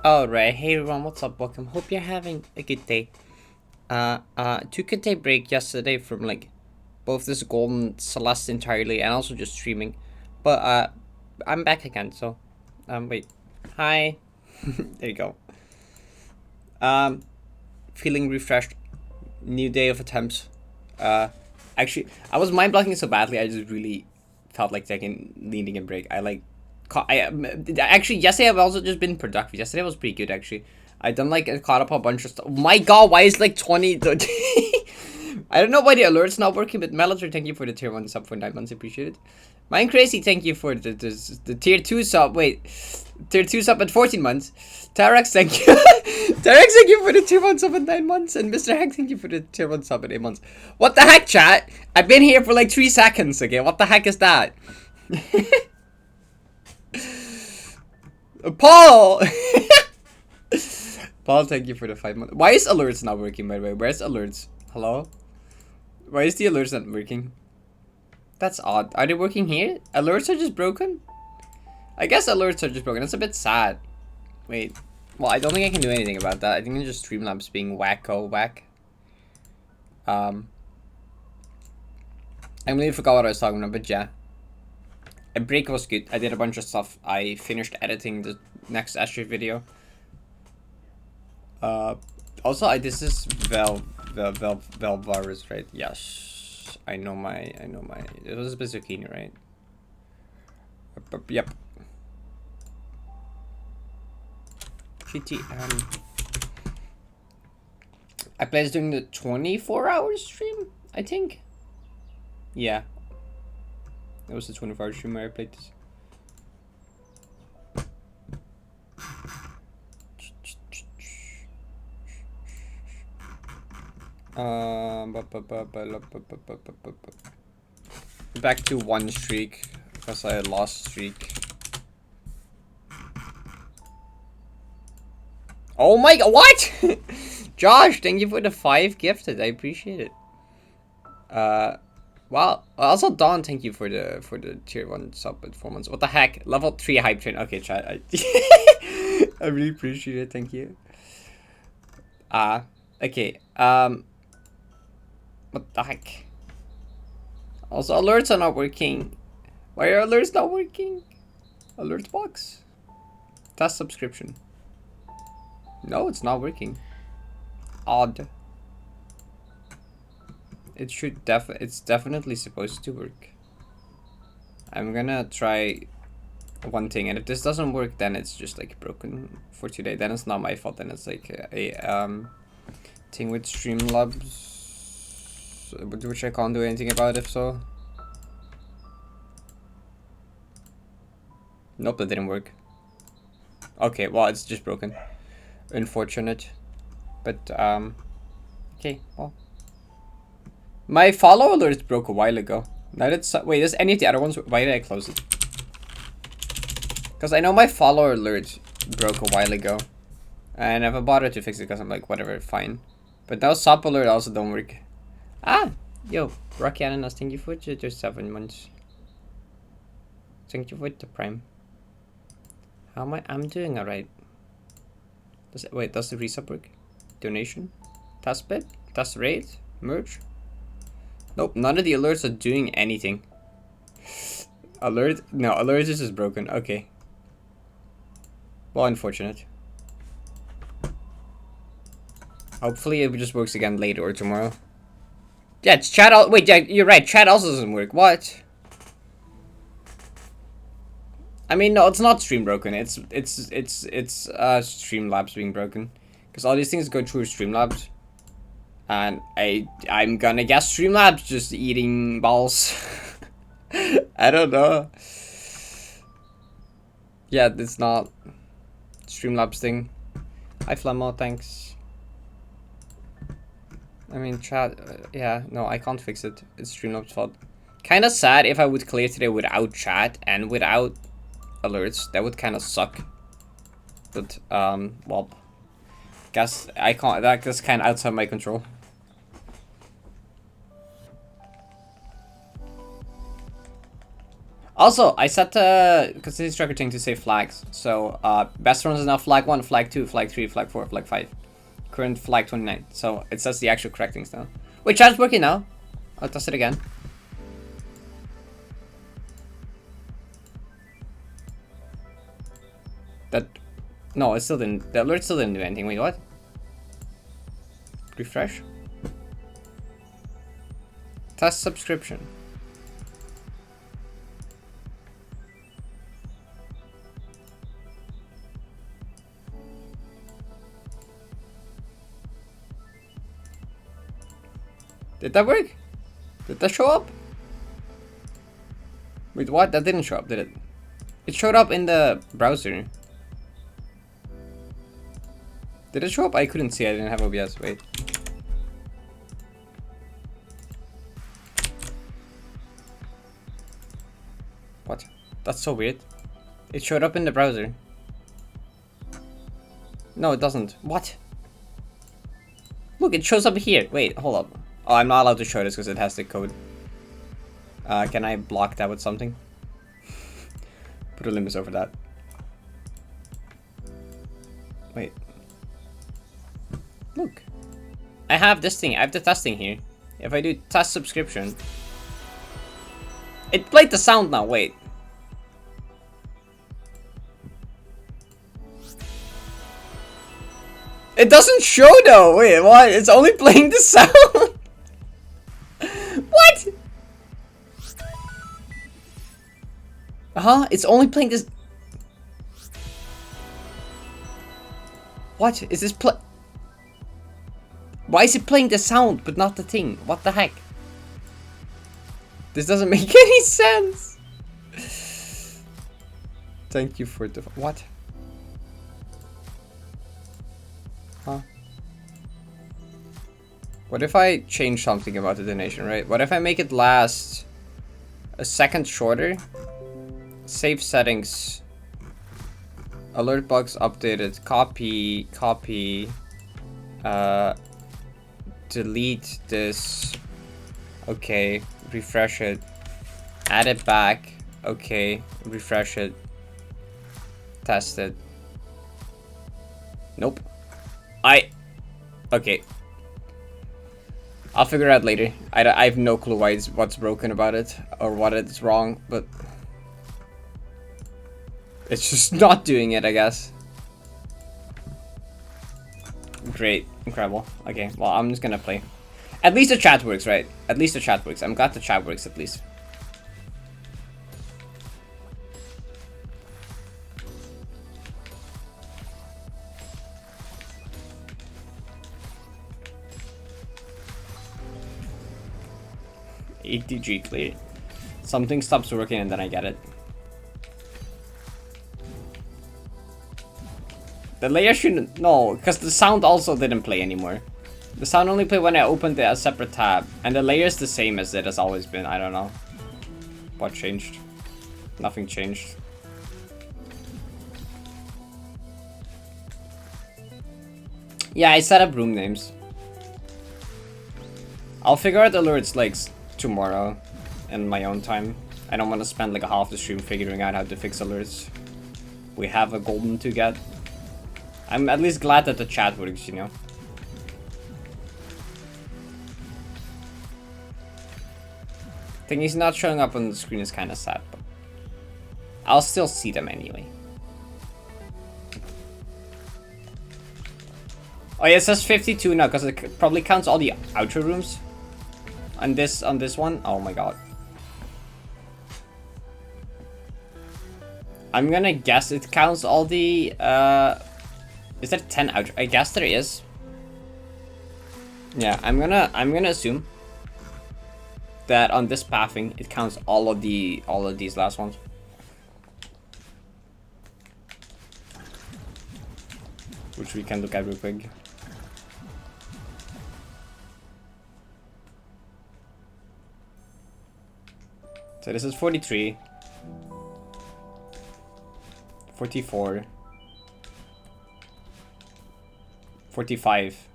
Alright, hey everyone, what's up? Welcome. Hope you're having a good day. Took a day break yesterday from like both this golden Celeste entirely and also just streaming. But I'm back again, so wait. Hi. There you go. Um Feeling refreshed. New day of attempts. Uh Actually I was mind blocking so badly I just really felt like needing a break. Actually yesterday I've also just been productive. Yesterday was pretty good actually. I done like I caught up a bunch of stuff. My God, why is like 20? I don't know why the alert's not working, but Melody, thank you for the tier 1 sub for 9 months. Appreciate it. Mine Crazy, thank you for the tier 2 sub. Wait, tier 2 sub at 14 months. Tarex, thank you. Tarex, thank you for the tier 1 sub at 9 months. And Mr. Hank, thank you for the tier 1 sub at 8 months. What the heck, chat? I've been here for like 3 seconds, okay? What the heck is that? Paul! Paul, thank you for the 5 months. Why is alerts not working, by the way? Where's alerts? Hello? Why is the alerts not working? That's odd. Are they working here? Alerts are just broken? I guess alerts are just broken. That's a bit sad. Wait. Well, I don't think I can do anything about that. I think it's just Streamlabs being wacko whack. I really forgot what I was talking about, but yeah. A break was good. I did a bunch of stuff. I finished editing the next Astrid video. Also, this is Velvarus, right? Yes. I know my, it was a bit zucchini, right? Yep. GTM. I played during the 24-hour stream, I think. Yeah. It was the 24-hour stream where I played this. Back to 1 streak because I lost streak. Oh my God! What? Josh, thank you for the 5 gifted. I appreciate it. Wow. Also, Dawn, thank you for the tier 1 sub at 4 months. What the heck? Level 3 hype train. Okay, chat. I really appreciate it. Thank you. Okay. What the heck? Also, alerts are not working. Why are alerts not working? Alerts box. Test subscription. No, it's not working. Odd. It's definitely supposed to work. I'm gonna try one thing, and if this doesn't work, then it's just like broken for today. Then it's not my fault. Then it's like a thing with Streamlabs, which I can't do anything about if so. Nope, that didn't work. Okay, well, it's just broken. Unfortunate. But, okay, well. My follow alert broke a while ago. Now that's, wait, does any of the other ones, why did I close it? Because I know my follow alert broke a while ago. And I haven't bothered to fix it because I'm like, whatever, fine. But now sub alert also don't work. Ah, yo, Rocky Ananas, thank you for your 7 months. Thank you for the prime. How am I? I'm doing alright. Does the resub work? Donation? Task bit? Task rate? Merge? Nope, none of the alerts are doing anything. Alert? No, alert is just broken. Okay. Well, unfortunate. Hopefully it just works again later or tomorrow. Yeah, it's chat. Wait, yeah, you're right. Chat also doesn't work. What? I mean, no, it's not stream broken. It's Streamlabs being broken, because all these things go through Streamlabs, and I'm gonna guess Streamlabs just eating balls. I don't know. Yeah, it's not Streamlabs thing. Hi Flamo, thanks. I mean, chat. Yeah, no, I can't fix it. It's Streamlabs' fault. Kind of sad if I would clear today without chat and without alerts. That would kind of suck. But well, guess I can't. That's kind of outside my control. Also, I set the consistency tracker thing to say flags. So, best runs is now flag 1, flag 2, flag 3, flag 4, flag 5. Current flag 29. So, it says the actual correct things now. Wait, chat's working now. I'll test it again. That... No, it still didn't... The alert still didn't do anything. Wait, what? Refresh. Test subscription. Did that work? Did that show up? Wait, what? That didn't show up, did it? It showed up in the browser. Did it show up? I couldn't see. I didn't have OBS. Wait. What? That's so weird. It showed up in the browser. No, it doesn't. What? Look, it shows up here. Wait, hold up. Oh, I'm not allowed to show this because it has the code. Can I block that with something? Put a limit over that. Wait. Look. I have this thing. I have the testing here. If I do test subscription. It played the sound now. Wait. It doesn't show though. Wait, what? It's only playing the sound. What? It's only playing this. What is this play? Why is it playing the sound but not the thing? What the heck? This doesn't make any sense. Thank you for the what? What if I change something about the donation, right? What if I make it last a second shorter? Save settings. Alert bugs updated. Copy. Delete this. Okay. Refresh it. Add it back. Okay. Refresh it. Test it. Nope. Okay. I'll figure it out later. I have no clue what's broken about it or what it's wrong, but it's just not doing it, I guess. Great. Incredible. Okay, well, I'm just gonna play. At least the chat works, right? At least the chat works. I'm glad the chat works at least. ETG clear. Something stops working and then I get it. The layer shouldn't... No, because the sound also didn't play anymore. The sound only played when I opened a separate tab. And the layer is the same as it has always been. I don't know. What changed? Nothing changed. Yeah, I set up room names. I'll figure out the alerts like tomorrow in my own time. I don't want to spend like a half the stream figuring out how to fix alerts. We have a golden to get. I'm at least glad that the chat works, you know. Thing he's not showing up on the screen is kind of sad, but I'll still see them anyway. Oh yeah, it says 52 now because it probably counts all the outer rooms. On this one, oh my god. I'm gonna guess it counts all the is there 10 outer? I guess there is. Yeah, I'm gonna assume that on this pathing it counts all of these last ones. Which we can look at real quick. So this is 43, 44, 45,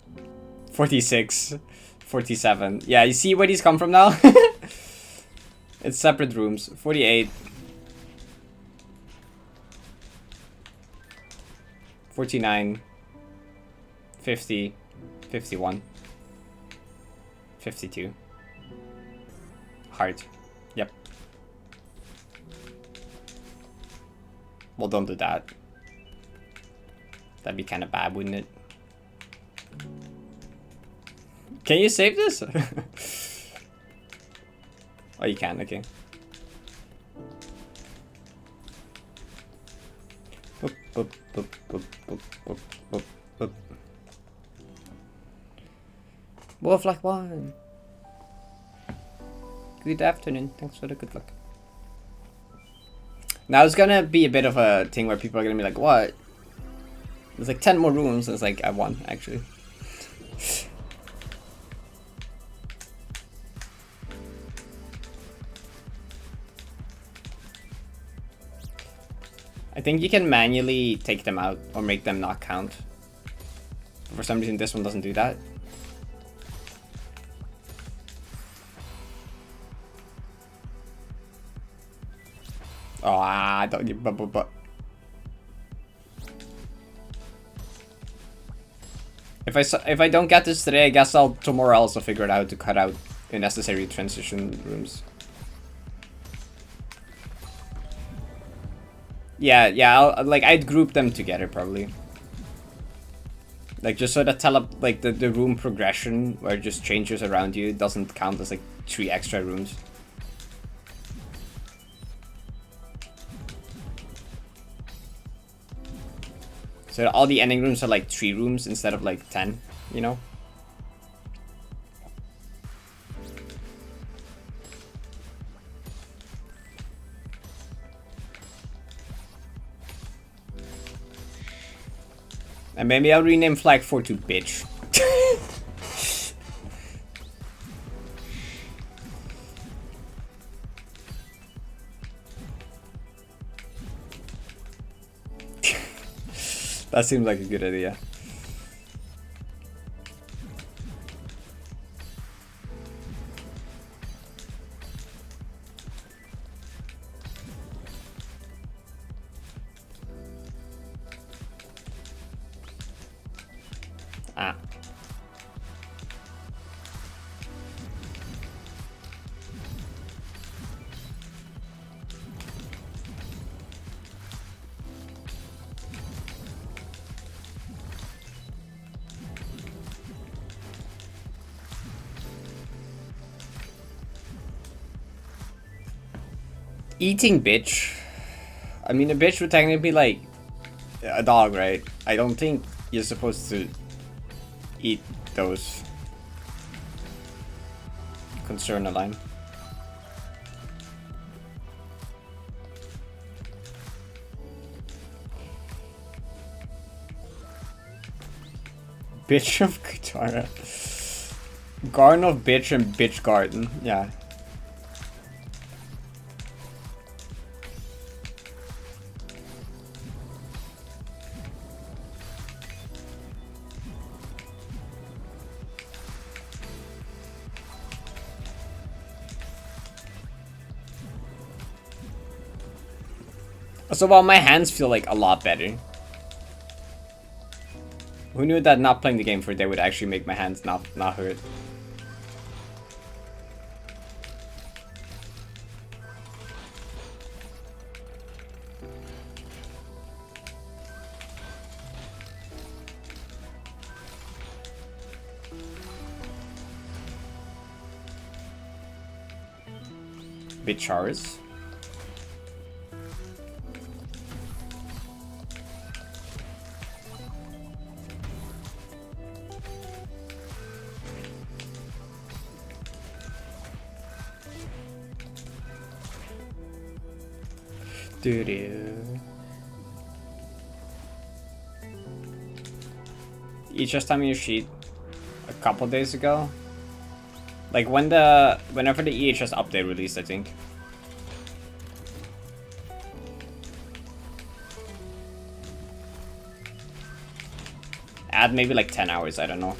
46, 47. Yeah, you see where these come from now? It's separate rooms. 48, 49, 50, 51, 52. Heart. Yep. Well, don't do that. That'd be kind of bad, wouldn't it? Can you save this? Oh, you can, okay. Boop, boop, boop, boop, boop, boop, boop, boop. Wolf like one. Good afternoon. Thanks for the good luck. Now it's gonna be a bit of a thing where people are gonna be like, what? There's like 10 more rooms. And it's like, I won, actually. I think you can manually take them out or make them not count. For some reason, this one doesn't do that. Oh, I don't need but. If I don't get this today, I guess I'll tomorrow also figure it out to cut out unnecessary transition rooms. Yeah, I'd group them together probably. Like just so that like the room progression where it just changes around you doesn't count as like 3 extra rooms. So all the ending rooms are like 3 rooms instead of like 10, you know? And maybe I'll rename Flag 4 to Bitch. That seems like a good idea. Ah. Eating bitch. I mean, a bitch would technically be like a dog, right? I don't think you're supposed to eat those. Concern a line. Bitch of Katara. Garden of Bitch and Bitch Garden. Yeah. So while my hands feel like a lot better. Who knew that not playing the game for a day would actually make my hands not hurt? Bitchars. Doo-doo. You just tell me your sheet a couple days ago. Like whenever the EHS update released, I think. Add maybe like 10 hours, I don't know.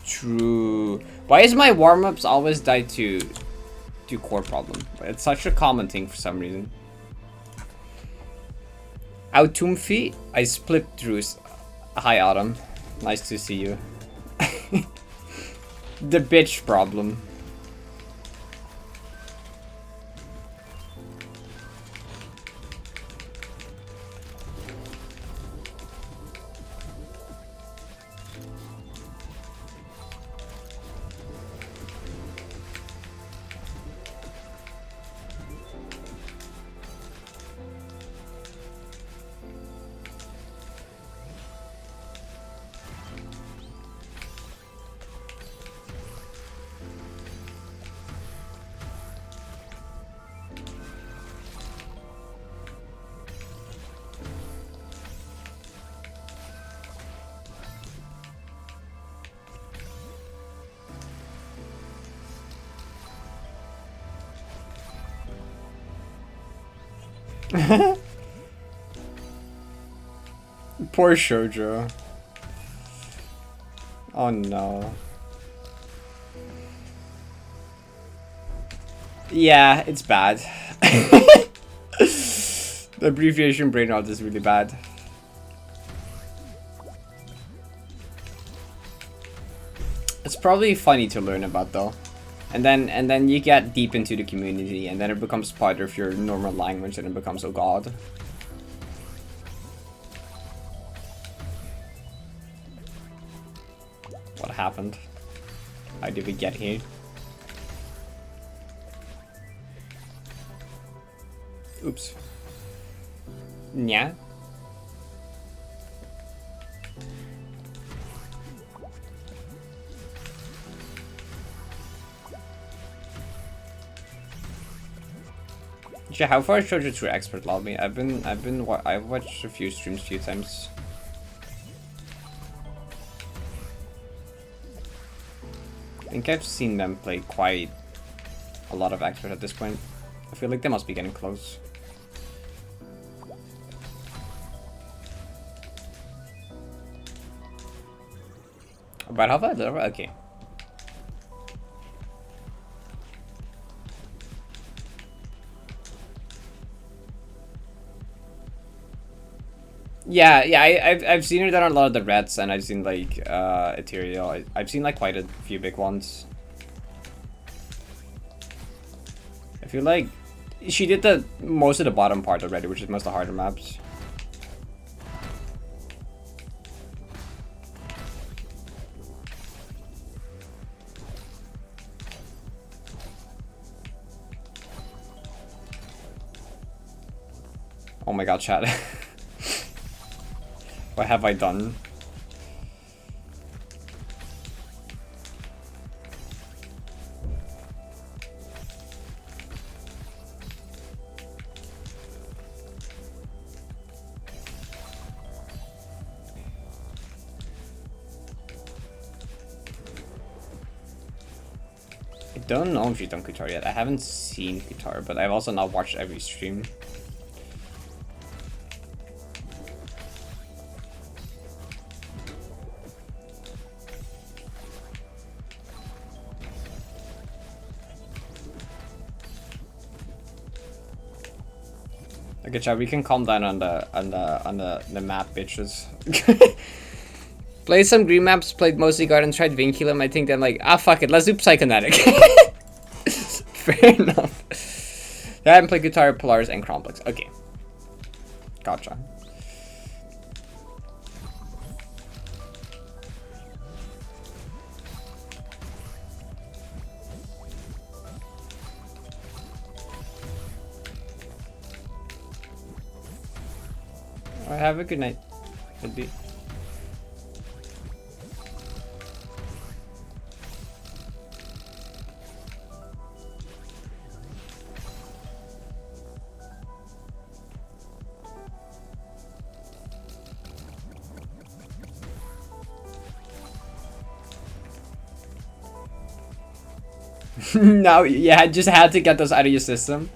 True. Why is my warm-ups always die to core problem? It's such a common thing for some reason. Autumfi, I split through. Hi Autumn, nice to see you. The bitch problem. Poor Shoujo. Oh no. Yeah, it's bad. The abbreviation brain rot is really bad. It's probably funny to learn about though. And then you get deep into the community and then it becomes part of your normal language and it becomes oh god. What happened? How did we get here? Oops. Yeah. Yeah, how far showed you through expert lobby? I've watched a few streams a few times. I think I've seen them play quite a lot of expert at this point. I feel like they must be getting close. About how far? Okay. Yeah, I've seen her done a lot of the reds, and I've seen like Ethereal. I've seen like quite a few big ones. I feel like she did the most of the bottom part already, which is most of the harder maps. Oh my god, chat. What have I done? I don't know if she's done guitar yet. I haven't seen guitar, but I've also not watched every stream. Okay, chat, we can calm down on the map, bitches. Played some green maps, played mostly Garden, tried Vinculum. I think then like, ah fuck it, let's do Psychonetic. Fair enough. I haven't played guitar, Polaris, and Complex. Okay. Gotcha. Alright, have a good night. Good beat. No, yeah, just had to get those out of your system.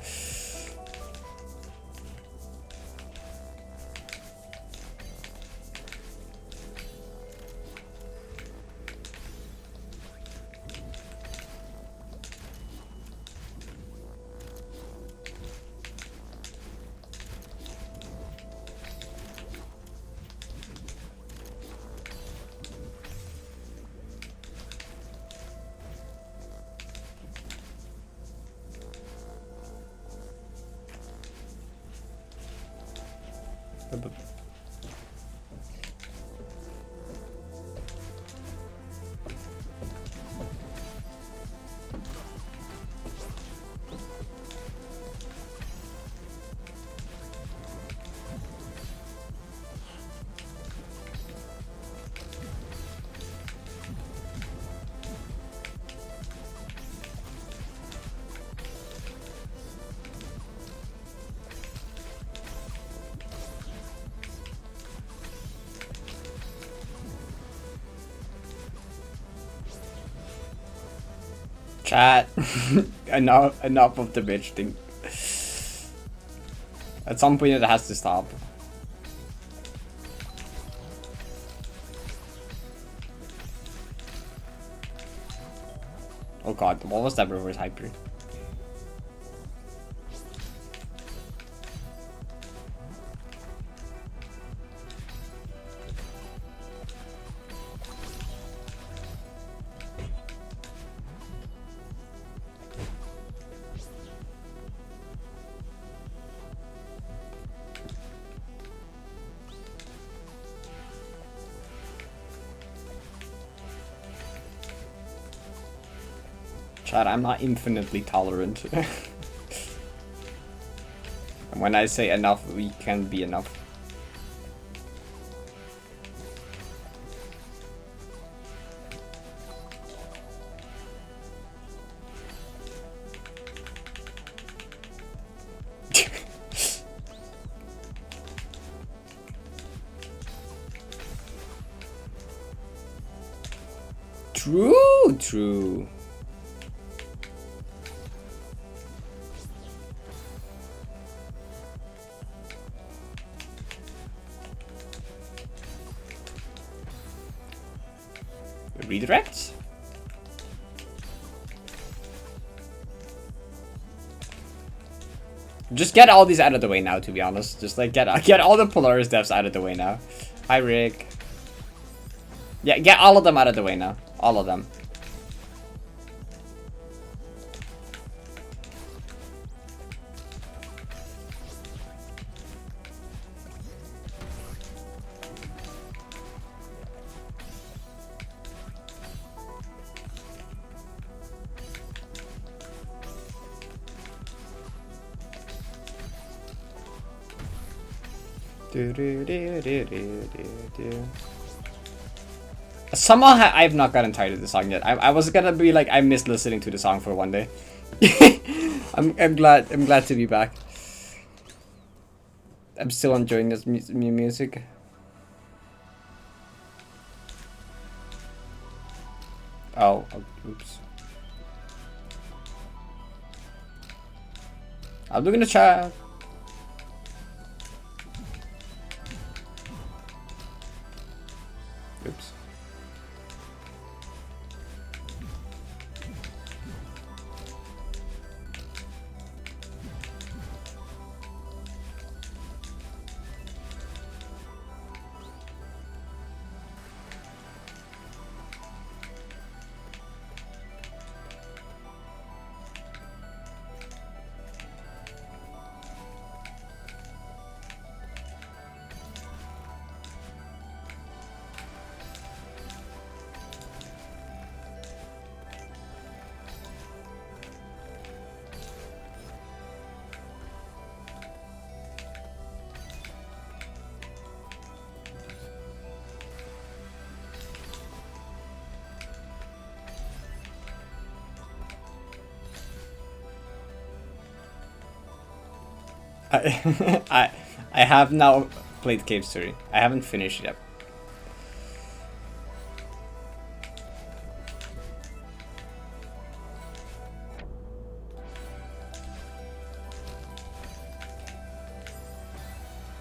Chat. enough of the bitch thing. At some point it has to stop. Oh god, what was that reverse hyper? Chad, I'm not infinitely tolerant. And when I say enough, we can be enough. True. Redirects? Just get all these out of the way now, to be honest. Just like get all the Polaris devs out of the way now. Hi, Rick. Yeah, get all of them out of the way now. All of them. Somehow I've not gotten tired of the song yet. I was gonna be like, I missed listening to the song for one day. I'm glad to be back. I'm still enjoying this music. Oh, oops. I'm looking at the chat. Oops. I have now played Cave Story. I haven't finished it yet.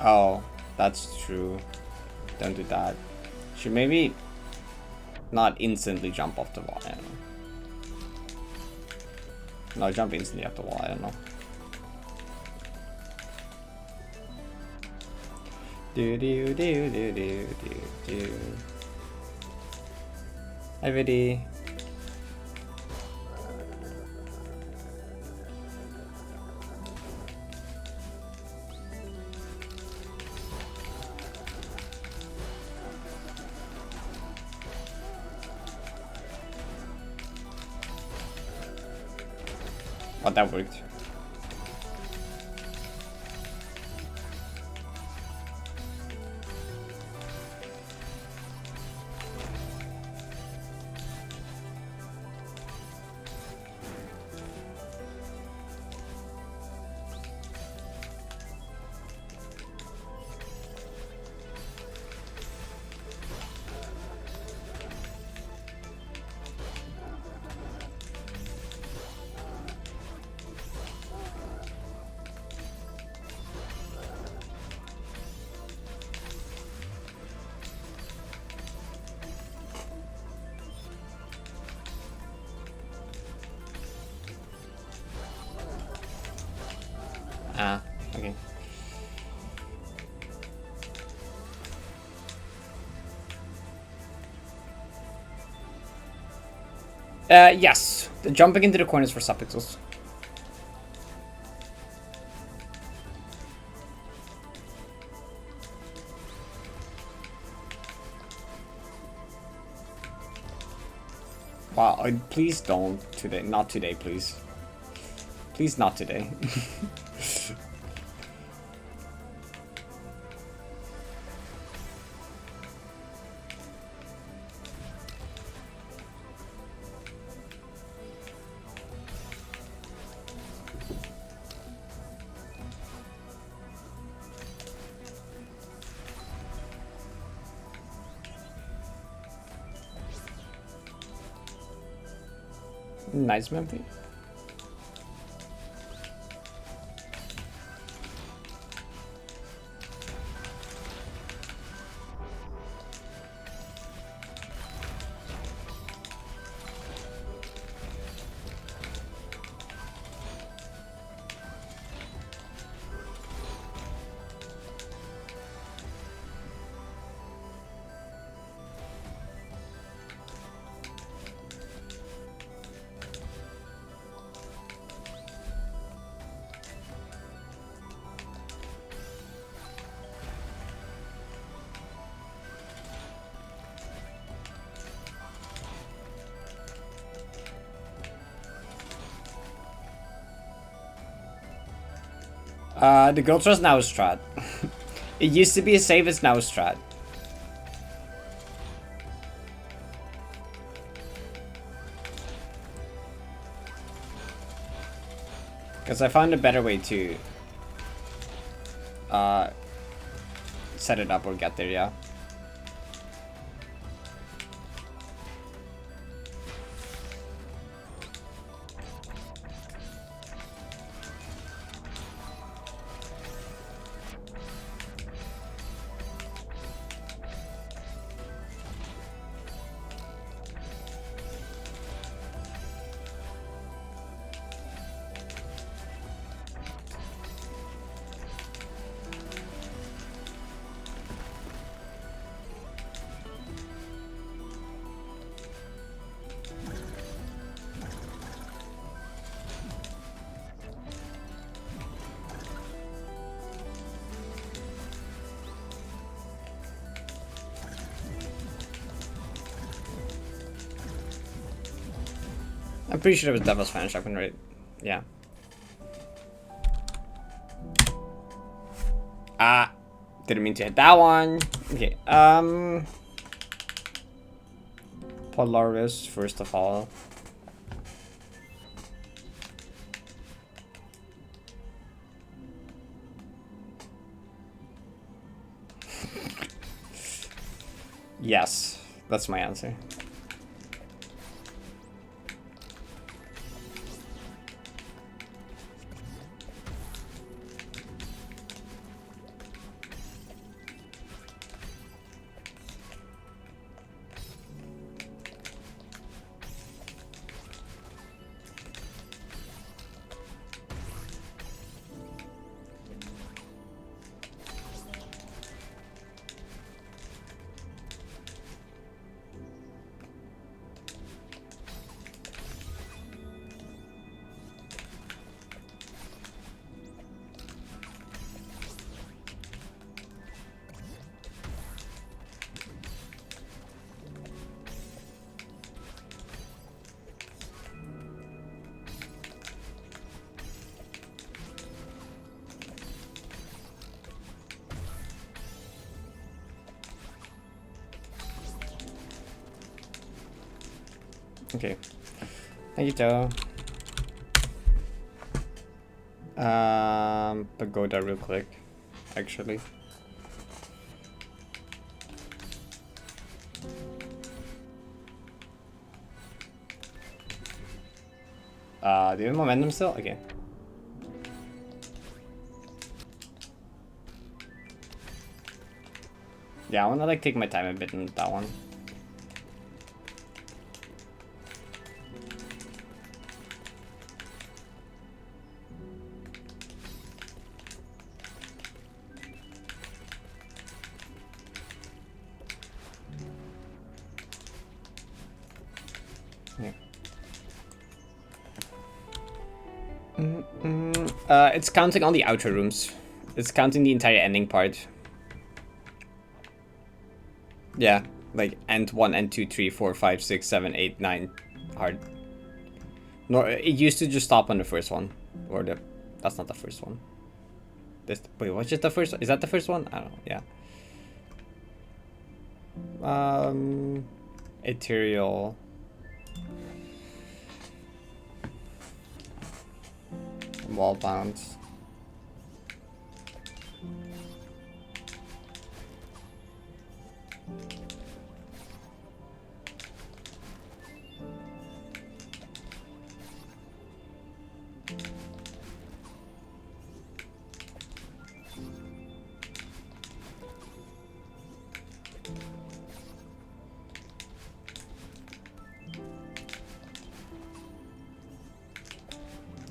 Oh, that's true. Don't do that. Should maybe not instantly jump off the wall. I don't know. No, jump instantly off the wall. I don't know. Do. Hi, Viddy. Oh, that worked. Ah, okay. Yes. The jumping into the corners for subpixels. Wow, please don't today. Not today, please. Please not today. Nice, Memphis. The Gold Trust now is strat. It used to be a save, it's now a strat. Because I found a better way to set it up or get there, yeah. I'm pretty sure it was Devil's Fan Shotgun, right? Yeah. Ah, didn't mean to hit that one. Okay, Polaris, first of all. Yes, that's my answer. Okay. Thank you, Joe. Pagoda real quick, actually. Do you have momentum still? Okay. Yeah, I wanna like take my time a bit in that one. It's counting all the outer rooms. It's counting the entire ending part. Yeah, like end 1, end 2, 3, 4, 5, 6, 7, 8, 9 hard. No, it used to just stop on the first one. Or the... That's not the first one. Wait, what's just the first one? Is that the first one? I don't know, yeah. Ethereal... Wall bounce.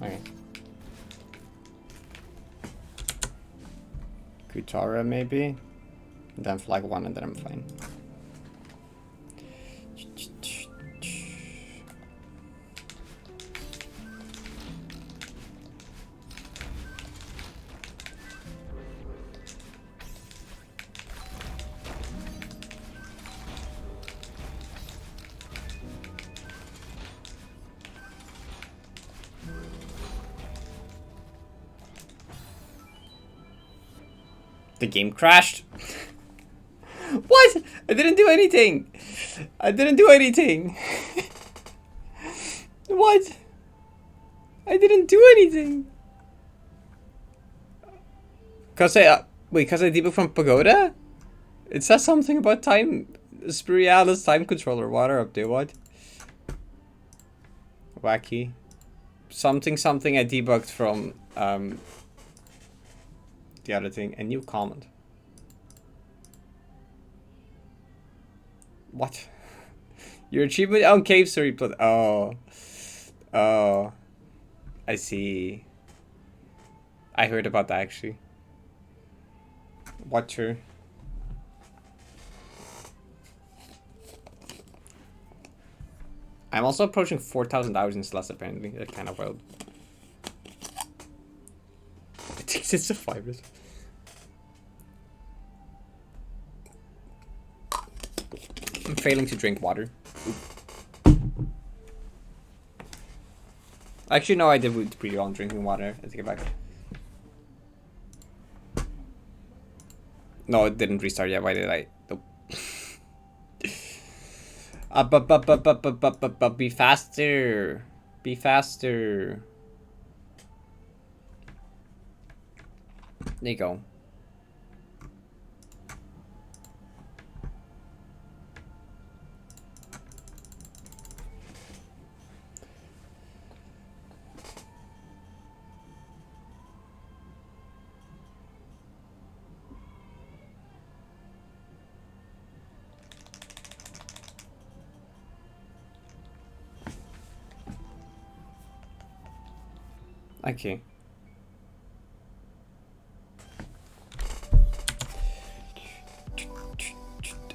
Okay. Kutara maybe? Then flag 1 and then I'm fine. The game crashed. What? I didn't do anything. I didn't do anything. What? I didn't do anything. Cause I debugged from Pagoda? It says something about time. Spirialis time controller. Water up there. What? Wacky. Something I debugged from the other thing. A new comment. What? Your achievement on Cave Story Plus. Oh. Oh. I see. I heard about that actually. Watcher. I'm also approaching 4,000 hours in Celeste apparently. That's kind of wild. It takes it survivors. I'm failing to drink water. Actually, no, I did pretty well on drinking water. I take it back. No, it didn't restart yet. Why did I? Nope. But be faster. Be faster. There you go. Okay.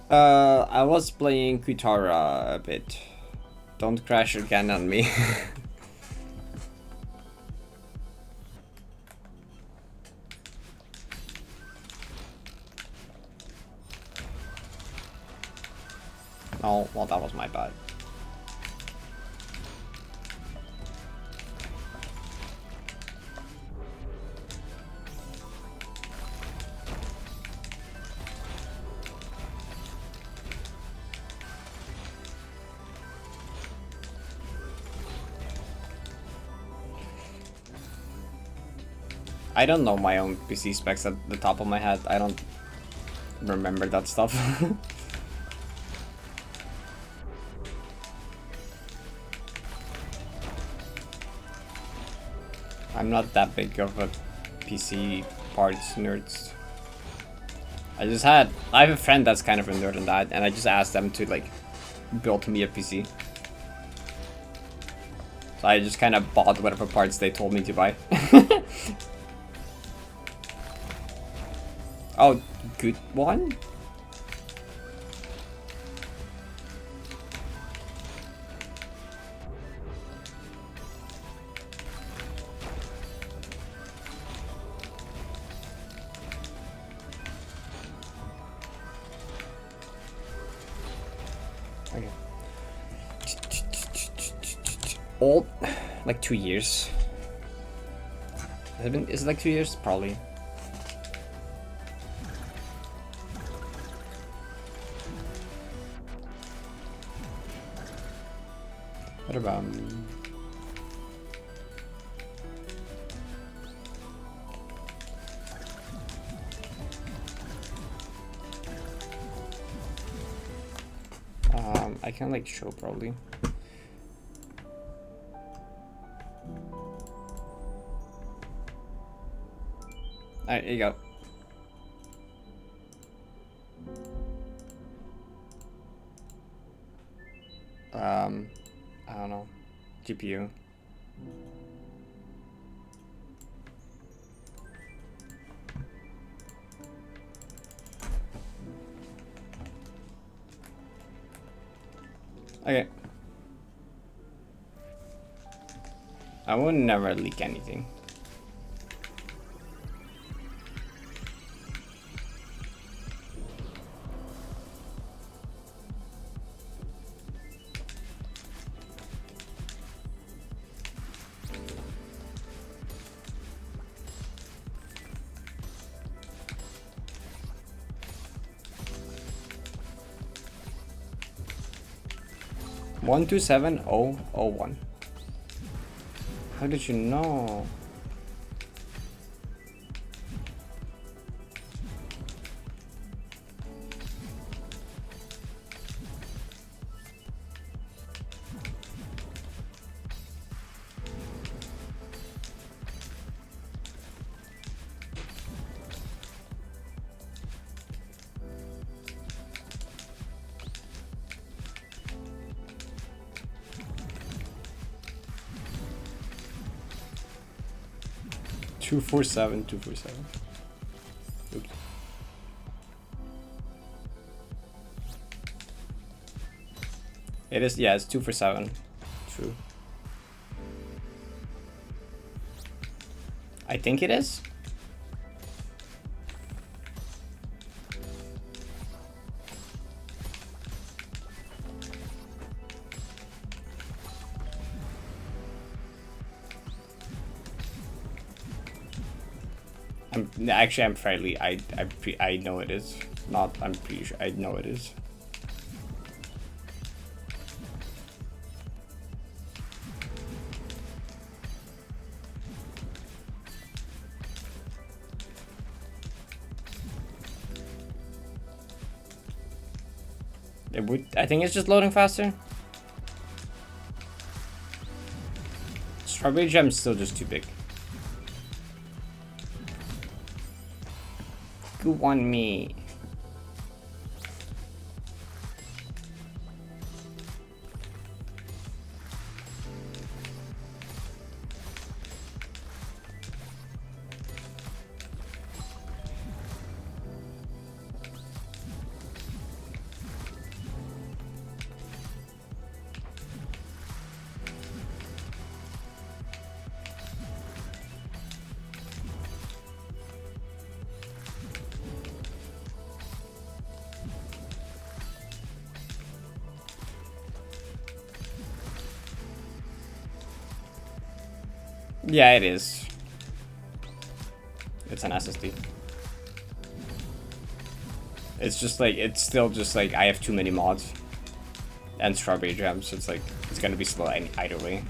I was playing Kutara a bit. Don't crash again on me. Oh, well, that was my bad. I don't know my own PC specs at the top of my head. I don't remember that stuff. I'm not that big of a PC parts nerd. I have a friend that's kind of a nerd in that, and I just asked them to like build me a PC. So I just kind of bought whatever parts they told me to buy. Oh, good one? Okay. Old, like 2 years. Is it like 2 years? Probably. What about... I can like show probably. Alright, here you go. I don't know. GPU. Okay. I would never leak anything. One two seven oh oh one. How did you know? Two four seven. Oops. It is, yeah, it's 247. True. I think it is. I'm fairly. I know it is. Not. I'm pretty sure. I know it is. It would. I think it's just loading faster. Strawberry Gem's still just too big. Who won me? Yeah, it is. It's an SSD. It's just like, it's still just like, I have too many mods. And Strawberry Jam, so it's like, it's gonna be slow either way.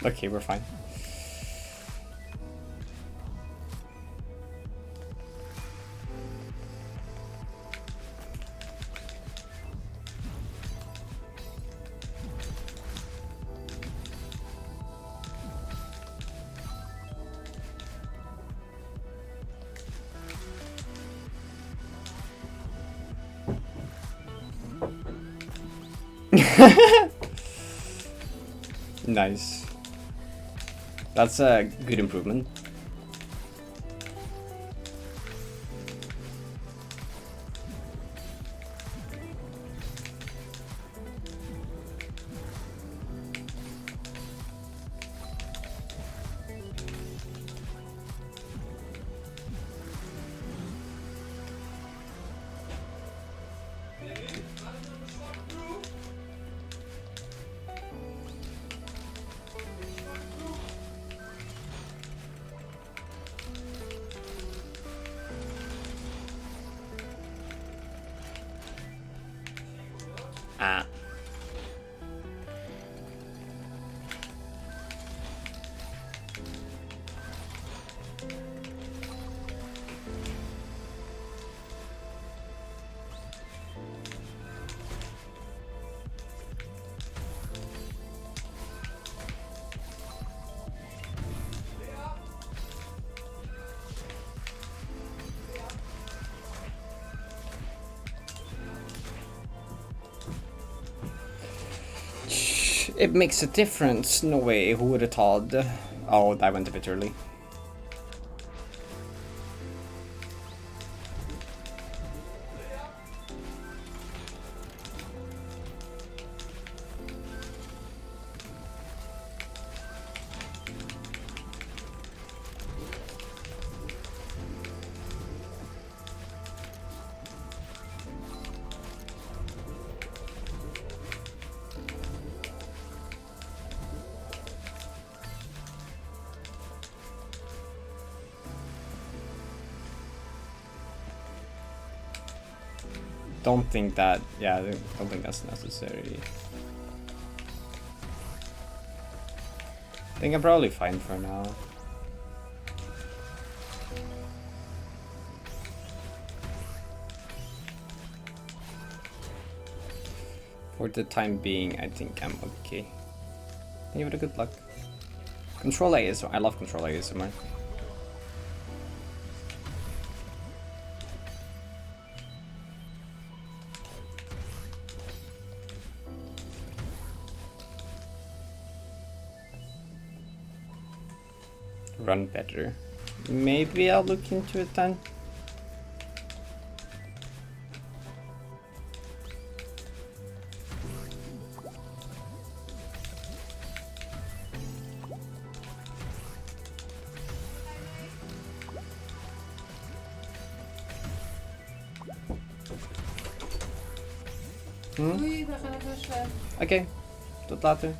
Okay, we're fine. Nice. That's a good improvement. Ah. It makes a difference. No way. Who would have thought? Oh, that went a bit early. Don't think that. Yeah, I don't think that's necessary. I think I'm probably fine for now. For the time being, I think I'm okay. Give it a good luck. Control ASMR. I love Control ASMR. Run better. Maybe I'll look into it then. Doei, we gaan even zwemmen. Oké, tot later.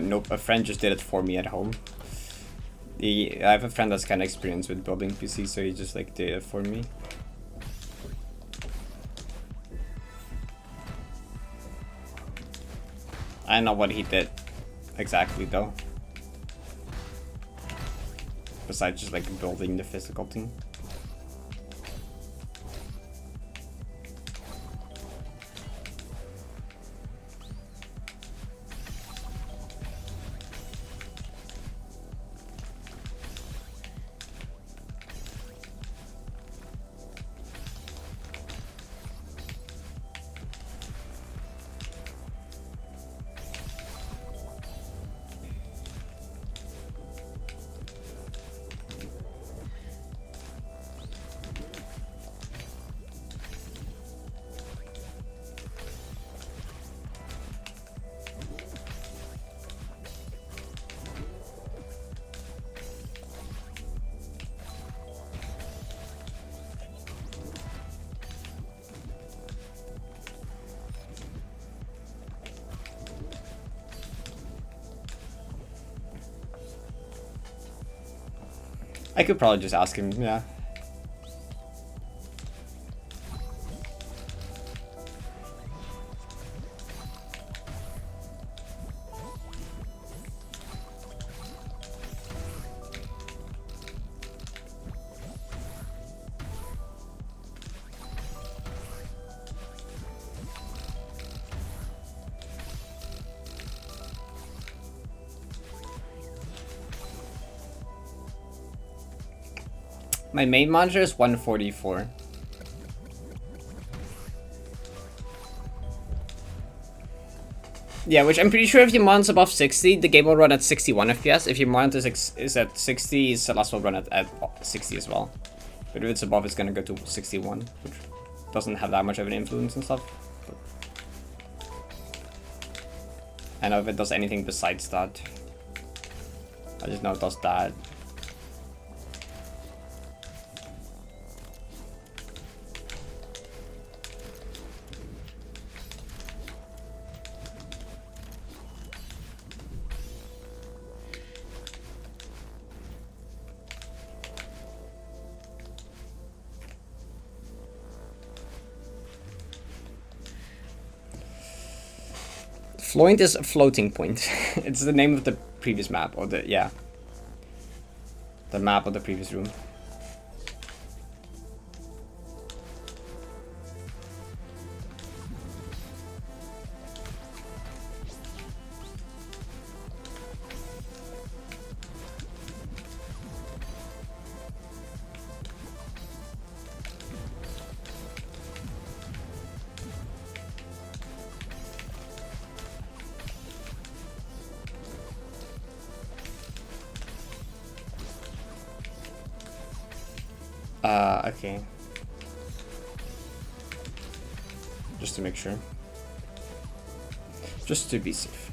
Nope, a friend just did it for me at home. I have a friend that's kind of experienced with building PCs, so he just like did it for me. I don't know what he did exactly though. Besides just like building the physical thing. I could probably just ask him, yeah. My main monitor is 144. Yeah, which I'm pretty sure if your monitor's above 60, the game will run at 61 FPS. If your monitor is at 60, Celeste will run at 60 as well. But if it's above, it's gonna go to 61, which doesn't have that much of an influence and stuff. But I know if it does anything besides that. I just know it does that. Floint is a floating point. It's the name of the previous map, or the, yeah. The map of the previous room. Okay. Just to make sure. Just to be safe.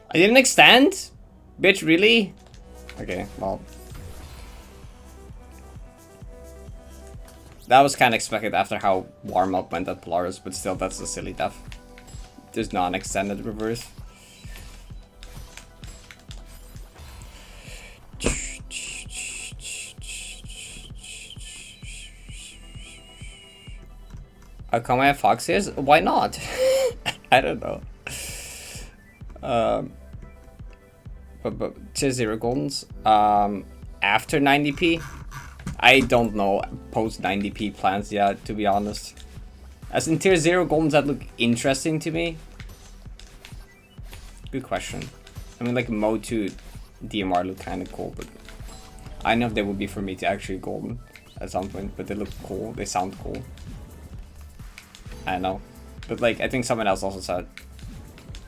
I didn't extend? Bitch, really? Okay, well. That was kind of expected after how warm up went at Polaris, but still, that's a silly death. There's not an extended reverse. How come I have Fox ears? Why not? I don't know. But tier 0 goldens. After 90p? I don't know post 90p plans yet, to be honest. As in tier 0 goldens that look interesting to me. Good question. I mean, like mode 2 DMR look kind of cool, but I don't know if they would be for me to actually golden at some point, but they look cool, they sound cool. I don't know. But like, I think someone else also said,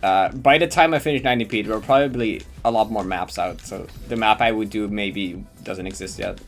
by the time I finish 90p, there will probably a lot more maps out, so the map I would do maybe doesn't exist yet.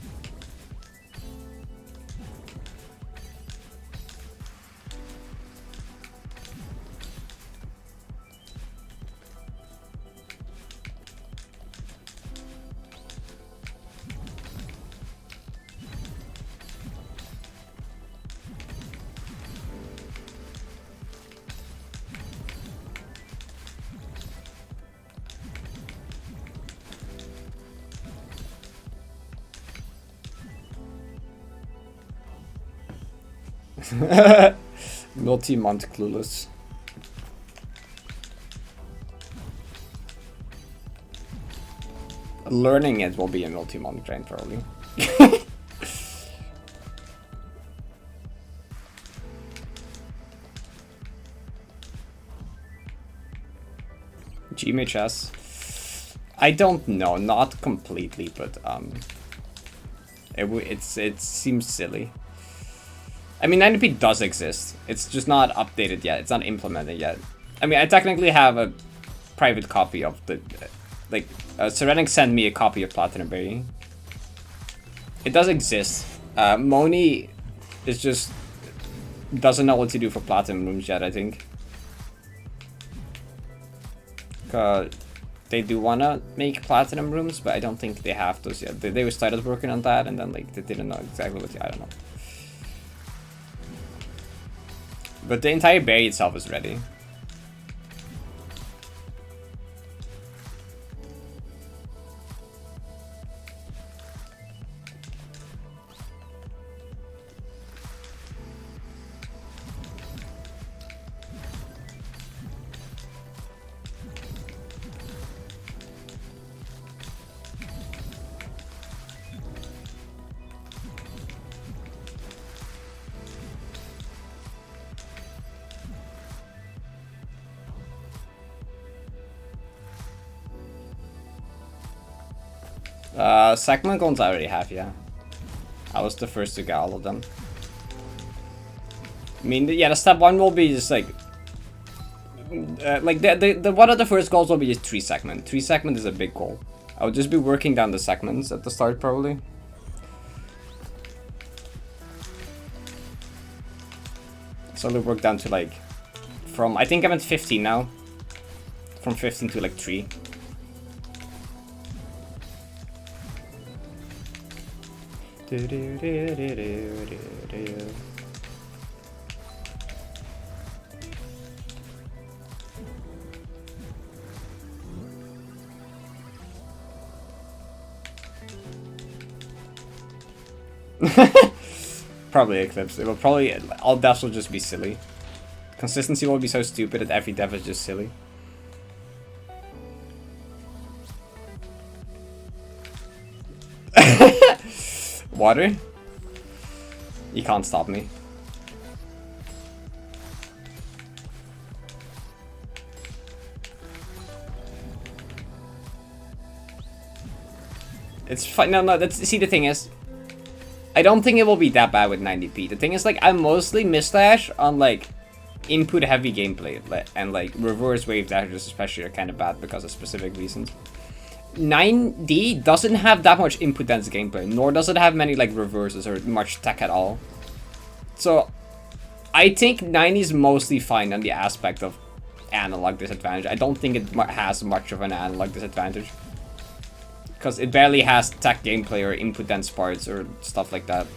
Multi-month clueless. Learning it will be a multi-month grind probably. GMHS. I don't know, not completely, but it seems silly. I mean, 90p does exist. It's just not updated yet. It's not implemented yet. I mean, I technically have a private copy of the, like, Serenix sent me a copy of Platinum Berry. It does exist. Moni is just doesn't know what to do for Platinum rooms yet, I think. They do wanna make Platinum rooms, but I don't think they have those yet. They started working on that, and then like they didn't know exactly what I don't know. But the entire berry itself is ready. Segment goals I already have, yeah. I was the first to get all of them. I mean, yeah, the step one will be just like the one of the first goals will be just 3 segment. 3 segment is a big goal. I would just be working down the segments at the start probably. Slowly work down to like from I think I'm at 15 now. From 15 to like 3. Probably Eclipse. It will probably all deaths will just be silly. Consistency will be so stupid that every death is just silly. Water? You can't stop me. It's fine. No, that's see the thing is, I don't think it will be that bad with 90p. The thing is, like, I mostly misdash on like input heavy gameplay, and like reverse wave dashes especially are kind of bad because of specific reasons. 9D doesn't have that much input dense gameplay, nor does it have many like reverses or much tech at all. So I think 90 is mostly fine on the aspect of analog disadvantage. I don't think it has much of an analog disadvantage, because it barely has tech gameplay or input dense parts or stuff like that.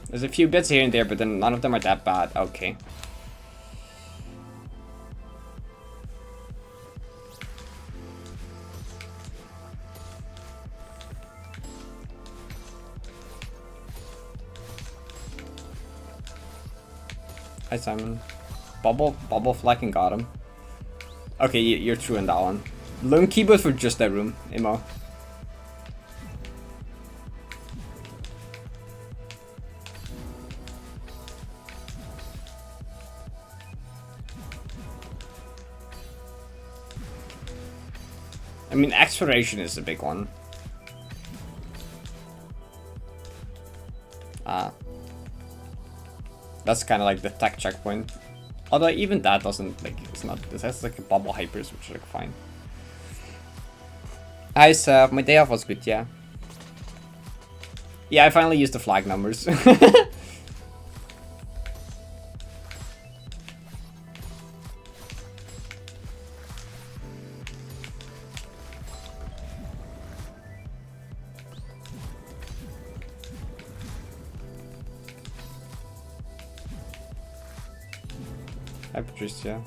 There's a few bits here and there, but then none of them are that bad. Okay. Hi Simon. Bubble flagging got him. Okay, you're true in that one. Learn keyboard for just that room, Imo. I mean, exploration is a big one. That's kind of like the tech checkpoint. Although even that doesn't, like, it's not, it has like a bubble hypers, which are like fine. Hi Seth, my day off was good, yeah. Yeah, I finally used the flag numbers. Hi Patricia.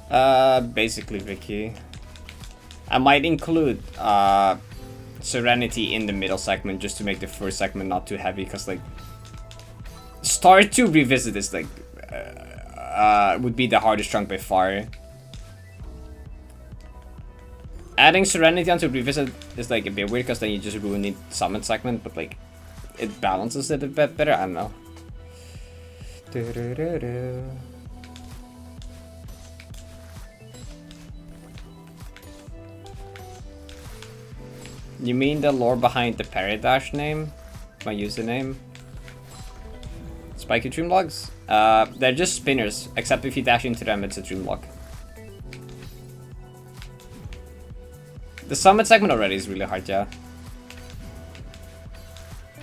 Basically Vicky. I might include Serenity in the middle segment just to make the first segment not too heavy, because like start to revisit is like would be the hardest chunk by far. Adding Serenity onto revisit is like a bit weird because then you just ruin the summon segment, but like it balances it a bit better. I don't know. You mean the lore behind the Parrot Dash name? My username? Spiky Dreamlogs? They're just spinners, except if you dash into them, it's a Dreamlog. The summit segment already is really hard, yeah.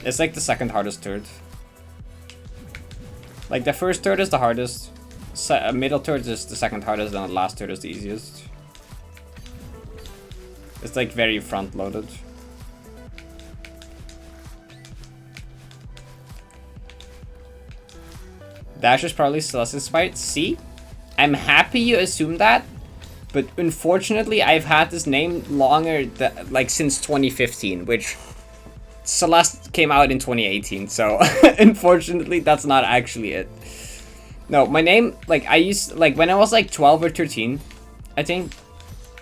It's like the second hardest third. Like the first third is the hardest, middle third is the second hardest, and the last third is the easiest. It's like very front loaded. Dash is probably Celeste inspired. See? I'm happy you assume that, but unfortunately I've had this name longer, like since 2015, which Celeste came out in 2018, so unfortunately that's not actually it. No, my name, like I used, like when I was like 12 or 13, I think,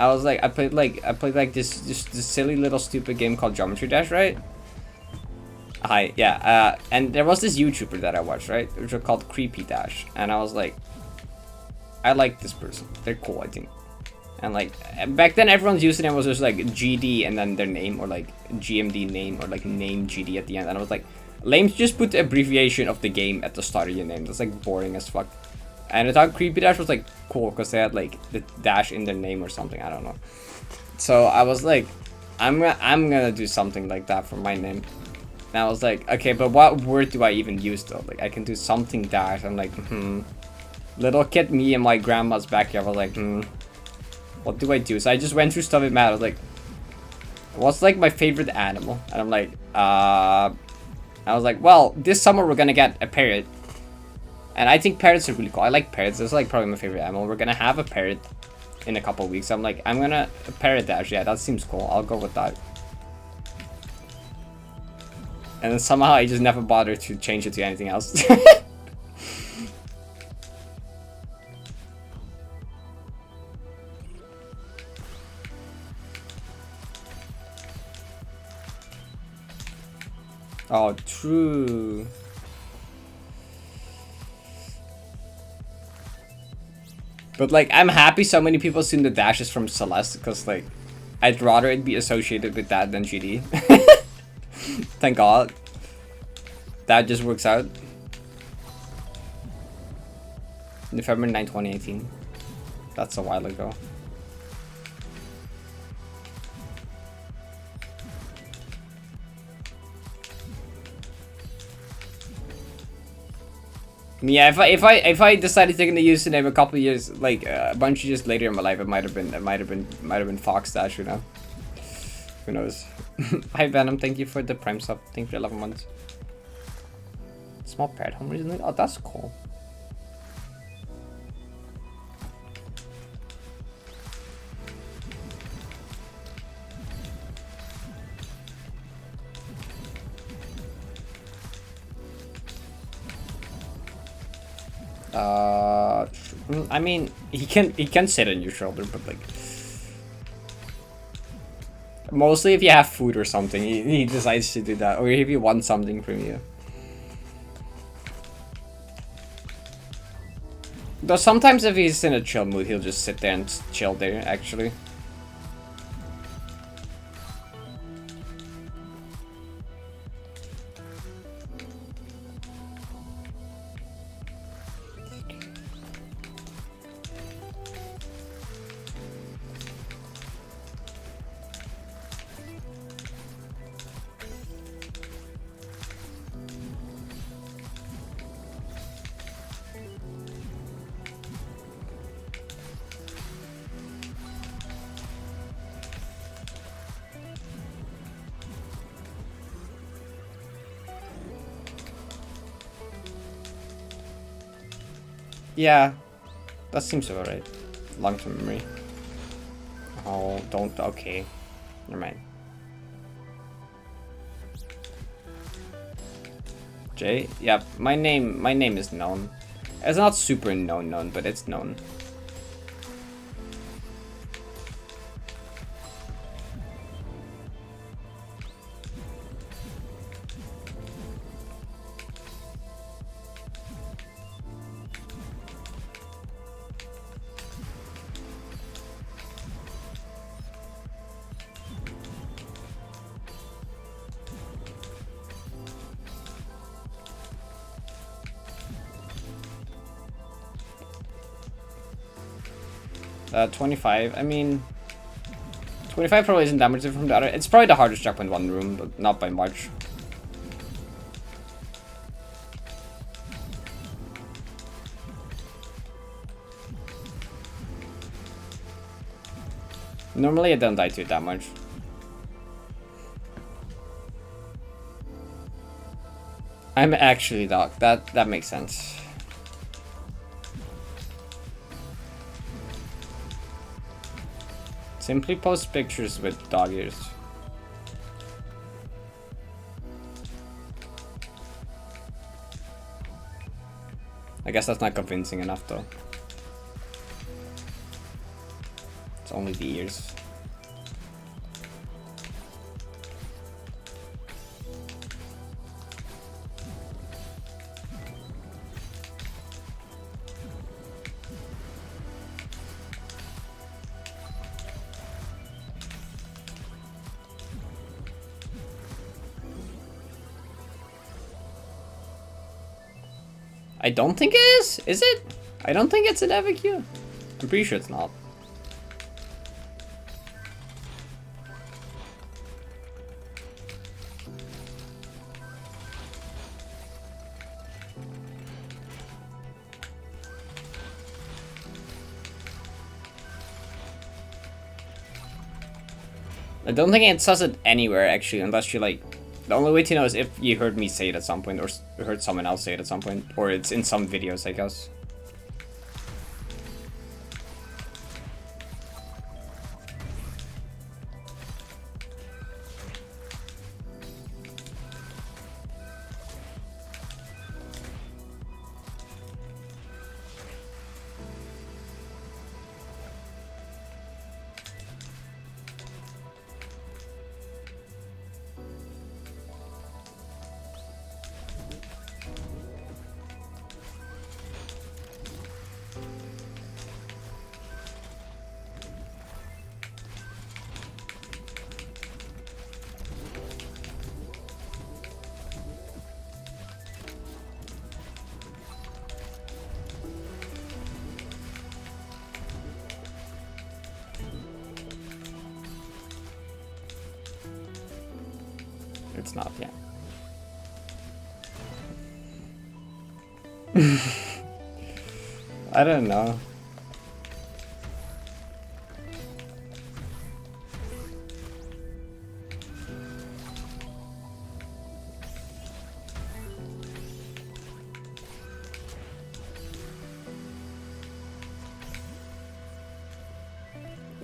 I was like, I played like this silly little stupid game called Geometry Dash, right? Hi, yeah, and there was this YouTuber that I watched, right, which was called Creepy Dash, and I was like, I like this person, they're cool, I think. And like, back then everyone's username was just like GD and then their name, or like GMD name, or like name GD at the end, and I was like, lame, just put the abbreviation of the game at the start of your name, that's like boring as fuck. And I thought Creepy Dash was like cool, because they had like the dash in their name or something, I don't know. So I was like, I'm gonna do something like that for my name. And I was like, okay, but what word do I even use though? Like, I can do something dash. I'm like, Little kid me in my grandma's backyard. I was like, what do I do? So I just went through stuff in math. I was like, what's like my favorite animal? And I'm like, I was like, well, this summer we're gonna get a parrot. And I think parrots are really cool. I like parrots. That's like probably my favorite animal. We're gonna have a parrot in a couple weeks. I'm like, I'm gonna parrot dash. Yeah, that seems cool. I'll go with that. And then somehow I just never bothered to change it to anything else. Oh, true. But like, I'm happy so many people assume the dash is from Celeste, because like, I'd rather it be associated with that than GD. Thank God. That just works out. November 9, 2018. That's a while ago. Yeah, if I decided to take the username a couple of years, like a bunch of years later in my life, it might have been Fox Dash, you know. Who knows? Hi Venom, thank you for the Prime sub. Thank you for 11 months. Small parrot home recently. Oh, that's cool. I mean, he can sit on your shoulder, but like, mostly if you have food or something, he decides to do that, or if he wants something from you. Though sometimes if he's in a chill mood, he'll just sit there and chill there, actually. Yeah, that seems alright. long-term memory. Oh, don't. Okay, never mind. Jay? Yep, my name is known. It's not super known, but it's known. Uh, 25, I mean, 25 probably isn't that much different from the other. It's probably the hardest checkpoint one room, but not by much. Normally I don't die to it that much. I'm actually dog. That makes sense. Simply post pictures with dog ears. I guess that's not convincing enough though. It's only the ears. I don't think it is. Is it? I don't think it's an FAQ. I'm pretty sure it's not. I don't think it says it anywhere actually, unless you like. The only way to know is if you heard me say it at some point, or heard someone else say it at some point, or it's in some videos, I guess. It's not, yeah. I don't know.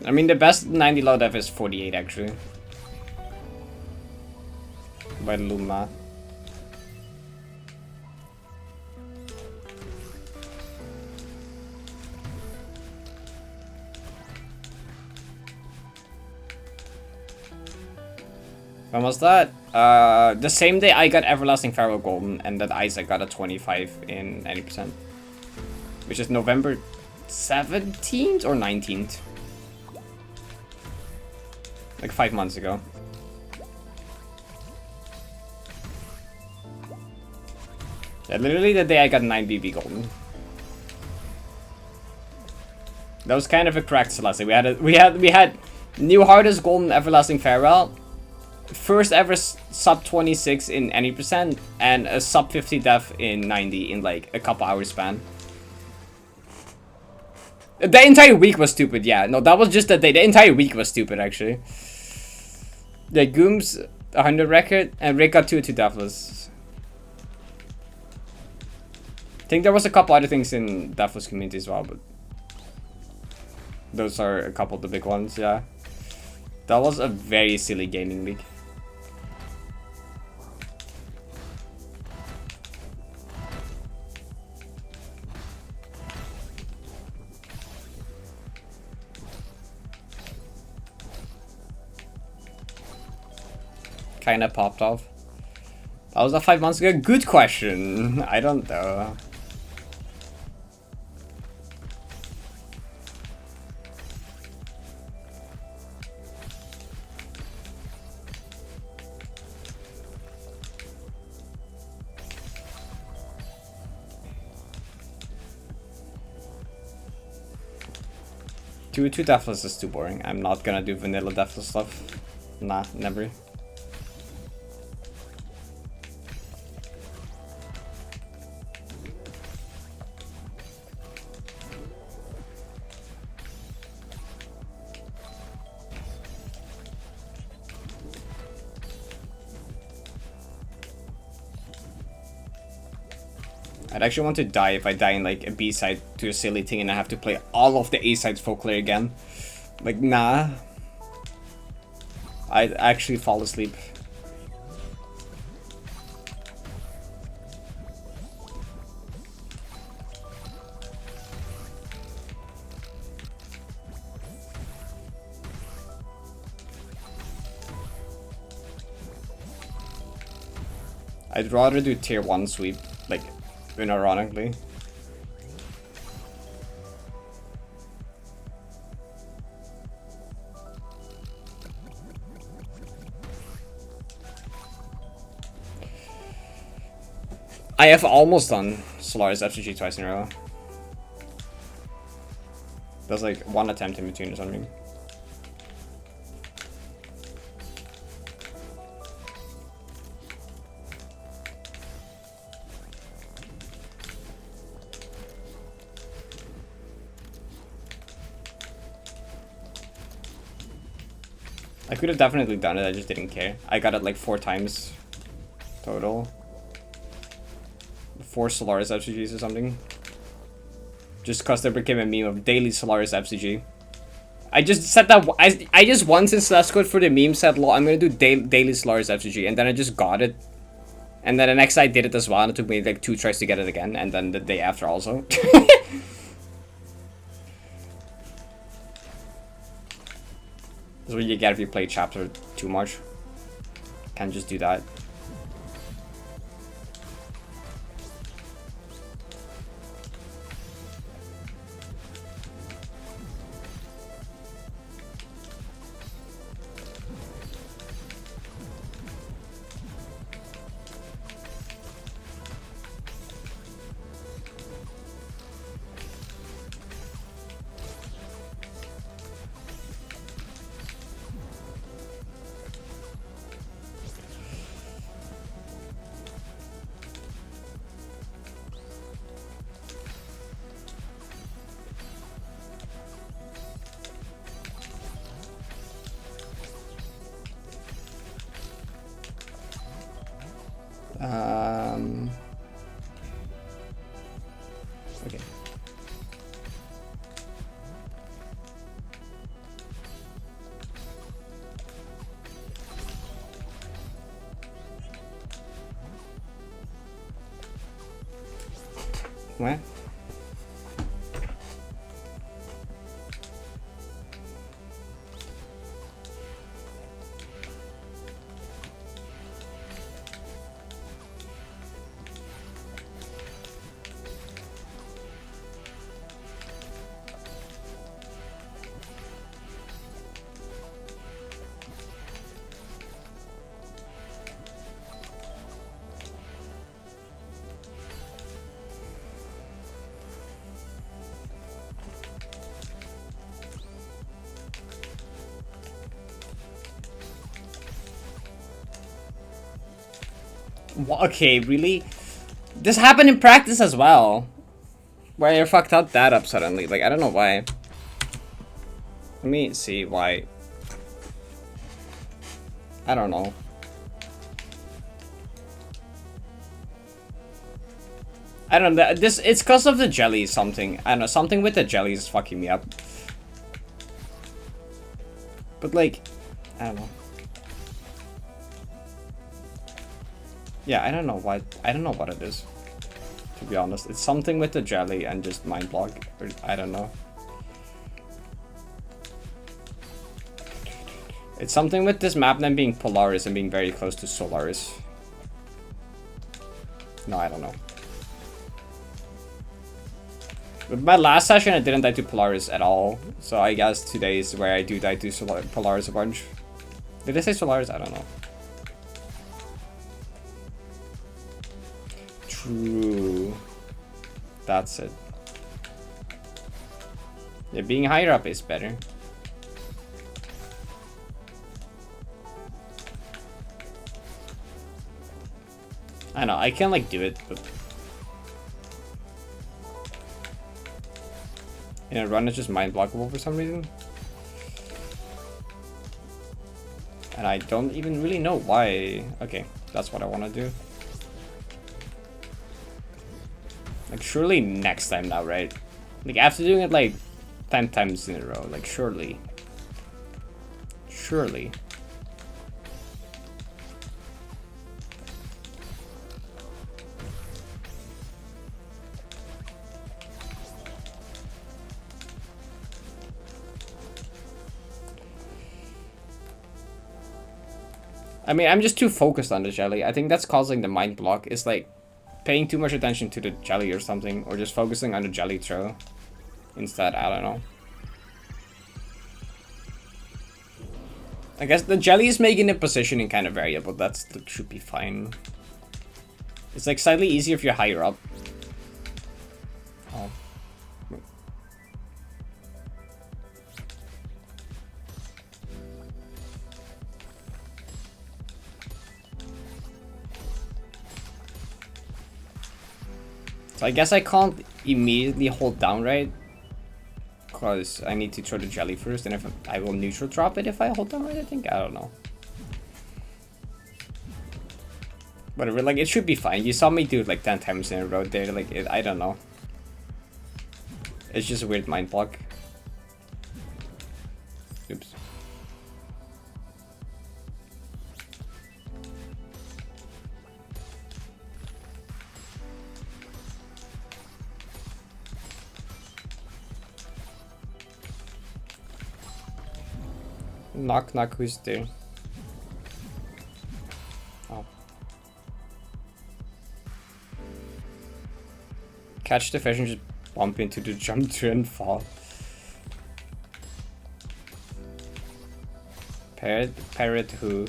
I mean, the best 90 low def is 48 actually. By Luma. When was that? The same day I got Everlasting Pharaoh Golden, and that Isaac got a 25 in 90%. Which is November 17th or 19th. Like 5 months ago. Yeah, literally the day I got 9 BB Golden. That was kind of a cracked Celeste. We had new hardest Golden Everlasting Farewell, first ever sub 26 in any percent, and a sub 50 def in 90 in like a couple hours span. The entire week was stupid. Yeah, no, that was just the day. The entire week was stupid actually. Yeah, Goom's 100 record and Rick got 2 Deathless. I think there was a couple other things in Deathless community as well, but Those are a couple of the big ones, yeah. That was a very silly gaming league. Kinda popped off. That was 5 months ago. Good question. I don't know. Two Deathless is too boring. I'm not gonna do vanilla Deathless stuff. Nah, never. I'd actually want to die if I die in like a B-side to a silly thing and I have to play all of the A-sides folklore again. Like, nah. I'd actually fall asleep. I'd rather do tier 1 sweep, like, unironically. I have almost done Solaris FCG twice in a row. There's like one attempt in between or something. I could have definitely done it, I just didn't care. I got it like 4 times total. 4 Solaris FCGs or something. Just because there became a meme of daily Solaris FCG. I just said that, I just once in Slash Code for the meme said, I'm gonna do daily Solaris FCG, and then I just got it. And then the next I did it as well, and it took me like 2 tries to get it again, and then the day after also. That's what you get if you play chapter too much. Can't just do that. Okay. What? Okay, really? This happened in practice as well. Why you fucked up that up suddenly? Like, I don't know why. Let me see why. I don't know. I don't know. This it's because of the jelly something. I don't know. Something with the jelly is fucking me up. But like, I don't know. Yeah, I don't know what it is, to be honest. It's something with the jelly and just mind block, or I don't know. It's something with this map then being Polaris and being very close to Solaris. No, I don't know. With my last session, I didn't die to Polaris at all. So I guess today is where I do die to Polaris a bunch. Did I say Solaris? I don't know. True. That's it. Yeah, being higher up is better. I know, I can like do it, but in a run it's just mind blockable for some reason. And I don't even really know why. Okay, that's what I want to do. Like surely next time now, right? Like after doing it like 10 times in a row, like surely. Surely. I mean, I'm just too focused on the jelly. I think that's causing the mind block. It's like paying too much attention to the jelly or something, or just focusing on the jelly throw instead. I don't know. I guess the jelly is making the positioning kind of variable. That should be fine. It's like slightly easier if you're higher up. Oh. So I guess I can't immediately hold down right, because I need to throw the jelly first, and if I will neutral drop it if I hold down right, I think. I don't know. Whatever, like it should be fine. You saw me do it like 10 times in a row there, like I don't know. It's just a weird mind block. Oops. Knock knock, who's there? Oh. Catch the fish and just bump into the jump through and fall. Parrot who?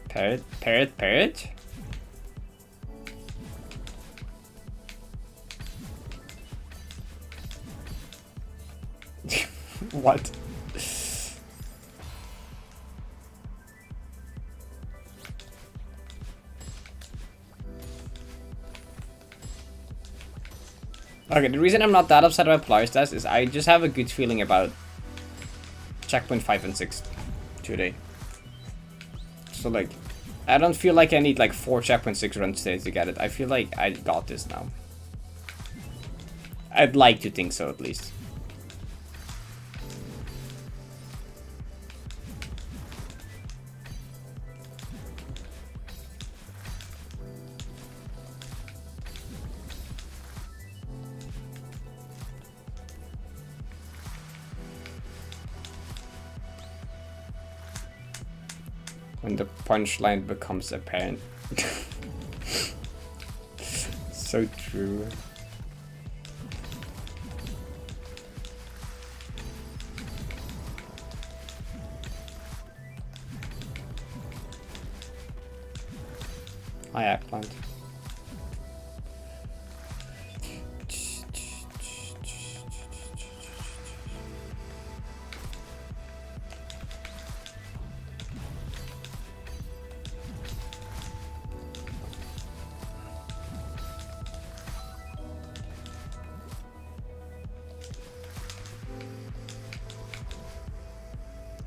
Parrot? What? Okay, the reason I'm not that upset about Polaris test is I just have a good feeling about checkpoint 5 and 6 today. So like, I don't feel like I need like 4 checkpoint 6 runs today to get it. I feel like I got this now. I'd like to think so at least. When the punchline becomes apparent. So true. Hi, eggplant.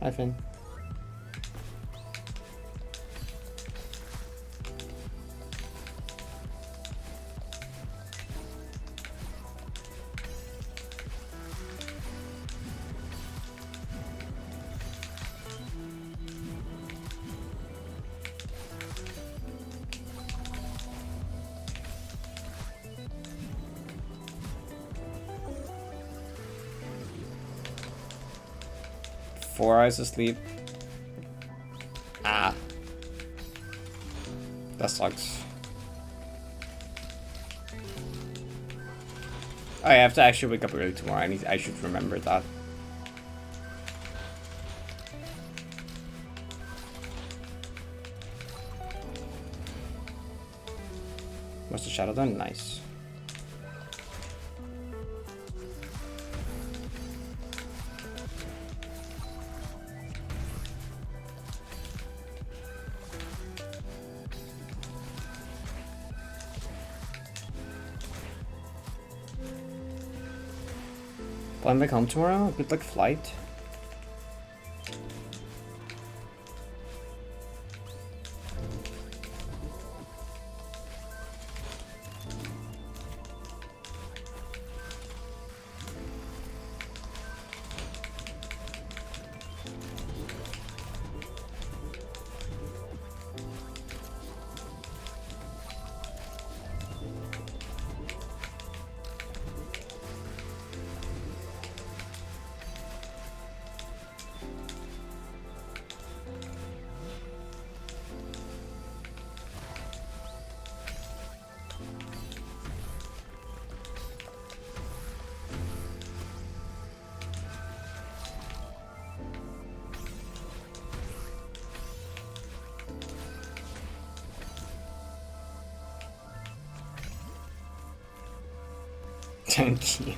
I think. 4 hours of sleep. Ah. That sucks. I have to actually wake up early tomorrow. I should remember that. What's the shadow done? Nice. Plan back home tomorrow? Good luck flight. Thank you.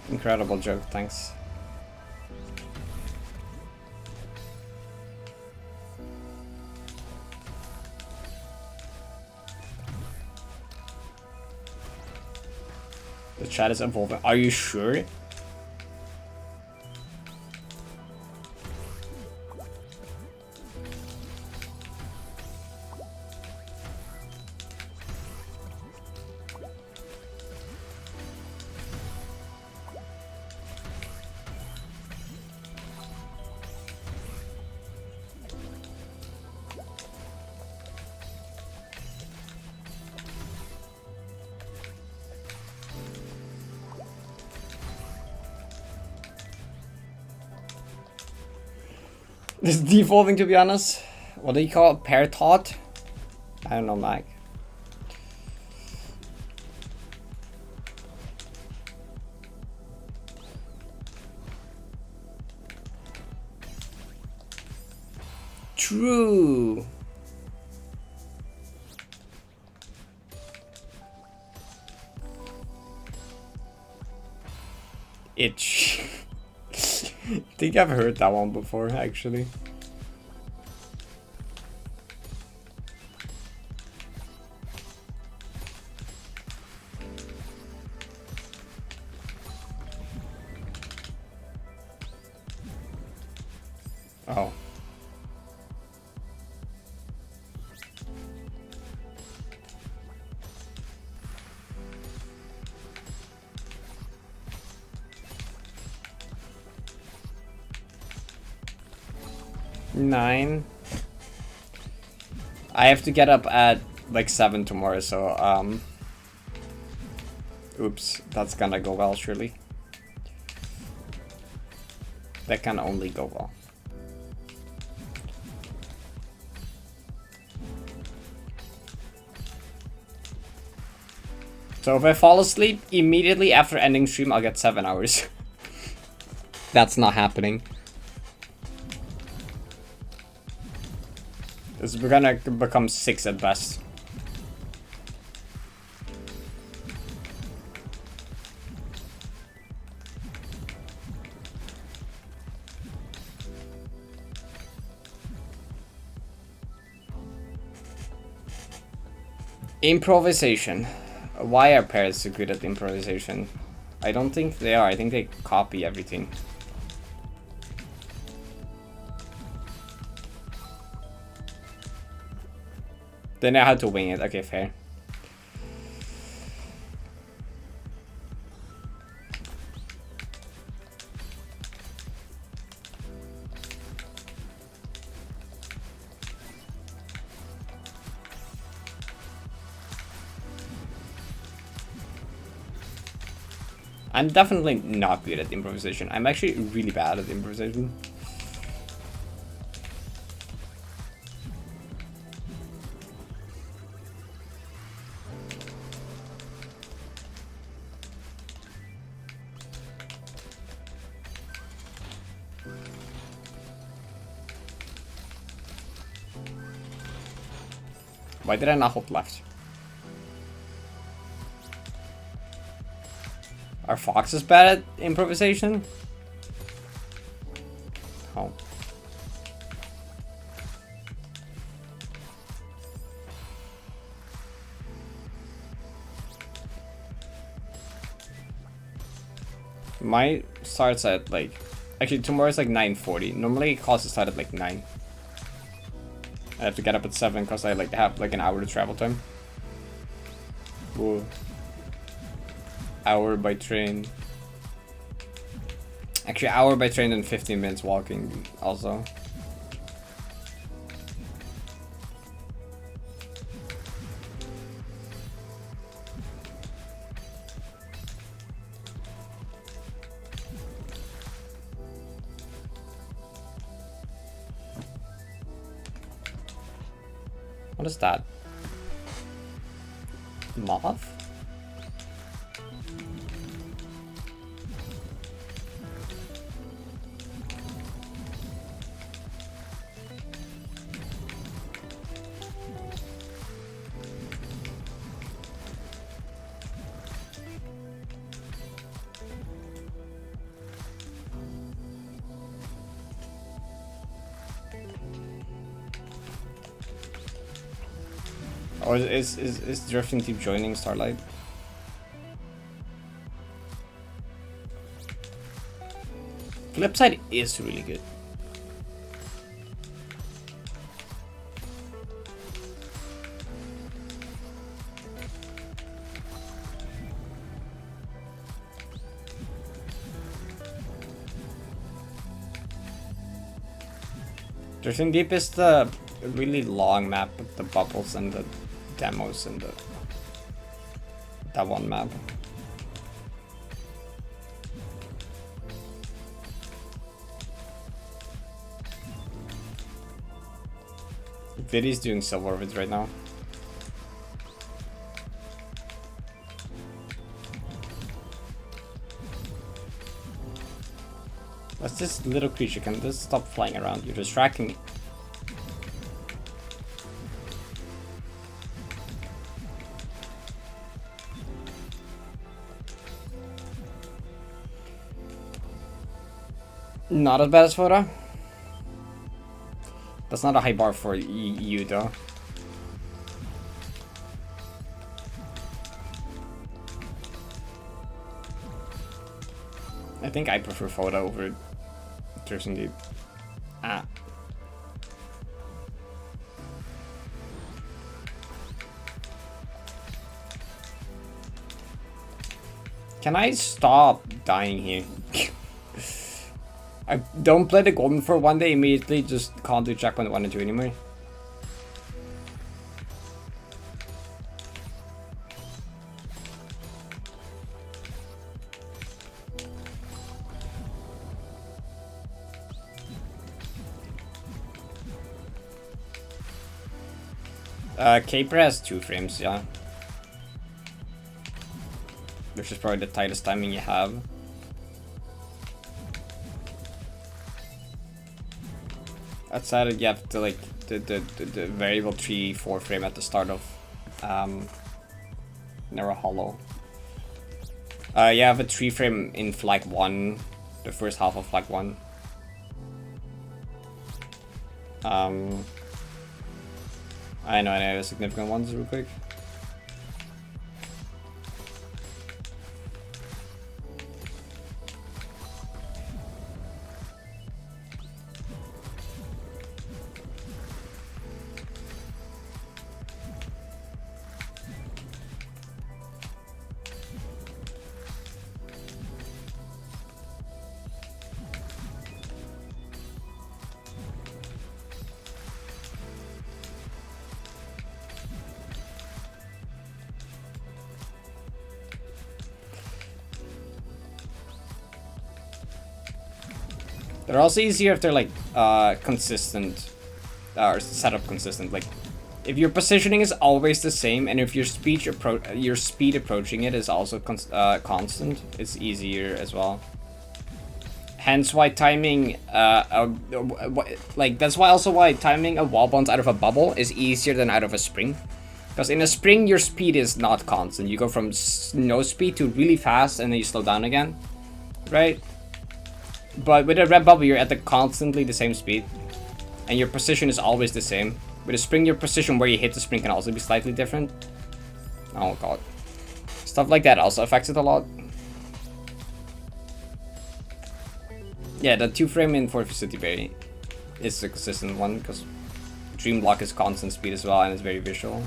Incredible joke, thanks. The chat is evolving. Are you sure? This is defaulting, to be honest. What do you call it? Parrot? I don't know, Mike. True. Itch. I think I've heard that one before, actually. Oh. Nine. I have to get up at like 7 tomorrow, so oops, that's gonna go well, surely. That can only go well. So if I fall asleep immediately after ending stream, I'll get 7 hours. That's not happening. It's gonna become 6 at best. Improvisation. Why are parrots so good at improvisation? I don't think they are. I think they copy everything. They know how to wing it. Okay, fair. I'm definitely not good at improvisation. I'm actually really bad at improvisation. Why did I not hold left? Are foxes bad at improvisation? Oh. My starts at like... Actually, tomorrow's like 9:40. Normally it calls to start at like 9. I have to get up at 7 because I like have like an hour to travel time. Whoa. Hour by train. Actually, hour by train and 15 minutes walking also. What is that? Moth? Or is Drifting Team joining Starlight? Flipside is really good. Drifting Deep is the really long map with the bubbles and the demos and that one map. Viddy's doing silver vids right now. What's this little creature? Can this stop flying around? You're distracting me. Not as bad as Photo. That's not a high bar for you though. I think I prefer Photo over Drifting Deep. Ah. Can I stop dying here? I don't play the golden for one day, immediately just can't do checkpoint 1 and 2 anymore. Caper has 2 frames, yeah. Which is probably the tightest timing you have. Outside of you have to like the variable 3-4 frame at the start of Narrow Hollow. You have a 3 frame in flag 1, the first half of flag 1. I know the significant ones real quick. They're also easier if they're like consistent, or setup consistent. Like if your positioning is always the same, and if your speed approaching it is also constant, it's easier as well. Hence why timing, like that's why also why timing a wall bounce out of a bubble is easier than out of a spring. Because in a spring, your speed is not constant. You go from no speed to really fast, and then you slow down again, right? But with a red bubble, you're at constantly the same speed, and your position is always the same. With a spring, your position where you hit the spring can also be slightly different. Oh god. Stuff like that also affects it a lot. Yeah, the 2-frame in Fortress City Bay is a consistent one, because Dream Block is constant speed as well, and it's very visual.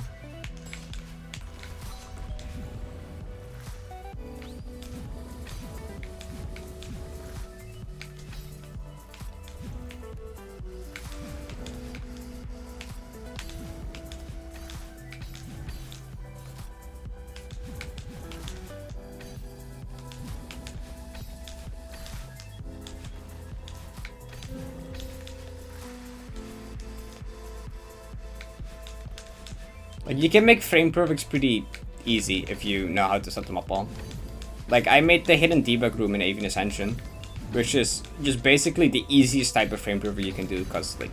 Like, you can make frame perfects pretty easy if you know how to set them up all. Like, I made the hidden debug room in Avian Ascension, which is just basically the easiest type of frame perfect you can do, because like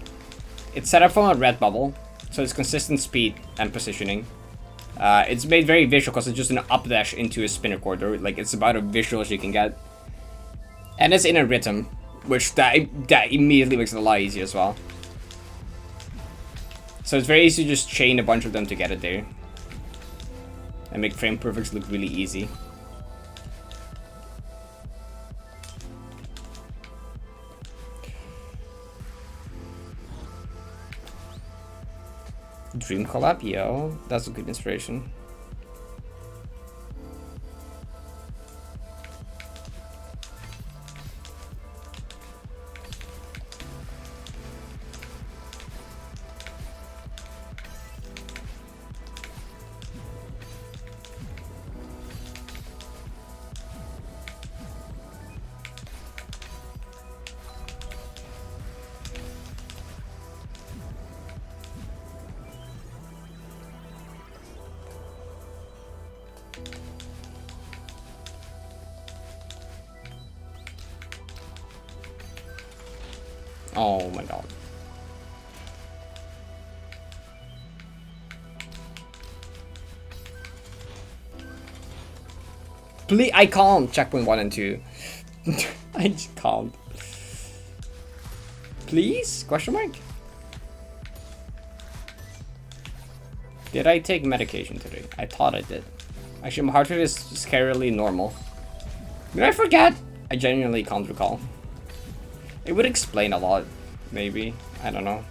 it's set up from a red bubble, so it's consistent speed and positioning. It's made very visual because it's just an updash into a spinner corridor. Like, it's about as visual as you can get, and it's in a rhythm, which that immediately makes it a lot easier as well. So it's very easy to just chain a bunch of them to get it there. And make frame perfects look really easy. Dream collab, yo. That's a good inspiration. Oh my god. Please, I can't. Checkpoint 1 and 2. I just can't. Please? Question mark? Did I take medication today? I thought I did. Actually, my heart rate is scarily normal. Did I forget? I genuinely can't recall. It would explain a lot, maybe. I don't know.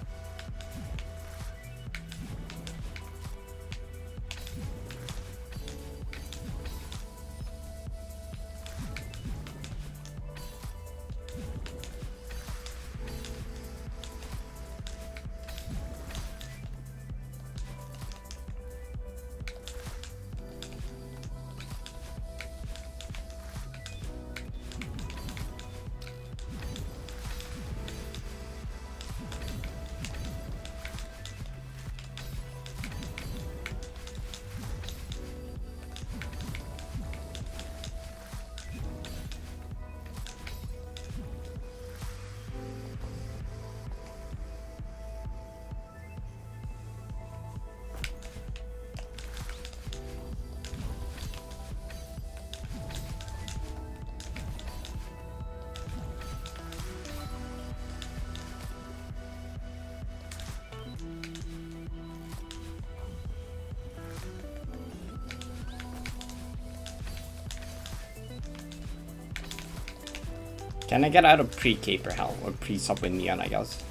Can I get out of pre-caper hell or pre-subway neon, I guess?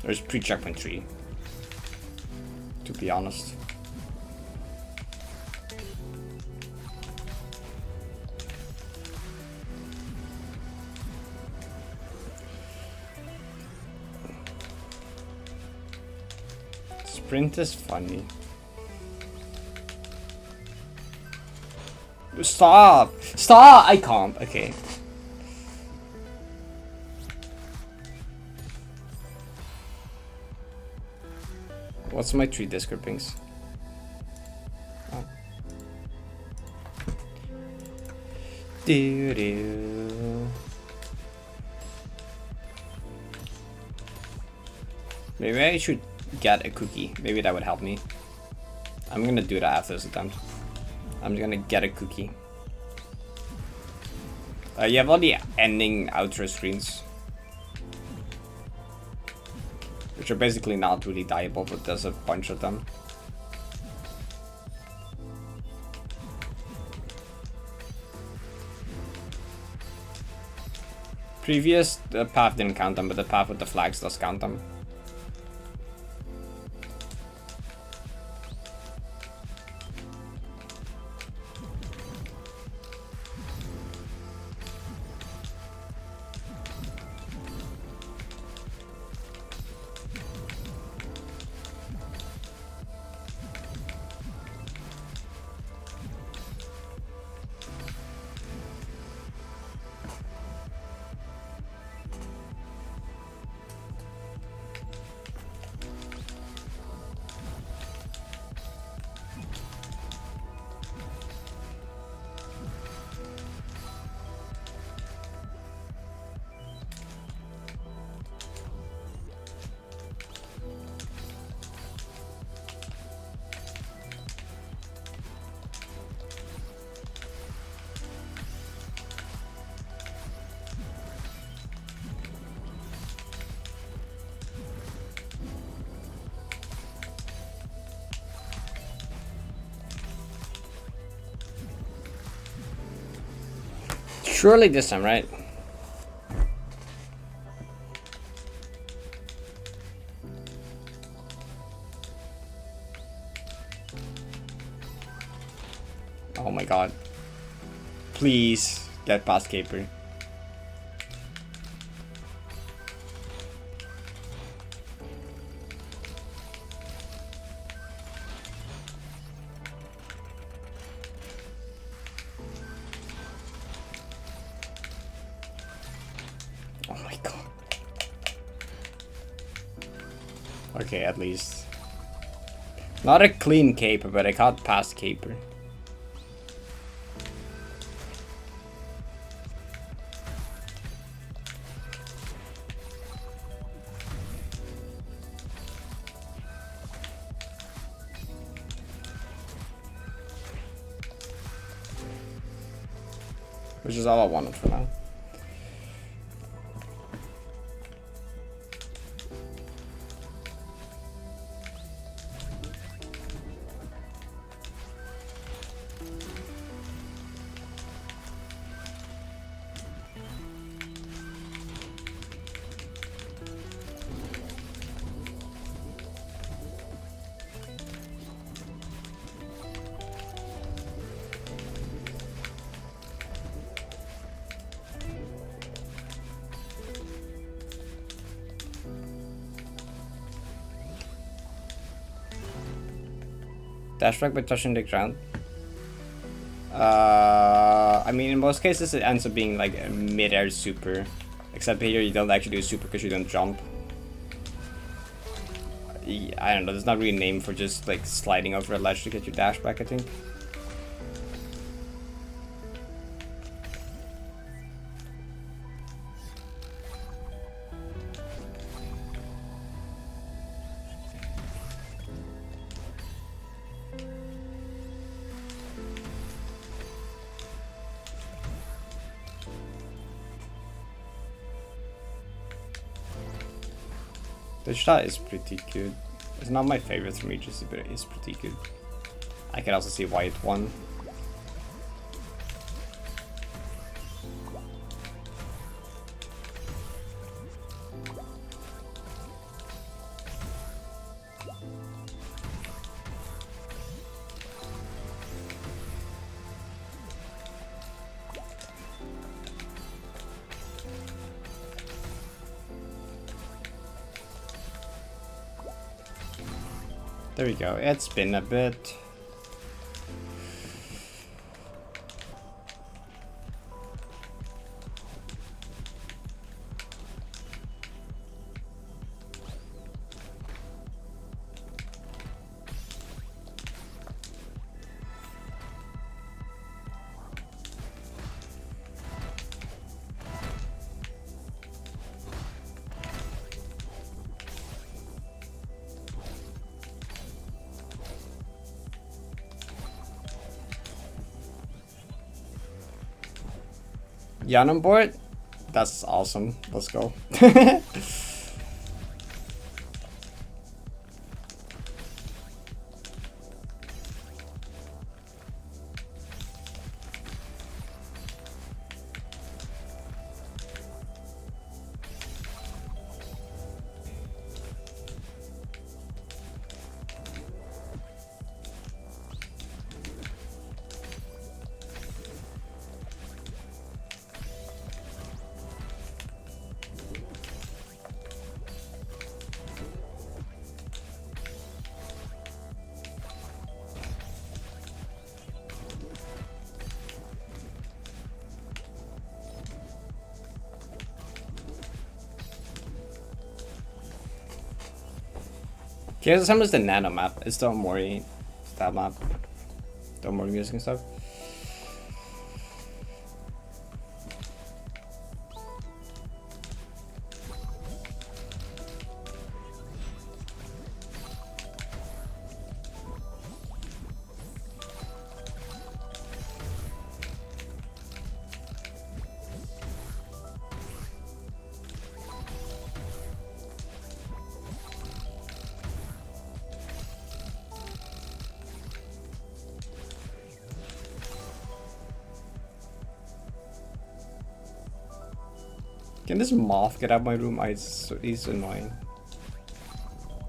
There's pre-checkpoint 3, to be honest. Sprint is funny. Stop! Stop! I can't. Okay. What's my 3 disc groupings? Oh. Do-do. Maybe I should get a cookie. Maybe that would help me. I'm gonna do that after this attempt. I'm gonna get a cookie. You have all the ending outro screens, which are basically not really dieable, but there's a bunch of them. Previous the path didn't count them, but the path with the flags does count them. Surely this time, right? Oh my god. Please get past Caper. Oh my god. Okay, at least. Not a clean caper, but I got past caper. Which is all I wanted for now. Dash back by touching the ground. I mean, in most cases it ends up being like a mid-air super. Except here you don't actually do a super because you don't jump. I don't know, there's not really a name for just like sliding over a ledge to get your dash back, I think. The shot is pretty good. It's not my favorite from Aegis, but it is pretty good. I can also see why it won. There we go, it's been a bit. Yan on board? That's awesome. Let's go. Here's some is the nano map. It's the Omori that map. The Omori music and stuff. Can this moth get out of my room? He's annoying.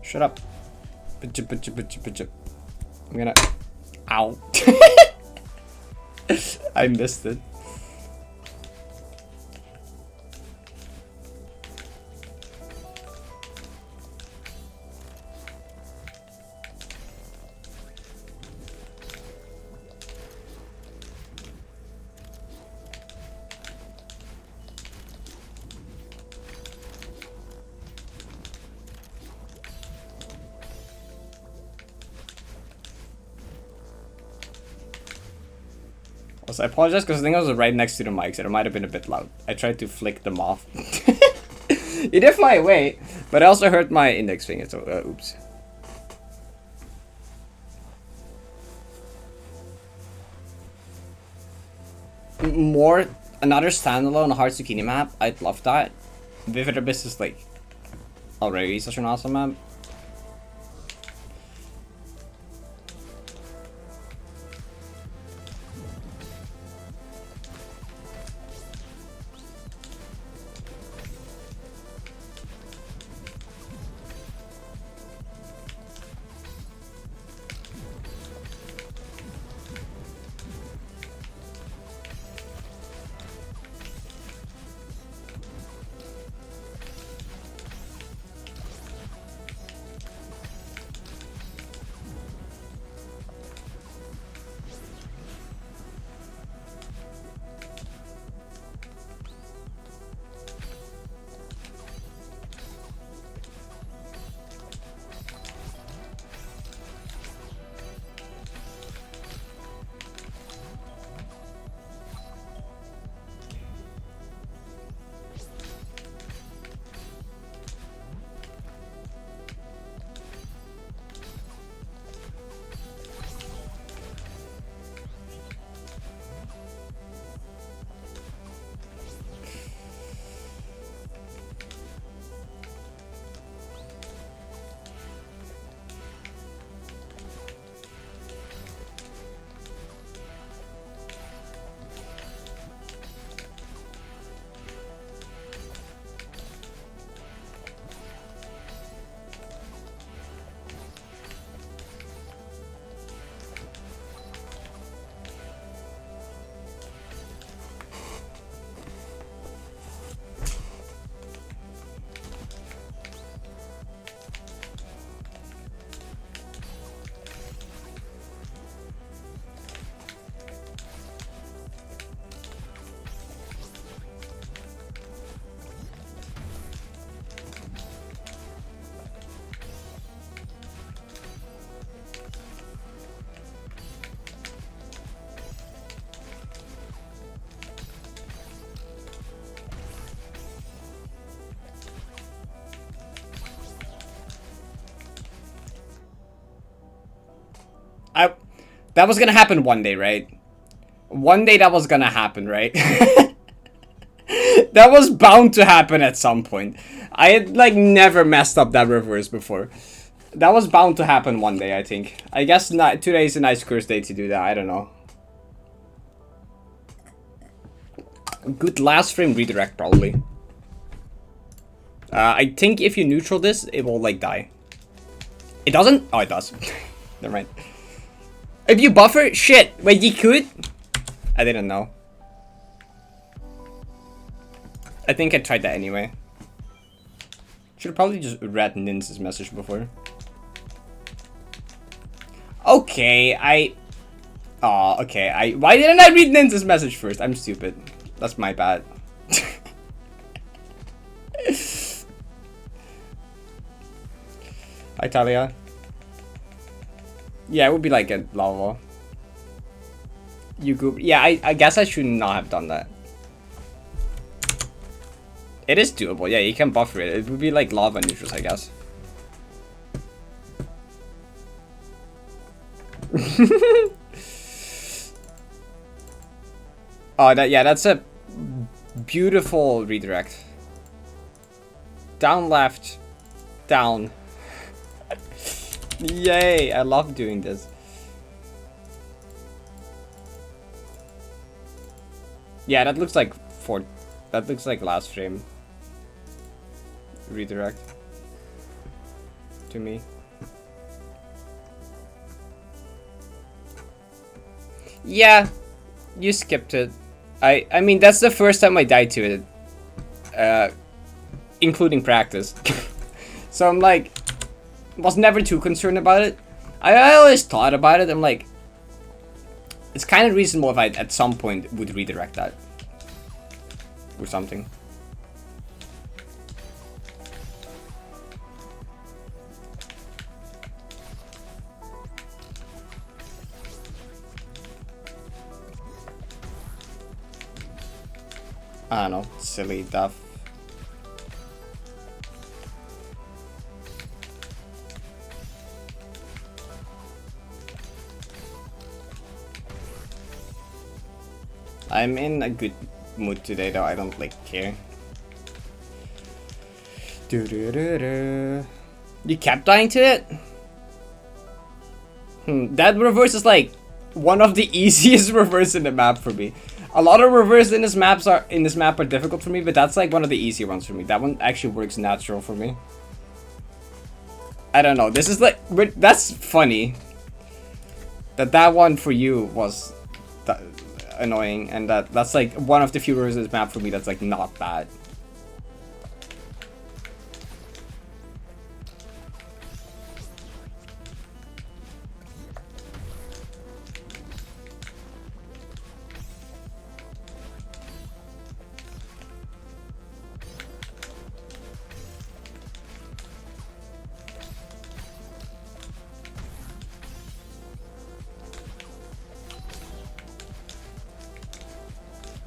Shut up. I'm gonna... Ow. I missed it. Also, I apologize because I think I was right next to the mics and it might have been a bit loud. I tried to flick them off. It did fly away, but I also hurt my index finger, so oops. Another standalone hard zucchini map, I'd love that. Vivid Abyss is like already such an awesome map. That was gonna happen one day, right? One day that was gonna happen, right? That was bound to happen at some point. I had like never messed up that reverse before. That was bound to happen one day, I think. I guess not, today is a nice curse day to do that. I don't know. Good last frame redirect, probably. I think if you neutral this, it will like die. It doesn't? Oh, it does. Never mind. If you buffer, shit. Wait, you could? I didn't know. I think I tried that anyway. Should probably just read Nin's message before. Okay, oh, okay, why didn't I read Nin's message first? I'm stupid. That's my bad. Hi, Talia. Yeah, it would be like a lava. You go. Yeah, I guess I should not have done that. It is doable. Yeah, you can buffer it. It would be like lava neutrals, I guess. Oh, that's a beautiful redirect. Down left, down. Yay, I love doing this. Yeah, that looks like last frame redirect to me. Yeah, you skipped it. I mean, that's the first time I died to it, including practice. So I'm like, was never too concerned about it. I always thought about it. I'm like, it's kind of reasonable if I at some point would redirect that or something. I don't know, silly stuff. I'm in a good mood today, though. I don't like care. You kept dying to it? That reverse is like one of the easiest reverse in the map for me. A lot of reverse in this map are difficult for me, but that's like one of the easier ones for me. That one actually works natural for me. I don't know. This is like, that's funny. That one for you was annoying, and that's like one of the few reverses in this map for me that's like not bad.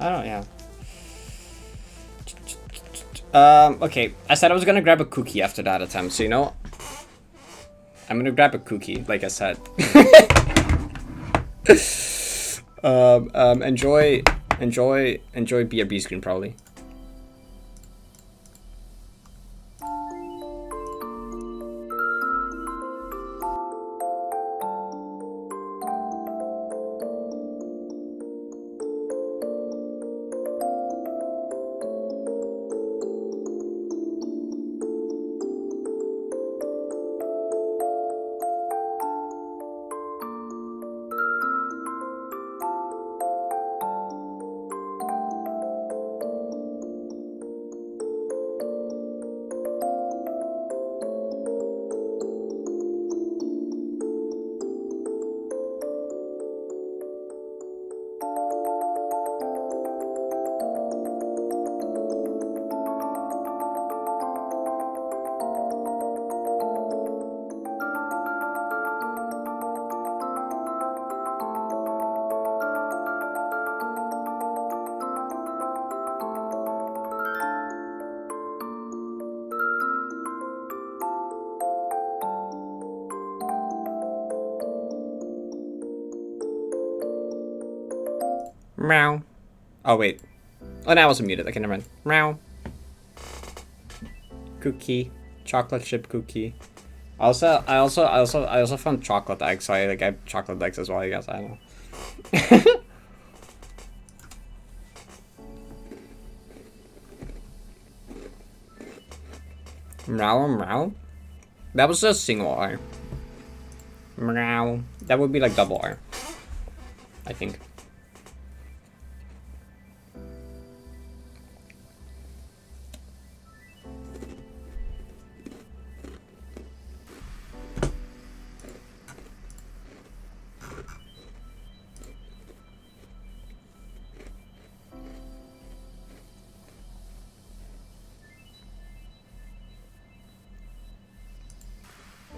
I don't know, yeah. Okay, I said I was gonna grab a cookie after that attempt, so you know, I'm gonna grab a cookie, like I said. Enjoy BRB screen probably. Meow. Oh wait. Oh, now I wasn't muted. Okay, never mind. Meow. Cookie. Chocolate chip cookie. I also found chocolate eggs, so I have chocolate eggs as well, I guess. I don't know. Meow, meow. That was a single R. Meow. That would be like double R, I think.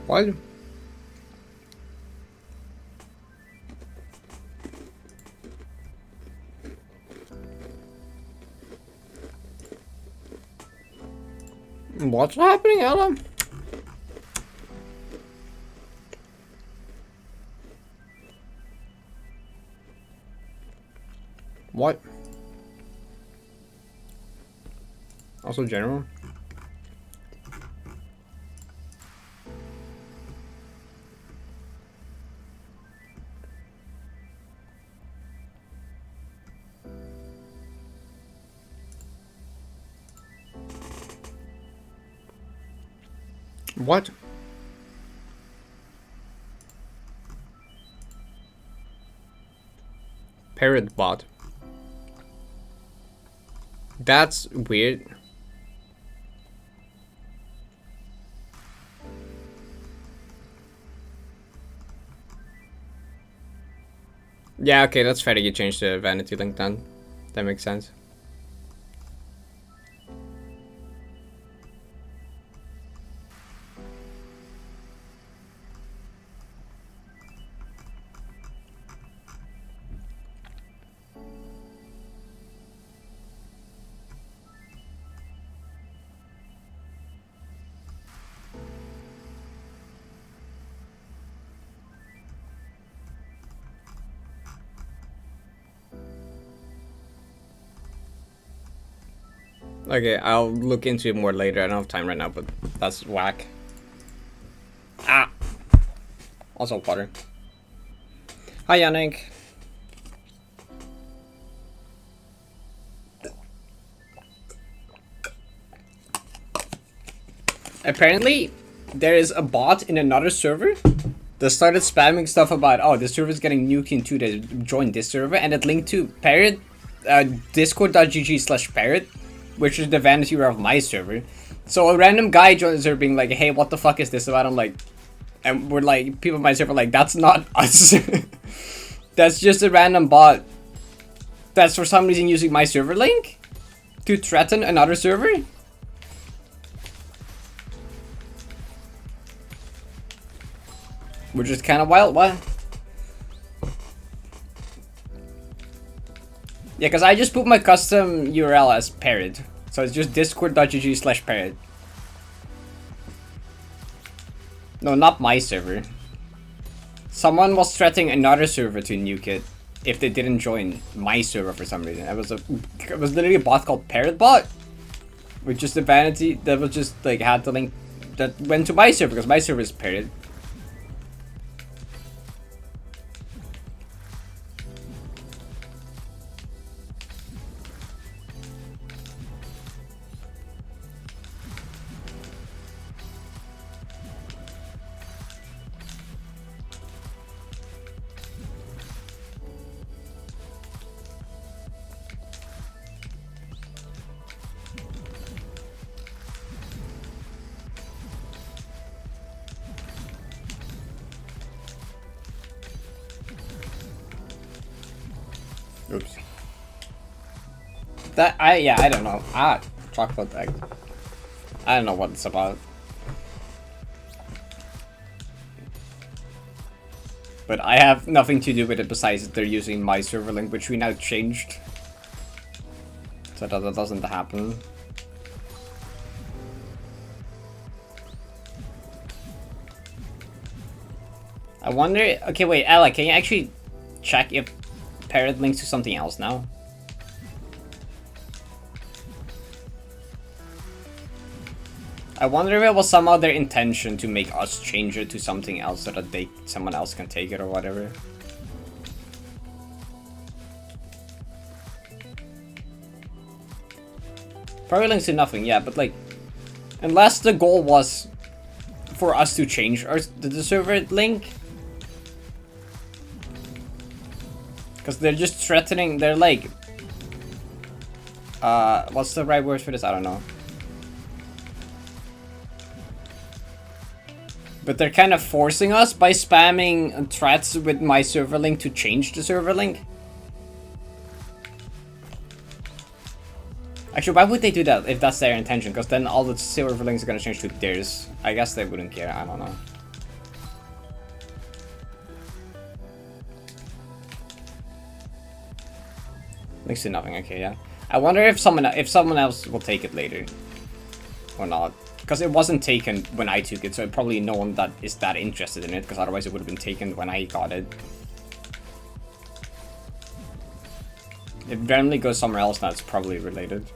What? What's happening, Ella? What? Also general? What? Parrot bot. That's weird. Yeah, okay, that's fair that you changed the vanity link then. That makes sense. Okay, I'll look into it more later. I don't have time right now, but that's whack. Ah! Also water. Hi, Yannick. Apparently, there is a bot in another server that started spamming stuff about, oh, this server's getting nuked in 2 days, join this server, and it linked to Parrot, discord.gg/Parrot, which is the vanity of my server. So a random guy joins the server being like, hey, what the fuck is this about? I'm like, and we're like, people in my server are like, that's not us. That's just a random bot that's for some reason using my server link to threaten another server. Which is kind of wild. What? Yeah, because I just put my custom URL as Parrot. So it's just discord.gg/Parrot. No, not my server. Someone was threatening another server to nuke it if they didn't join my server for some reason. It was literally a bot called Parrot Bot, with just a vanity that was just like had the link that went to my server because my server is Parrot. Oops. I don't know. Chocolate egg. I don't know what it's about. But I have nothing to do with it besides that they're using my server link, which we now changed. So that doesn't happen. I wonder... Okay, wait, Ella, can you actually check if Parrot links to something else now? I wonder if it was somehow their intention to make us change it to something else so that someone else can take it or whatever. Probably links to nothing, yeah, but like, unless the goal was for us to change the server link. Because they're just threatening, they're like, what's the right word for this? I don't know. But they're kind of forcing us by spamming threats with my server link to change the server link. Actually, why would they do that if that's their intention? Because then all the server links are going to change to theirs. I guess they wouldn't care, I don't know. Links to nothing, okay, yeah. I wonder if someone else will take it later. Or not. Because it wasn't taken when I took it, so probably no one that is that interested in it, because otherwise it would have been taken when I got it. If it randomly goes somewhere else, that's probably related.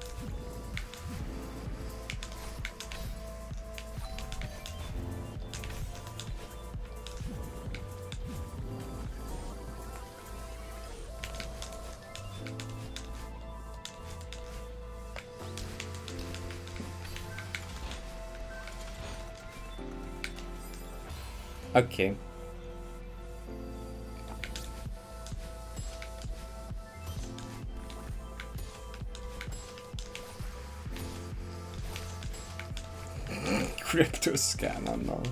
Okay. Crypto scan, I don't know.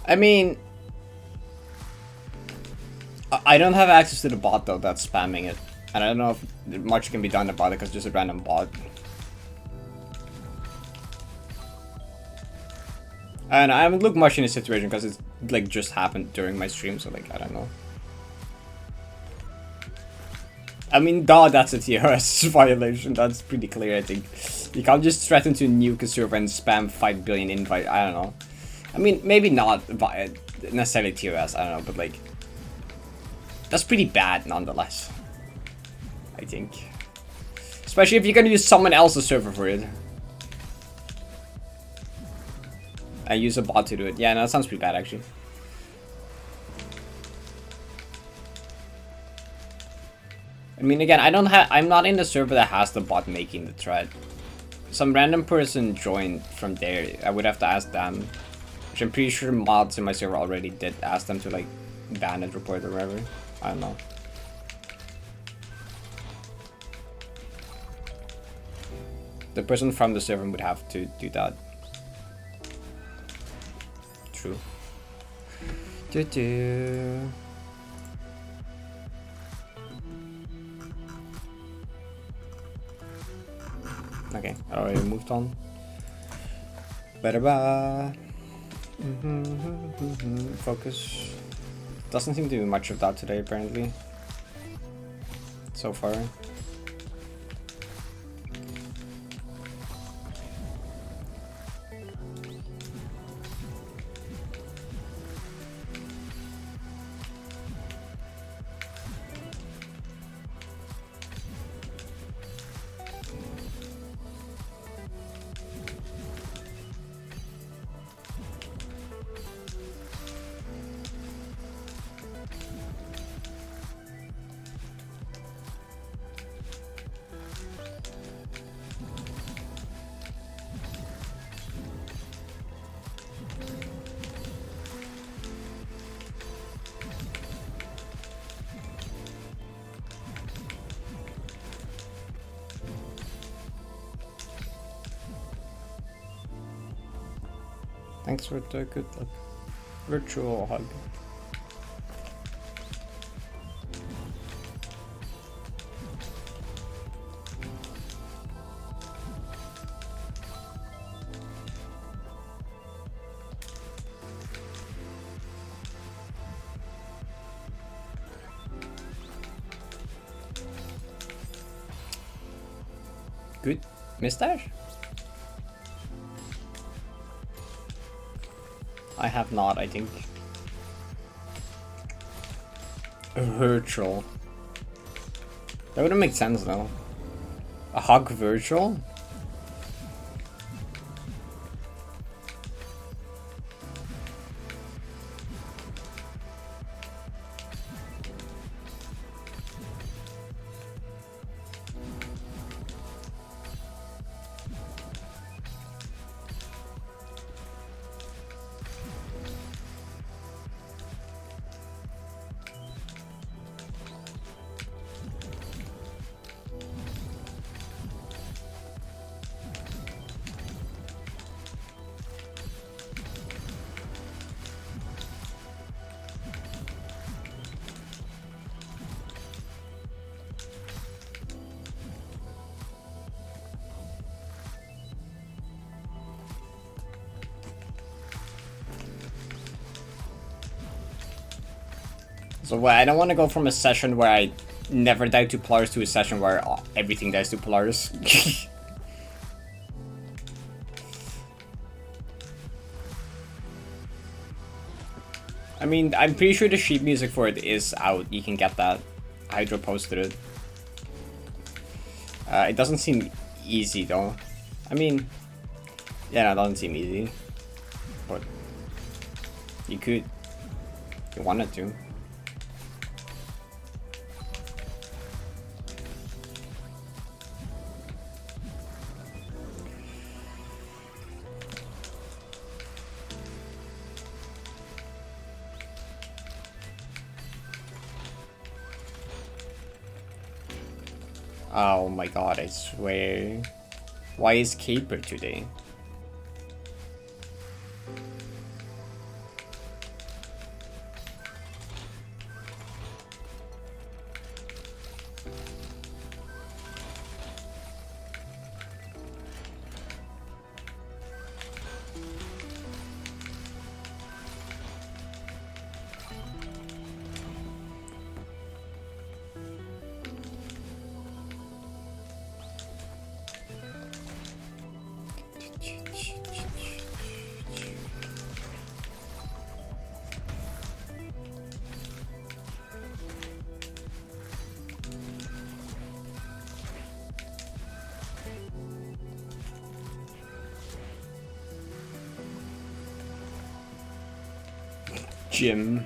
I mean, I don't have access to the bot though that's spamming it, and I don't know if much can be done about it because it's just a random bot. And I haven't looked much in the situation because it's like just happened during my stream, so like I don't know. I mean, that's a TOS violation. That's pretty clear, I think. You can't just threaten to nuke a server and spam 5 billion invite. I don't know. I mean, maybe not necessarily TOS, I don't know, but like, that's pretty bad nonetheless, I think. Especially if you're gonna use someone else's server for it. And use a bot to do it. Yeah, no, that sounds pretty bad actually. I mean, again, I'm not in the server that has the bot making the thread. Some random person joined from there. I would have to ask them. Which I'm pretty sure mods in my server already did ask them to like ban it, report, or whatever. I don't know. The person from the server would have to do that. True. Okay, I already moved on. Ba-da-ba. Focus. Doesn't seem to do much of that today, apparently. So far. Thanks for the good luck. Virtual hug. Good mustache? I have not, I think. A virtual. That wouldn't make sense though. A hug virtual? So I don't want to go from a session where I never died to Polaris to a session where everything dies to Polaris. I mean, I'm pretty sure the sheet music for it is out. You can get that. Hydro posted it. It doesn't seem easy though. I mean, yeah, no, it doesn't seem easy. But you could. If you wanted to. Oh my god, I swear. Why is Caper today? Jim.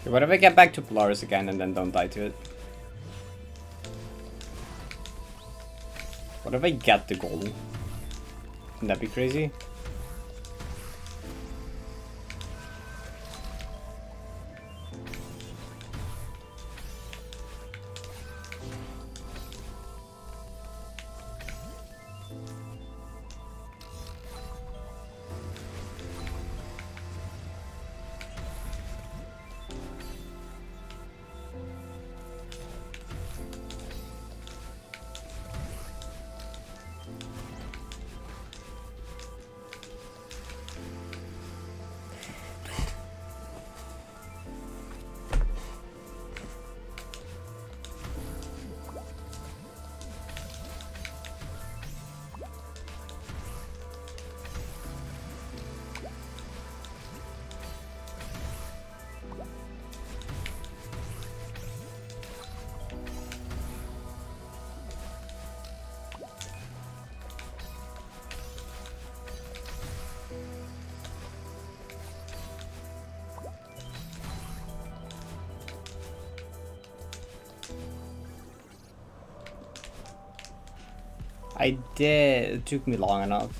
What if I get back to Polaris again and then don't die to it? What if I get the goal? Wouldn't that be crazy? I did. It took me long enough.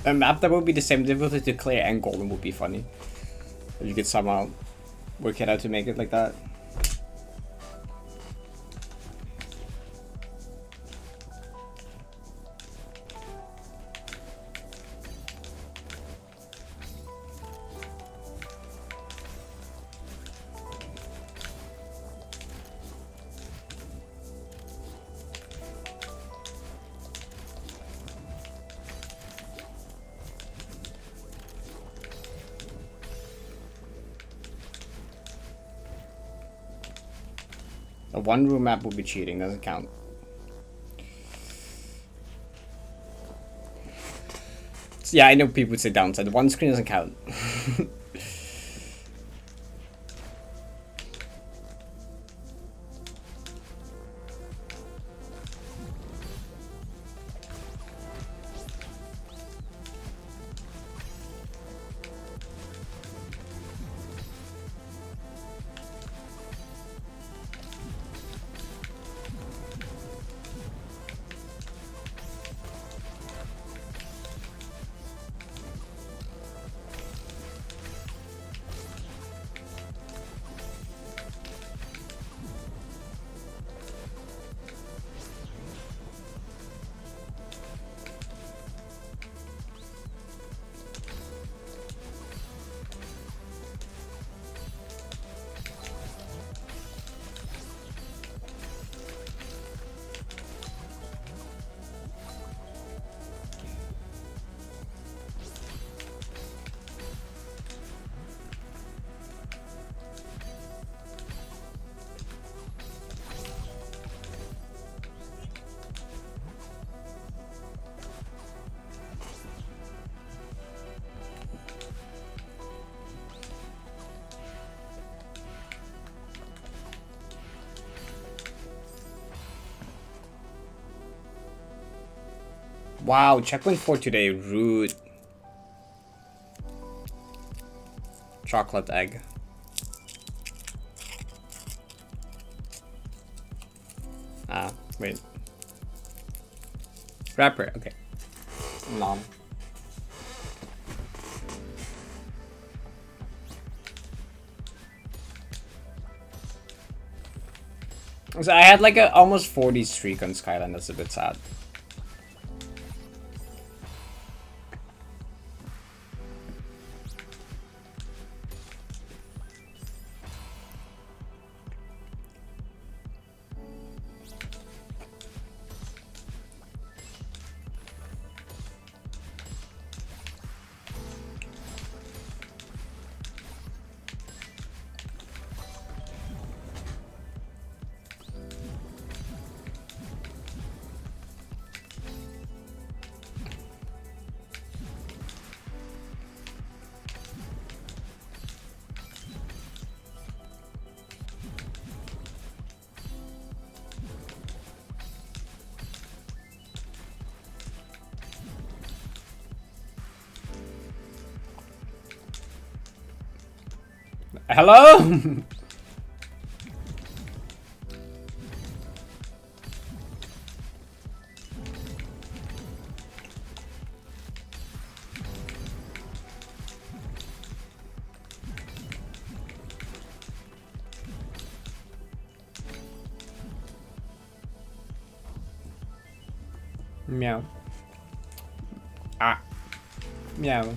A map that would be the same difficulty to clear and golden would be funny. If you could somehow work it out to make it like that. A one room map would be cheating, doesn't count. So yeah, I know people would say downside. One screen doesn't count. Wow, checkpoint 4 today, rude. Chocolate egg. Ah, wait. Wrapper, okay. Nom. So I had like a almost 40 streak on Skyline, that's a bit sad. Hello? Meow. Ah. Meow.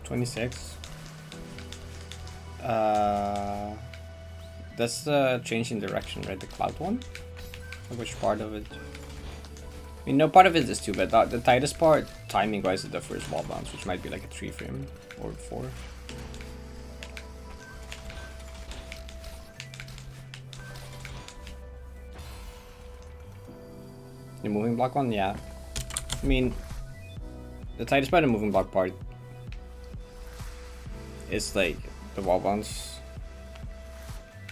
$26. That's the change in direction, right? The cloud one? Or which part of it? I mean, no part of it is too bad. The tightest part, timing-wise, is the first wall bounce, which might be like a 3 frame or 4. The moving block one, yeah. I mean, the tightest part of the moving block part is like the wall bounce.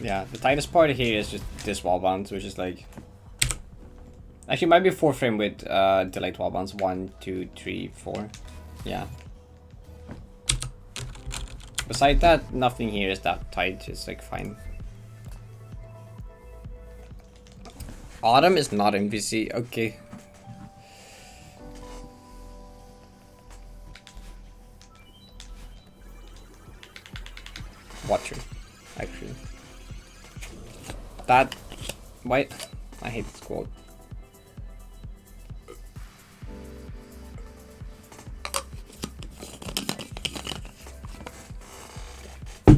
Yeah, the tightest part here is just this wall bounce, which is like actually might be 4 frame with delayed wall bounce. 1, 2, 3, 4. Yeah. Beside that, nothing here is that tight. It's like fine. Autumn is not MVC. Okay. Watcher, actually. That. Wait. I hate this quote. Is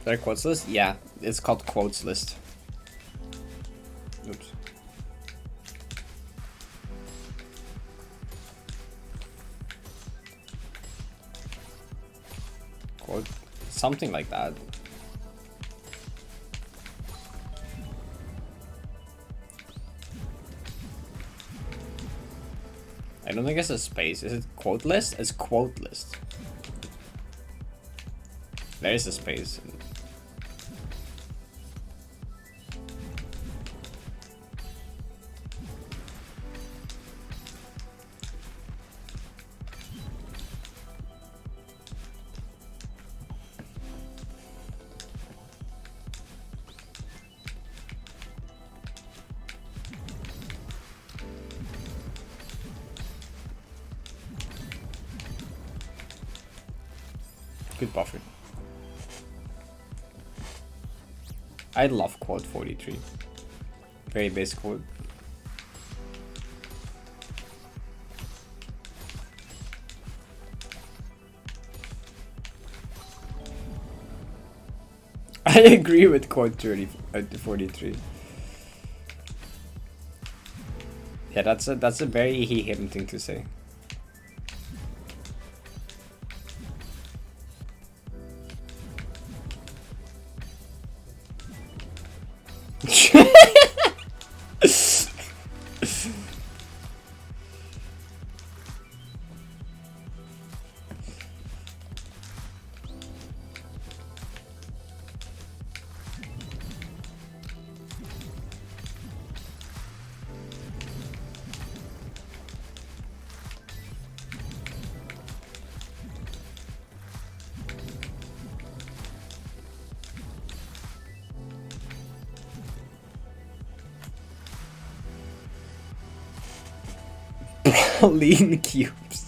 there a quotes list? Yeah, it's called quotes list. Oops. Quote. Something like that. I don't think it's a space. Is it quote list? It's quote list. There is a space. Good buffer. I love quote 43. Very basic quote. I agree with quote 43. Yeah, that's a very him thing to say. Lean cubes.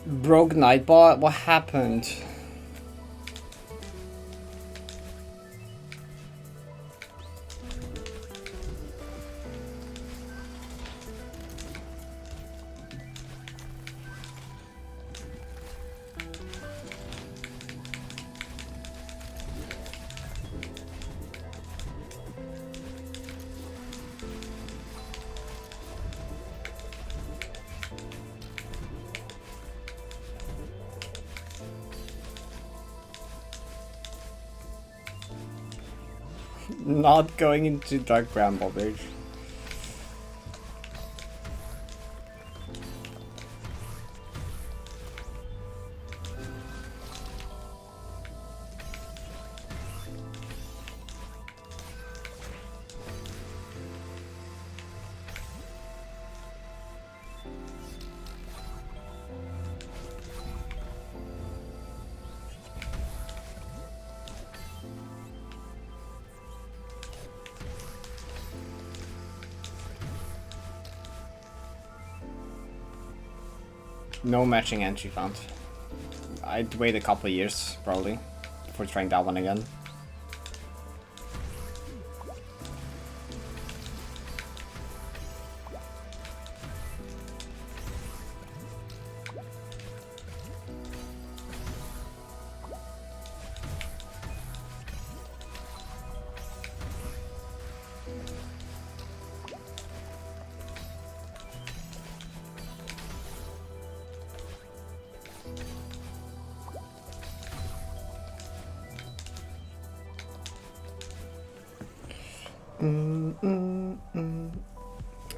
Broke Nightbot? What happened? Not going into Dark Bramble Bridge. No matching entry found. I'd wait a couple of years, probably, before trying that one again.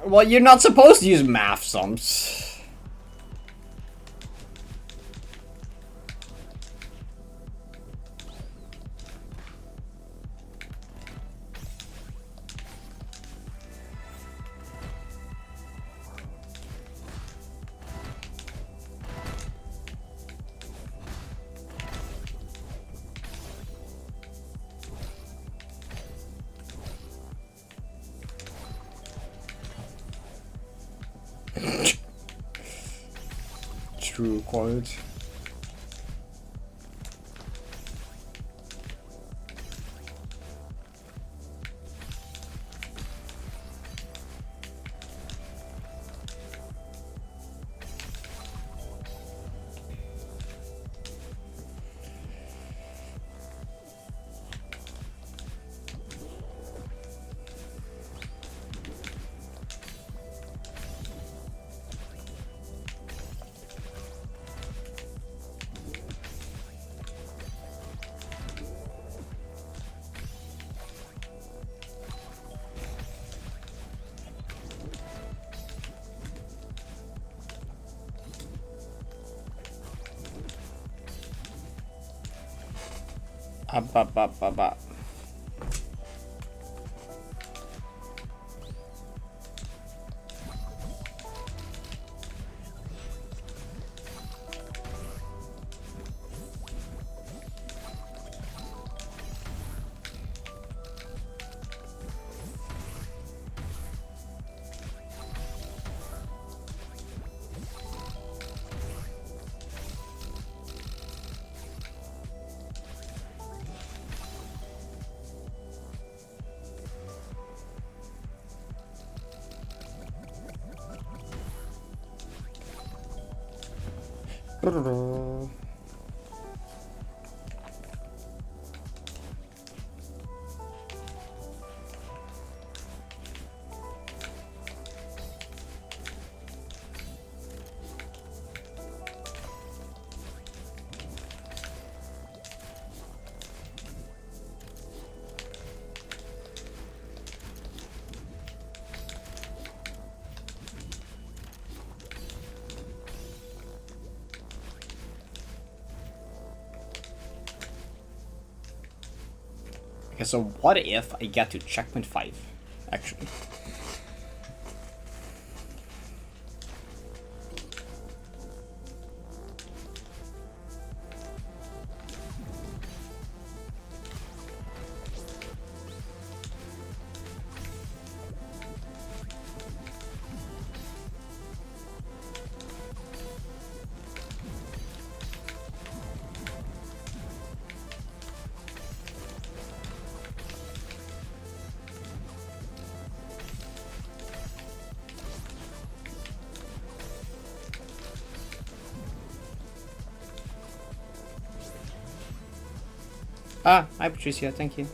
Well, you're not supposed to use math sums. True quote. Up. Okay, so what if I get to checkpoint 5, actually? Ah, hi Patricia, thank you.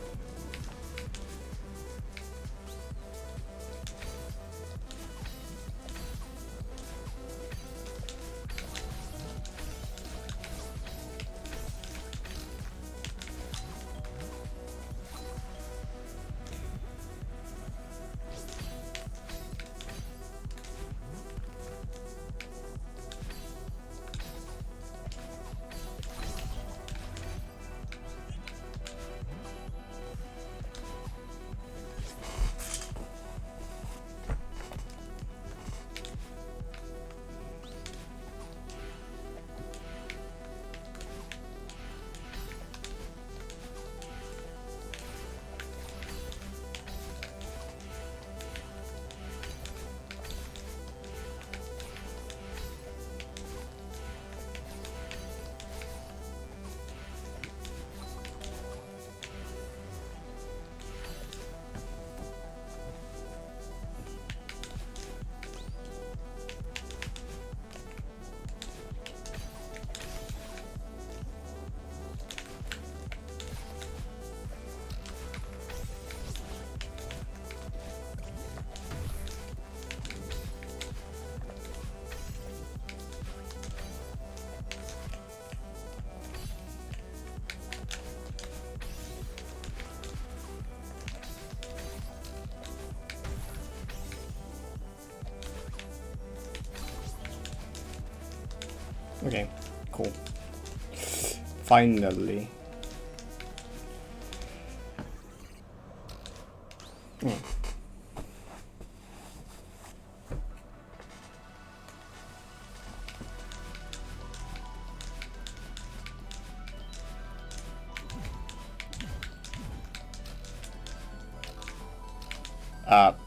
Okay, cool. Finally.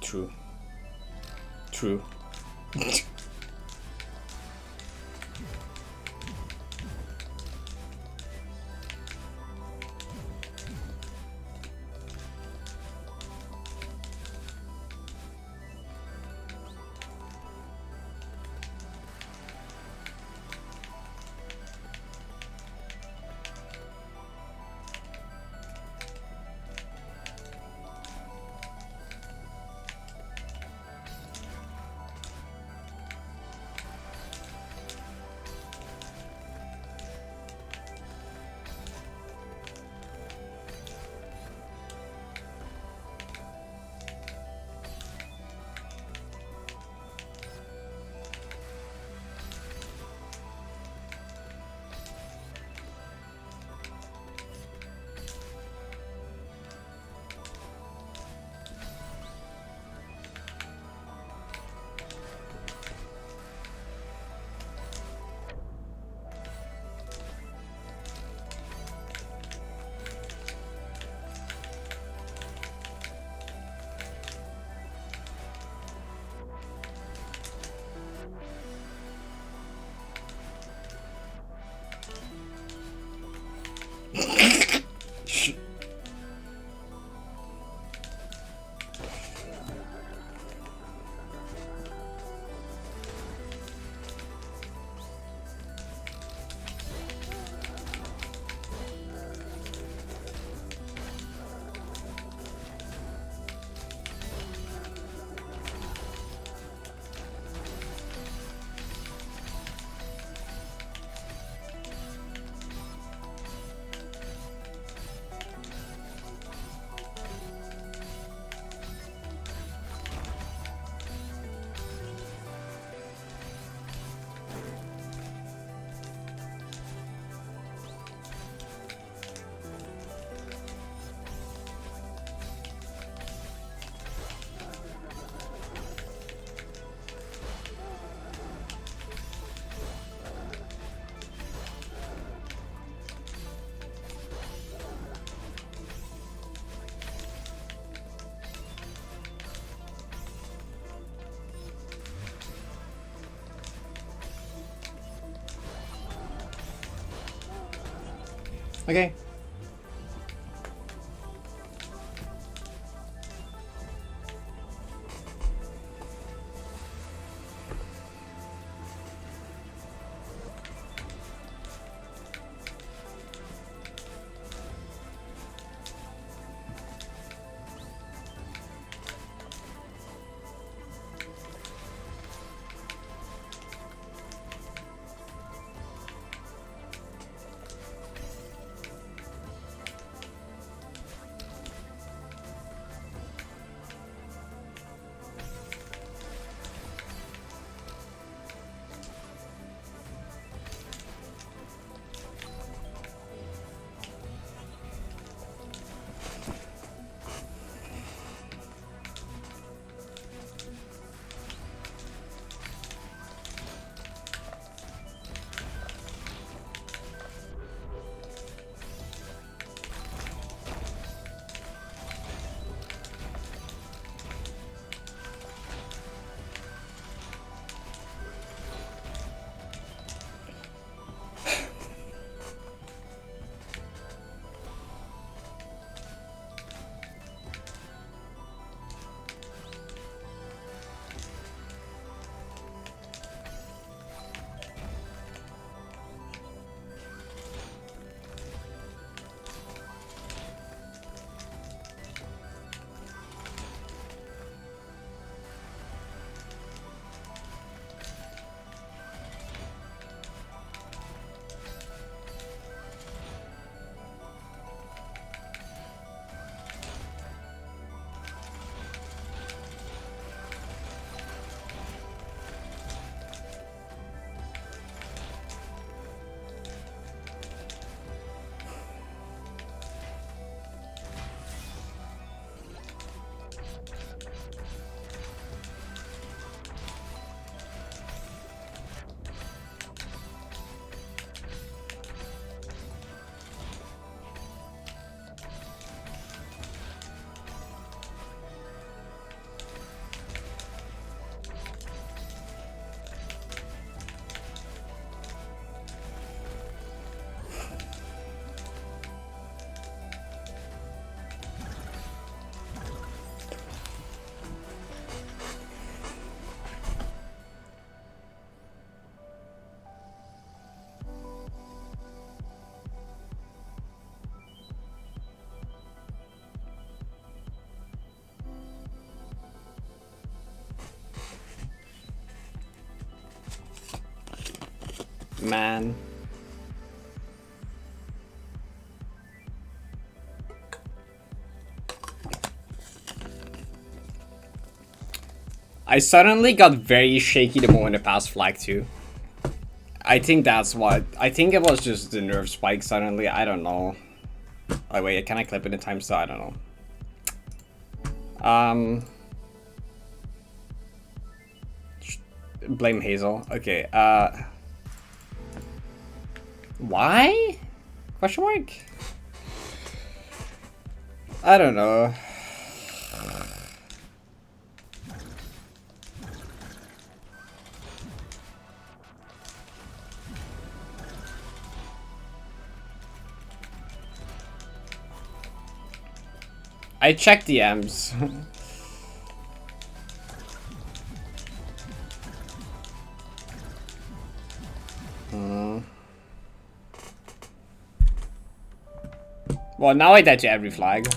True. True. Okay. man. I suddenly got very shaky the moment I passed flag 2. I think that's what. I think it was just the nerve spike suddenly. I don't know. Oh wait, can I clip it in time? So I don't know. Blame Hazel. Okay. Why? Question mark? I don't know. I checked DMs. Well, now I died to every flag.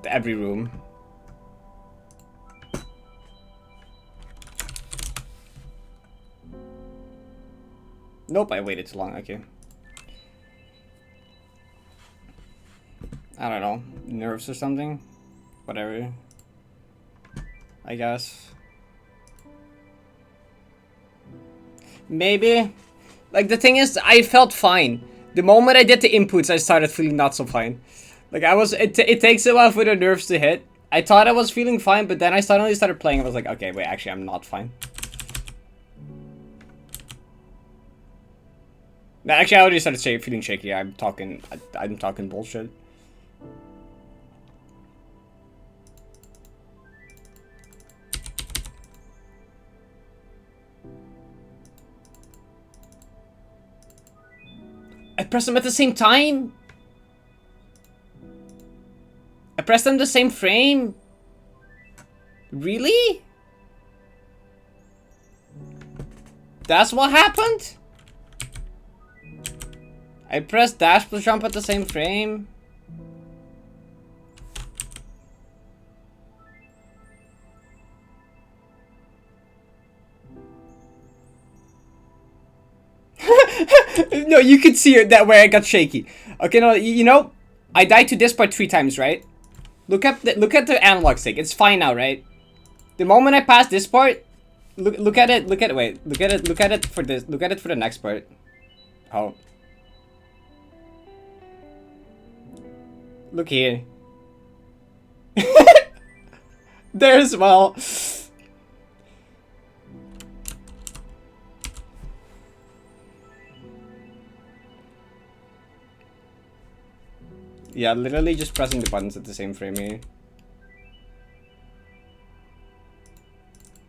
To every room. Nope, I waited too long. Okay. I don't know. Nerves or something? Whatever. I guess. Maybe. Like, the thing is, I felt fine. The moment I did the inputs, I started feeling not so fine. Like, I was... It takes a while for the nerves to hit. I thought I was feeling fine, but then I suddenly started playing. I was like, okay, wait, actually, I'm not fine. No, actually, I already started feeling shaky. I'm talking bullshit. I pressed them at the same time. I pressed them the same frame. Really? That's what happened? I pressed dash plus jump at the same frame. No, you could see it that way I got shaky. Okay, no, you know, I died to this part 3 times, right? Look at the analog stick. It's fine now, right? The moment I pass this part, look at it. Look at it for this. Look at it for the next part. Oh. Look here. There as well. Yeah, literally just pressing the buttons at the same frame here.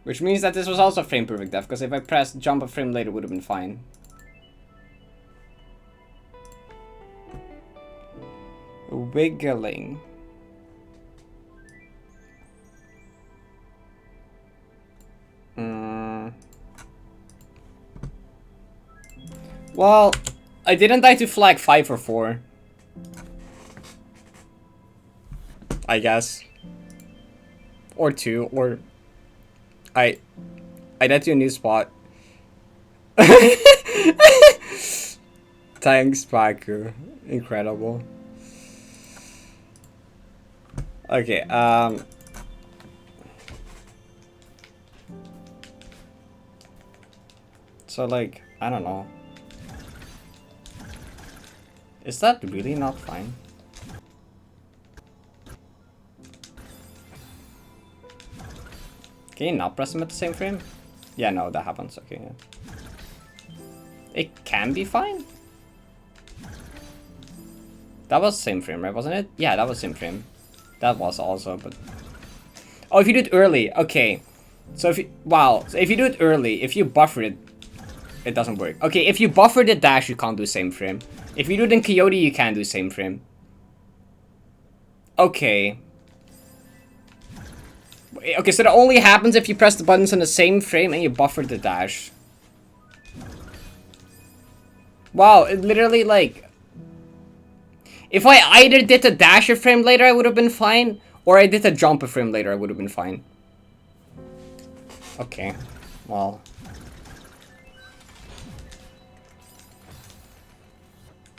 Which means that this was also frame perfect death, because if I pressed jump a frame later, it would have been fine. Wiggling. Well, I didn't die to flag 5 or 4. I guess. Or 2, or... I died to a new spot. Thanks, Paku. Incredible. Okay, so, like, I don't know. Is that really not fine? Can you not press them at the same frame? Yeah, no, that happens. Okay, yeah. It can be fine? That was same frame, right? Wasn't it? Yeah, that was same frame. That was also, but... Oh, if you do it early. Okay. So if you... Wow. So if you do it early, if you buffer it, it doesn't work. Okay, if you buffer the dash, you can't do same frame. If you do it in Coyote, you can do same frame. Okay. Okay, so that only happens if you press the buttons in the same frame and you buffer the dash. Wow, it literally, like... If I either did the dash a frame later, I would have been fine. Or I did the jump a frame later, I would have been fine. Okay, well...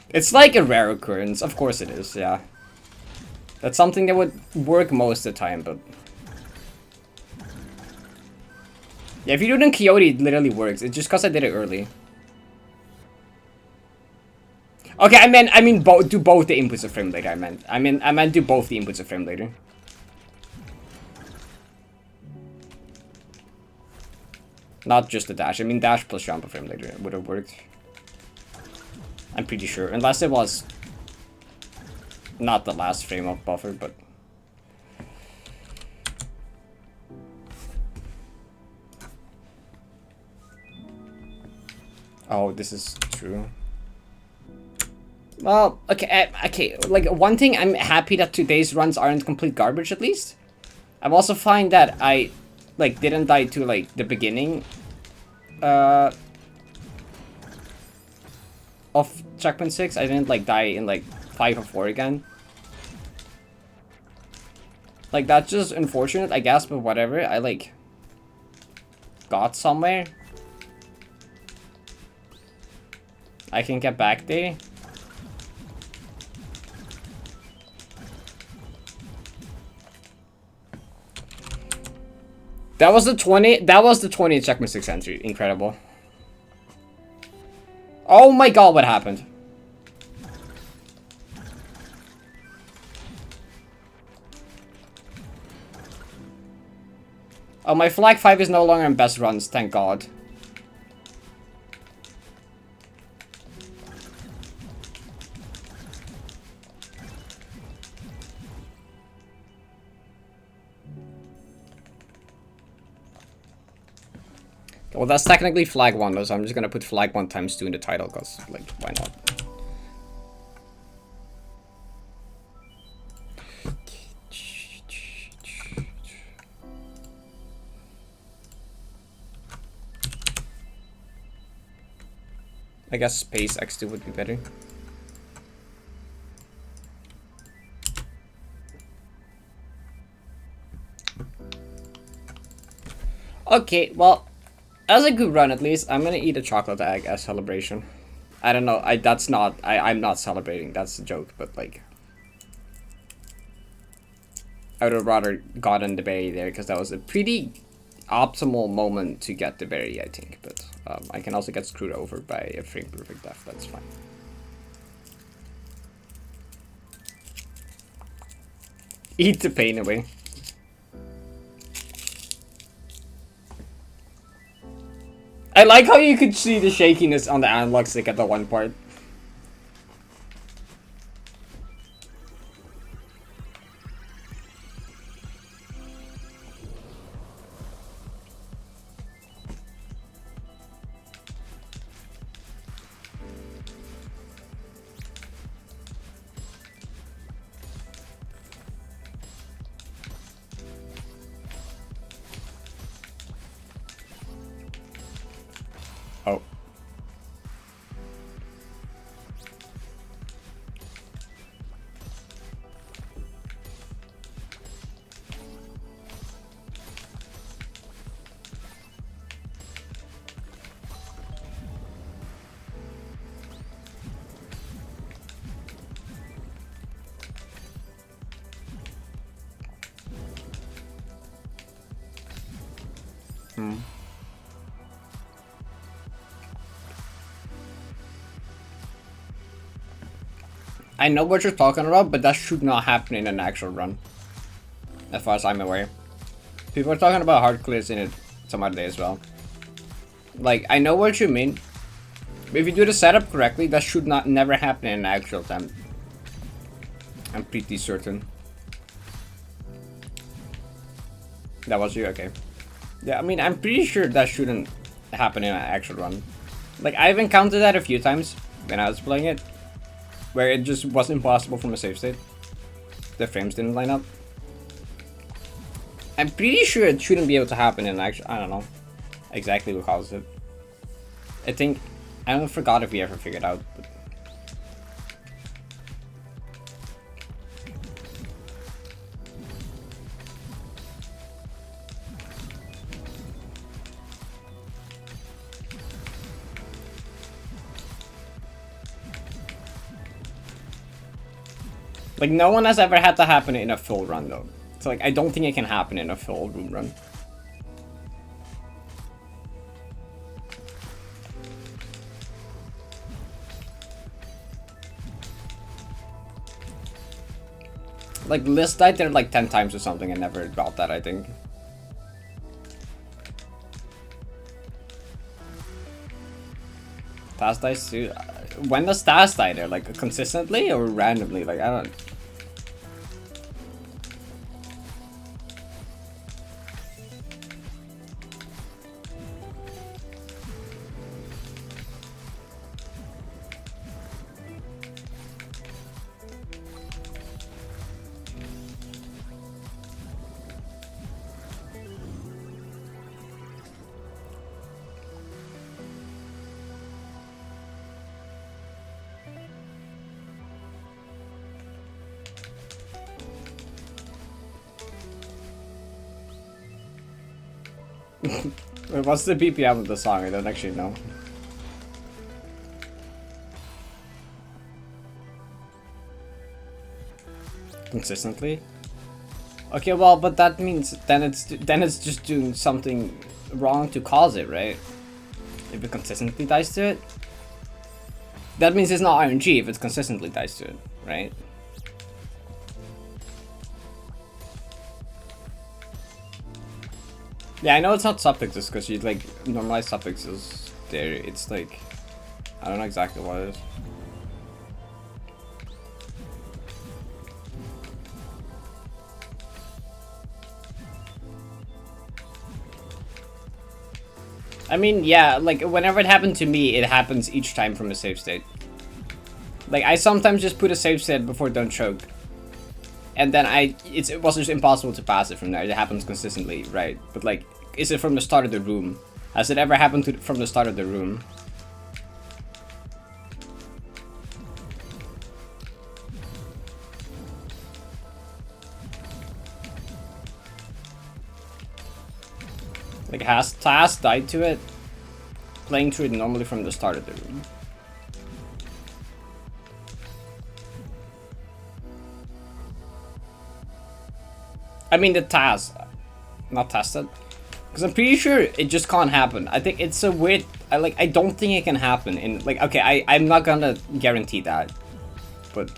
It's like a rare occurrence. Of course it is, yeah. That's something that would work most of the time, but... Yeah, if you do it in Coyote, it literally works. It's just because I did it early. Okay, I mean, do both the inputs of frame later. I meant do both the inputs of frame later. Not just the dash. I mean, dash plus jump of frame later would have worked. I'm pretty sure, unless it was not the last frame of buffer, but. Oh, this is true. Well, okay, okay. Like, one thing, I'm happy that today's runs aren't complete garbage, at least. I'm also fine that I, like, didn't die to, like, the beginning, of checkpoint 6. I didn't, like, die in, like, 5 or 4 again. Like, that's just unfortunate, I guess, but whatever. I, like, got somewhere. I can get back there. That was the 20 checkpoint 6 entry. Incredible. Oh my god, what happened? Oh, my flag 5 is no longer in best runs, thank god. Well, that's technically flag 1 though, so I'm just gonna put flag 1 times 2 in the title, cause, like, why not? I guess space x2 would be better. Okay, well, as a good run, at least, I'm gonna eat a chocolate egg as celebration. I don't know, I'm not celebrating, that's a joke, but, like... I would have rather gotten the berry there, because that was a pretty optimal moment to get the berry, I think. But I can also get screwed over by a frame-perfect death, that's fine. Eat the pain away. I like how you could see the shakiness on the analog stick at the one part. Oh. I know what you're talking about, but that should not happen in an actual run. As far as I'm aware. People are talking about hard clears in it some other day as well. Like, I know what you mean. But if you do the setup correctly, that should never happen in an actual time. I'm pretty certain. That was you? Okay. Yeah, I mean, I'm pretty sure that shouldn't happen in an actual run. Like, I've encountered that a few times when I was playing it. Where it just wasn't possible from a save state. The frames didn't line up. I'm pretty sure it shouldn't be able to happen in actual... I don't know exactly what caused it. I think... I forgot if we ever figured out. But... Like, no one has ever had to happen in a full run, though. So, like, I don't think it can happen in a full room run. Like, Liz died there like 10 times or something and never got that, I think. Taz dies too? When does Taz die there? Like, consistently or randomly? Like, I don't... Wait, what's the BPM of the song? I don't actually know. Consistently? Okay, well, but that means then it's just doing something wrong to cause it, right? If it consistently dies to it? That means it's not RNG if it consistently dies to it, right? Yeah, I know it's not suffixes because you like normalize suffixes there. It's like, I don't know exactly what it is. I mean, yeah, like whenever it happened to me, it happens each time from a save state. Like I sometimes just put a save state before don't choke. And then it was just impossible to pass it from there. It happens consistently, right? But like, is it from the start of the room? Has it ever happened from the start of the room? Like, has Taz died to it? Playing through it normally from the start of the room. I mean the Taz, not tested, because I'm pretty sure it just can't happen. I think it's a weird. I don't think it can happen in like. Okay, I'm not gonna guarantee that, but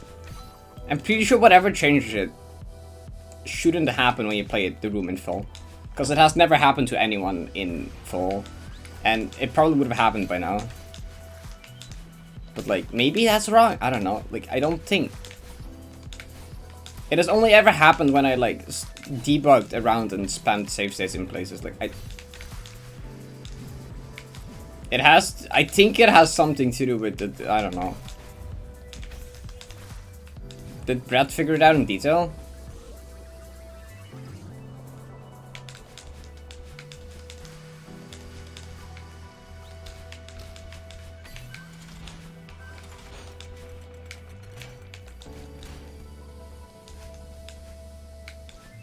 I'm pretty sure whatever changes it shouldn't happen when you play the room in full, because it has never happened to anyone in full, and it probably would have happened by now. But like maybe that's wrong. I don't know. Like I don't think. It has only ever happened when I like debugged around and spammed save states in places like It has. I think it has something to do with the. I don't know. Did Brett figure it out in detail?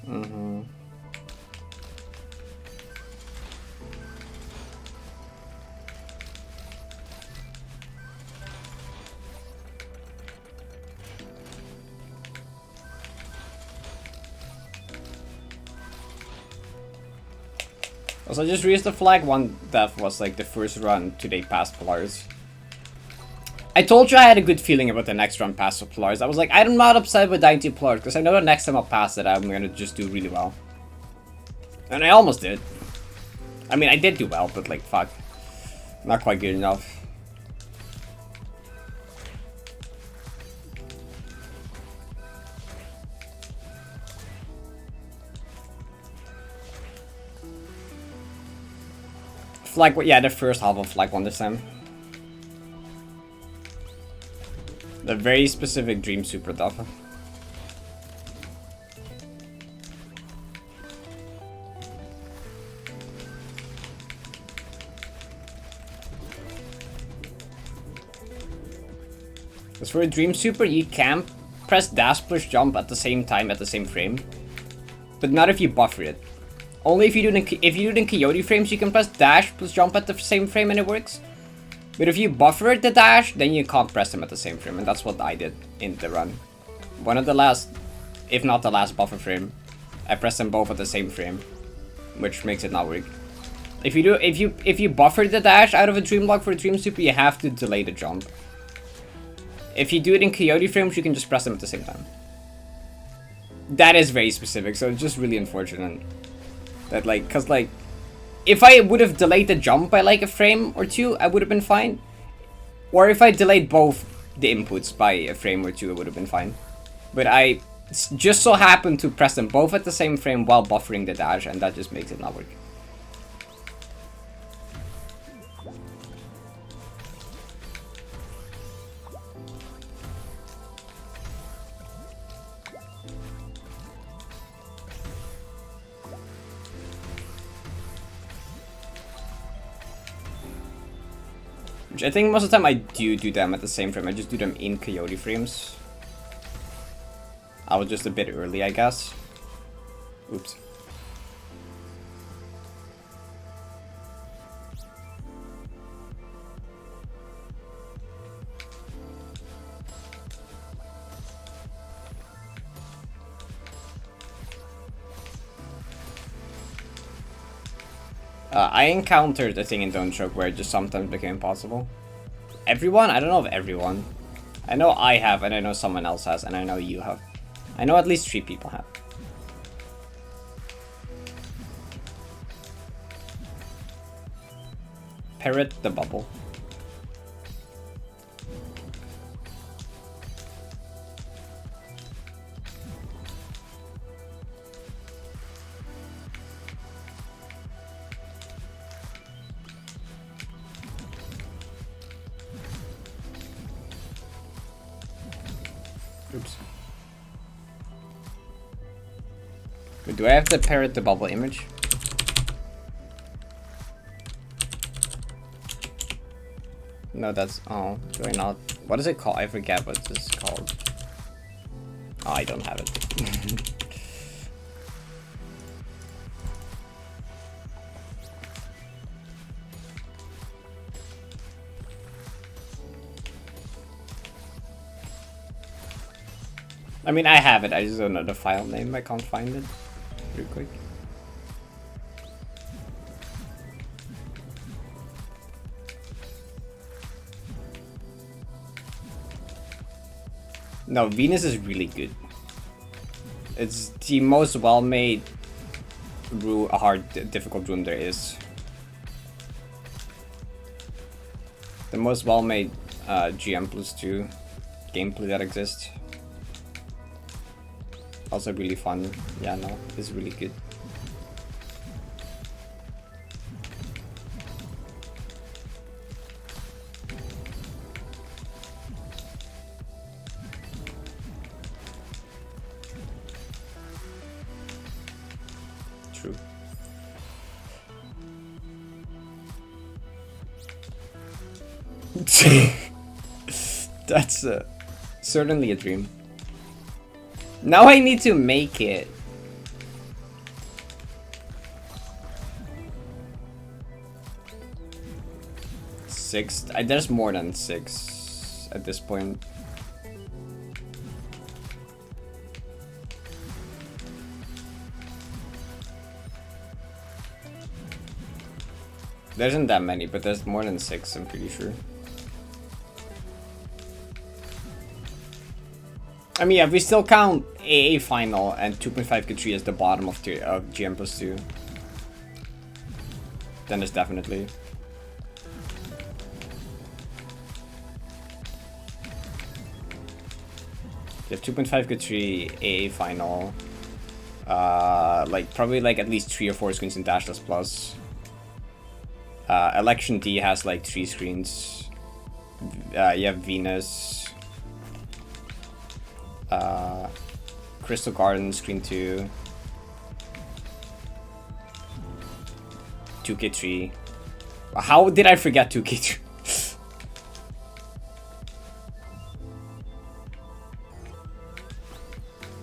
Mm-hmm. Also, I just realized the flag 1 death was like the first run today past Polaris. I told you I had a good feeling about the next run past Polaris. I was like, I'm not upset with dying to Polaris because I know the next time I'll pass it, I'm gonna just do really well. And I almost did. I mean, I did do well, but like, fuck. Not quite good enough. Flag, yeah, the first half of Flag 1 this time. The very specific Dream Super Duff. Because for a Dream Super, you can press dash push jump at the same time at the same frame, but not if you buffer it. Only if you do it in Coyote frames, you can press dash plus jump at the same frame and it works. But if you buffer the dash, then you can't press them at the same frame, and that's what I did in the run. One of the last, if not the last buffer frame, I pressed them both at the same frame, which makes it not work. If you buffer the dash out of a dream block for a dream super, you have to delay the jump. If you do it in Coyote frames, you can just press them at the same time. That is very specific, so it's just really unfortunate that, like, cause like, if I would have delayed the jump by like a frame or two, I would have been fine. Or if I delayed both the inputs by a frame or two, it would have been fine. But I just so happened to press them both at the same frame while buffering the dash, and that just makes it not work. Which I think most of the time I do them at the same frame. I just do them in Coyote frames. I was just a bit early, I guess. Oops. I encountered a thing in Don't Choke where it just sometimes became impossible. Everyone? I don't know if everyone. I know I have, and I know someone else has, and I know you have. I know at least 3 people have. Parrot the bubble. Oops. Wait, do I have the Parrot the bubble image? No, that's... oh, do I not? What is it called? I forget what this is called. Oh, I don't have it. I mean, I have it, I just don't know the file name, I can't find it real quick. No, Venus is really good. It's the most well-made difficult room there is. The most well-made GM+2 gameplay that exists. Also really fun. Yeah, no, it's really good. True. That's certainly a dream. Now I need to make it. Six? There's more than 6 at this point. There isn't that many, but there's more than 6, I'm pretty sure. I mean, yeah, we still count AA final and 2.5K3 as the bottom of GM+2. Then there's definitely. You have 2.5K3 AA final. Like probably like at least 3 or 4 screens in Dashless Plus. Election D has like 3 screens. You have Venus. Crystal Garden, screen 2. 2K3. How did I forget 2K3?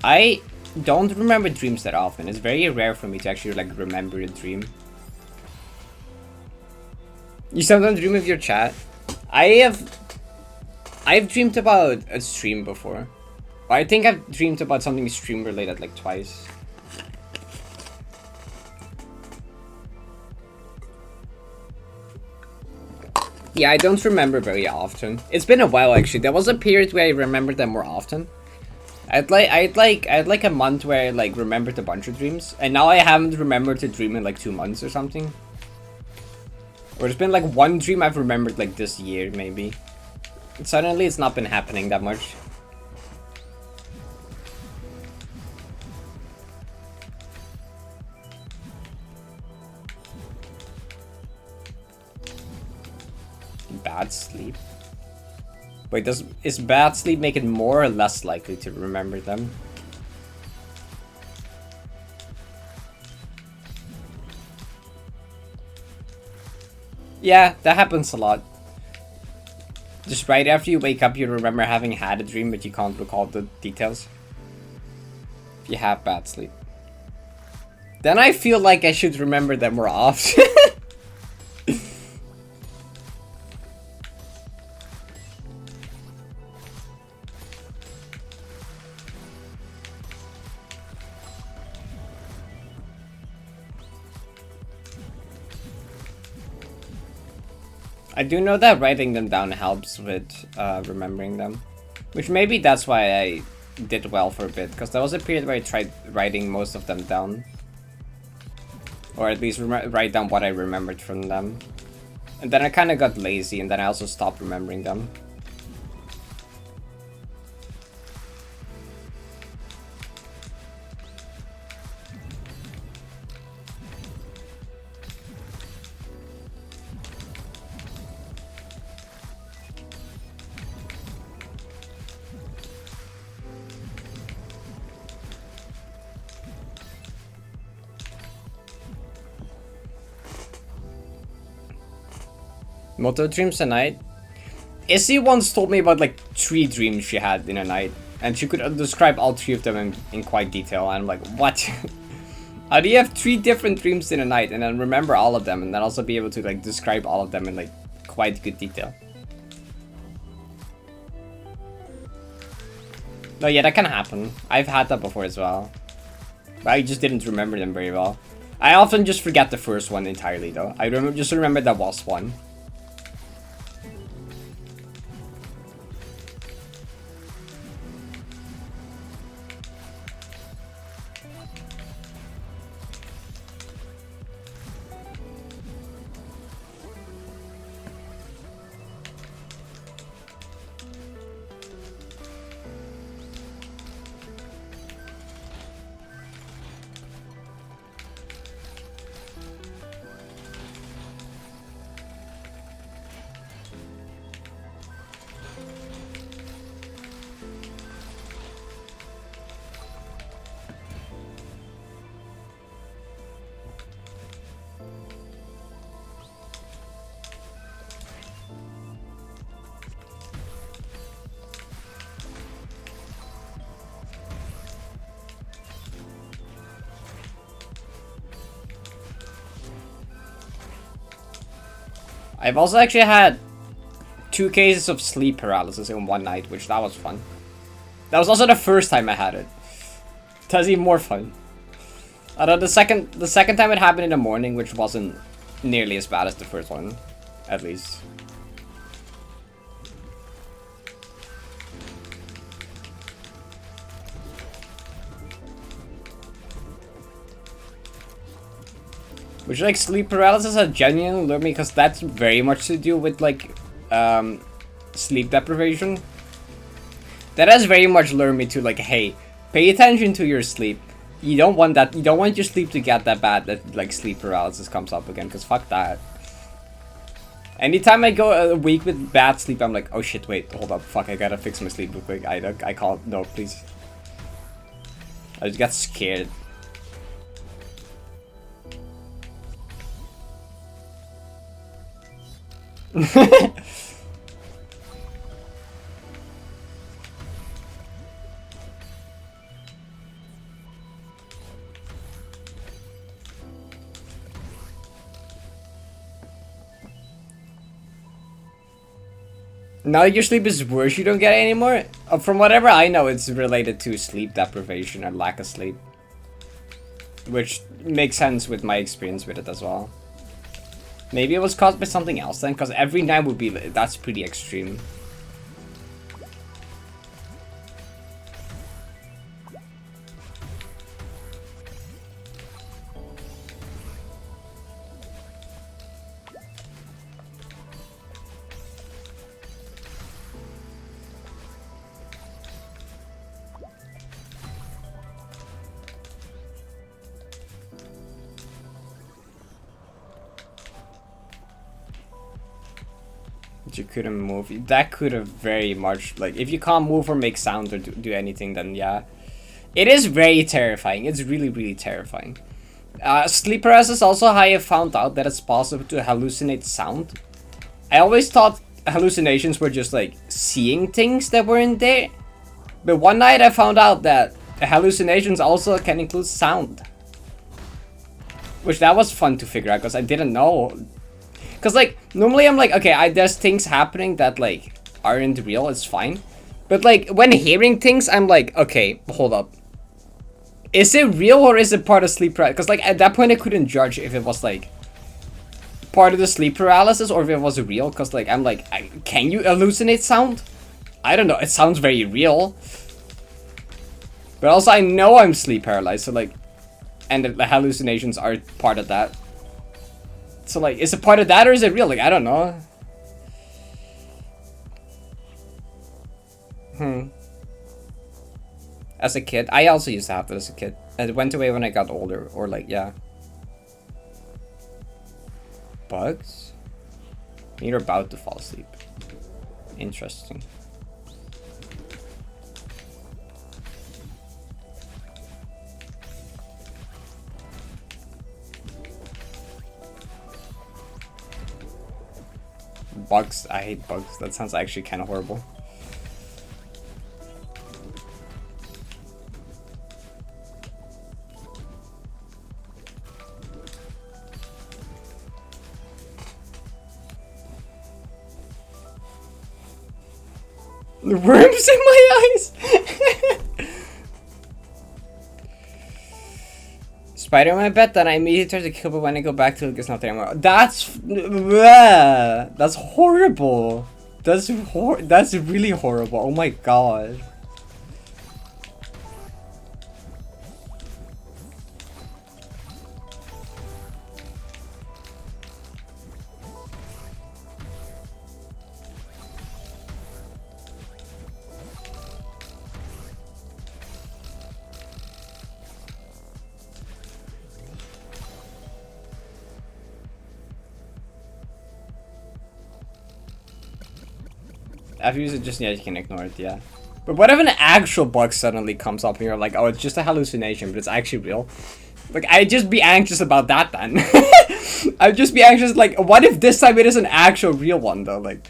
I don't remember dreams that often. It's very rare for me to actually like remember a dream. You sometimes dream of your chat? I've dreamed about a stream before. I think I've dreamed about something stream related like twice. Yeah, I don't remember very often. It's been a while actually. There was a period where I remembered them more often. I'd like a month where I like remembered a bunch of dreams, and now I haven't remembered a dream in like 2 months or something. Or it's been like one dream I've remembered like this year maybe. And suddenly it's not been happening that much. Bad sleep. Wait, is bad sleep make it more or less likely to remember them? Yeah, that happens a lot. Just right after you wake up, you remember having had a dream, but you can't recall the details. If you have bad sleep. Then I feel like I should remember them more often. I do know that writing them down helps with remembering them. Which maybe that's why I did well for a bit, because there was a period where I tried writing most of them down. Or at least write down what I remembered from them. And then I kind of got lazy, and then I also stopped remembering them. Multiple dreams a night? Izzy once told me about like 3 dreams she had in a night. And she could describe all 3 of them in quite detail. And I'm like, what? How do you have 3 different dreams in a night and then remember all of them and then also be able to like describe all of them in like quite good detail? No, yeah, that can happen. I've had that before as well. But I just didn't remember them very well. I often just forget the first one entirely though. I just remember that was one. I've also actually had 2 cases of sleep paralysis in one night, which that was fun. That was also the first time I had it. That's even more fun. Although the second time it happened in the morning, which wasn't nearly as bad as the first one, at least. Which, like, sleep paralysis has genuinely lured me, because that's very much to do with, like, sleep deprivation. That has very much lured me to, like, hey, pay attention to your sleep. You don't want that, you don't want your sleep to get that bad that, like, sleep paralysis comes up again, because fuck that. Anytime I go a week with bad sleep, I'm like, oh shit, wait, hold up, fuck, I gotta fix my sleep real quick. I can't, no, please. I just got scared. Now your sleep is worse, you don't get it anymore? From whatever I know, it's related to sleep deprivation or lack of sleep. Which makes sense with my experience with it as well. Maybe it was caused by something else then, because every night would be, that's pretty extreme. You couldn't move. That could have very much, like, if you can't move or make sound or do anything, then yeah. It is very terrifying. It's really, really terrifying. Sleep paralysis also how I found out that it's possible to hallucinate sound. I always thought hallucinations were just like seeing things that weren't there. But one night I found out that hallucinations also can include sound. Which that was fun to figure out because I didn't know. Because, like, normally I'm like, okay, there's things happening that, like, aren't real, it's fine. But, like, when hearing things, I'm like, okay, hold up. Is it real or is it part of sleep paralysis? Because, like, at that point I couldn't judge if it was, like, part of the sleep paralysis or if it was real. Because, like, I'm like, can you hallucinate sound? I don't know, it sounds very real. But also I know I'm sleep paralyzed, so, like, and the hallucinations are part of that. So, like, is it part of that or is it real? Like, I don't know. As a kid, I also used to have that as a kid. It went away when I got older, or like, yeah. Bugs? You're about to fall asleep. Interesting. Bugs. I hate bugs. That sounds actually kind of horrible. The worms in my eyes! Spider-Man, I bet that I immediately try to kill, but when I go back to it, it's not there anymore. That's horrible. That's really horrible. Oh my god. I've used it just, yeah, you can ignore it, yeah. But what if an actual bug suddenly comes up and you're like, oh, it's just a hallucination, but it's actually real? Like, I'd just be anxious about that then. I'd just be anxious, like, what if this time it is an actual real one, though? Like...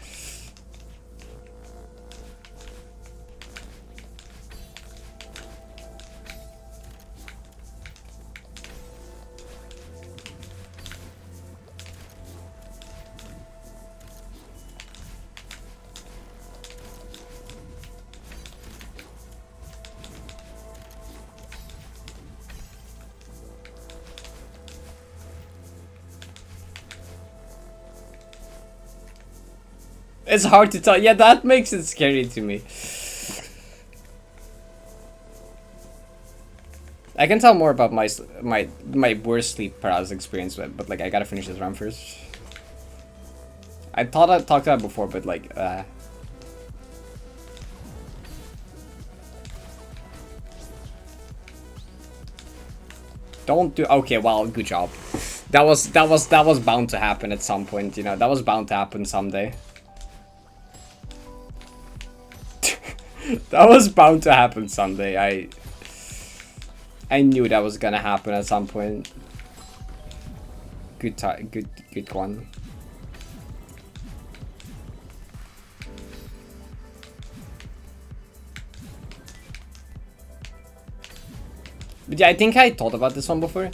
It's hard to tell. Yeah, that makes it scary to me. I can tell more about my worst sleep paralysis experience, but like I gotta finish this round first. I thought I talked about it before, but like don't do. Okay, well, good job. That was bound to happen at some point. You know, that was bound to happen someday. That was bound to happen someday. I knew that was gonna happen at some point. Good one. But yeah, I think I thought about this one before.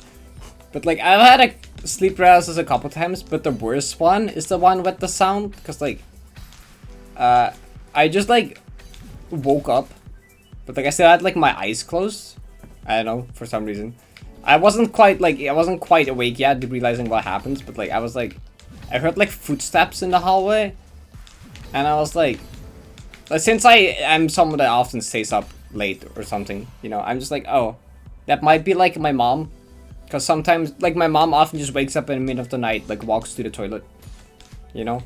But like, I've had a sleep paralysis a couple times, but the worst one is the one with the sound, because like, I just like woke up, but like I still had like my eyes closed. I don't know, for some reason. I wasn't quite awake yet, realizing what happened, but like I was like, I heard like footsteps in the hallway, and I was like, since I am someone that often stays up late or something, you know, I'm just like, oh, that might be like my mom, because sometimes like my mom often just wakes up in the middle of the night, like walks to the toilet, you know.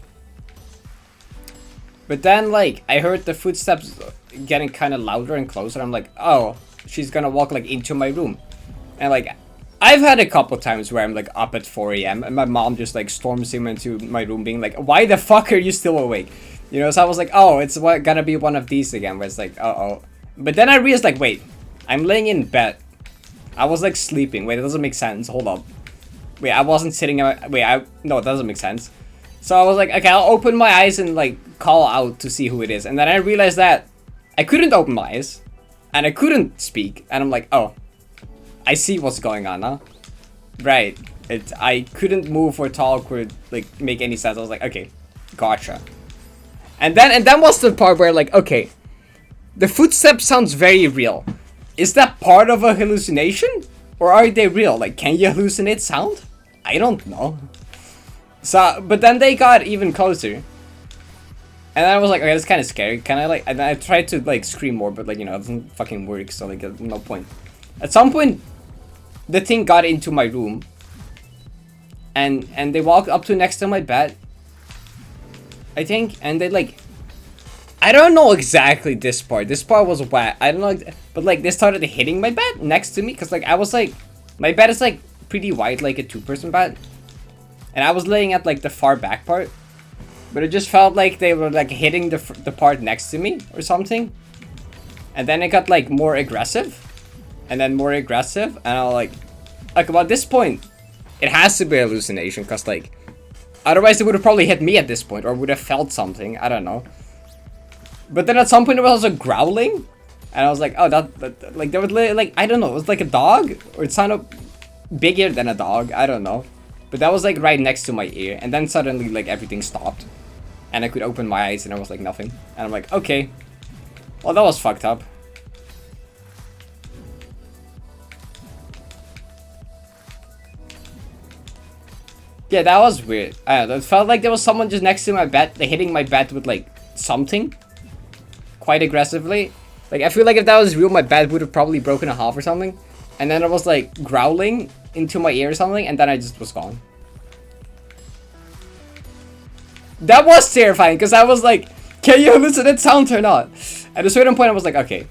But then like I heard the footsteps getting kind of louder and closer. I'm like, oh, she's gonna walk like into my room. And like, I've had a couple times where I'm like up at 4 a.m. and my mom just like storms into my room being like, why the fuck are you still awake? You know, so I was like, oh, it's gonna be one of these again, where it's like, uh-oh. But then I realized like, wait, I'm laying in bed. I was like sleeping. Wait, it doesn't make sense. Hold up. Wait, I wasn't sitting. No, it doesn't make sense. So I was like, okay, I'll open my eyes and like call out to see who it is. And then I realized that I couldn't open my eyes and I couldn't speak. And I'm like, oh, I see what's going on now. Right. I couldn't move or talk or like make any sense. I was like, okay, gotcha. And then was the part where like, okay, the footsteps sounds very real. Is that part of a hallucination? Or are they real? Like, can you hallucinate sound? I don't know. So, but then they got even closer. And I was like, okay, that's kind of scary. Can I like, and I tried to like scream more, but like, you know, it doesn't fucking work. So like, no point. At some point, the thing got into my room. And they walked up to next to my bed, I think, and they like, I don't know exactly this part. This part was wet. I don't know, but like they started hitting my bed next to me, cause like I was like, my bed is like pretty wide, like a 2-person bed, and I was laying at like the far back part, but it just felt like they were like hitting the part next to me or something, and then it got like more aggressive, and then more aggressive, and I was like about this point, it has to be a hallucination, cause like, otherwise it would have probably hit me at this point, or would have felt something. I don't know. But then at some point it was also growling, and I was like, oh, that like there was like, I don't know, it was like a dog, or it sounded bigger than a dog. I don't know, but that was like right next to my ear, and then suddenly like everything stopped, and I could open my eyes, and there was like nothing, and I'm like, okay, well that was fucked up. Yeah, that was weird. I don't know, it felt like there was someone just next to my bed, like, hitting my bed with like something quite aggressively. Like, I feel like if that was real, my bed would have probably broken in half or something. And then it was like growling into my ear or something, and then I just was gone. That was terrifying, because I was like, can you hallucinate sound or not? At a certain point I was like, okay,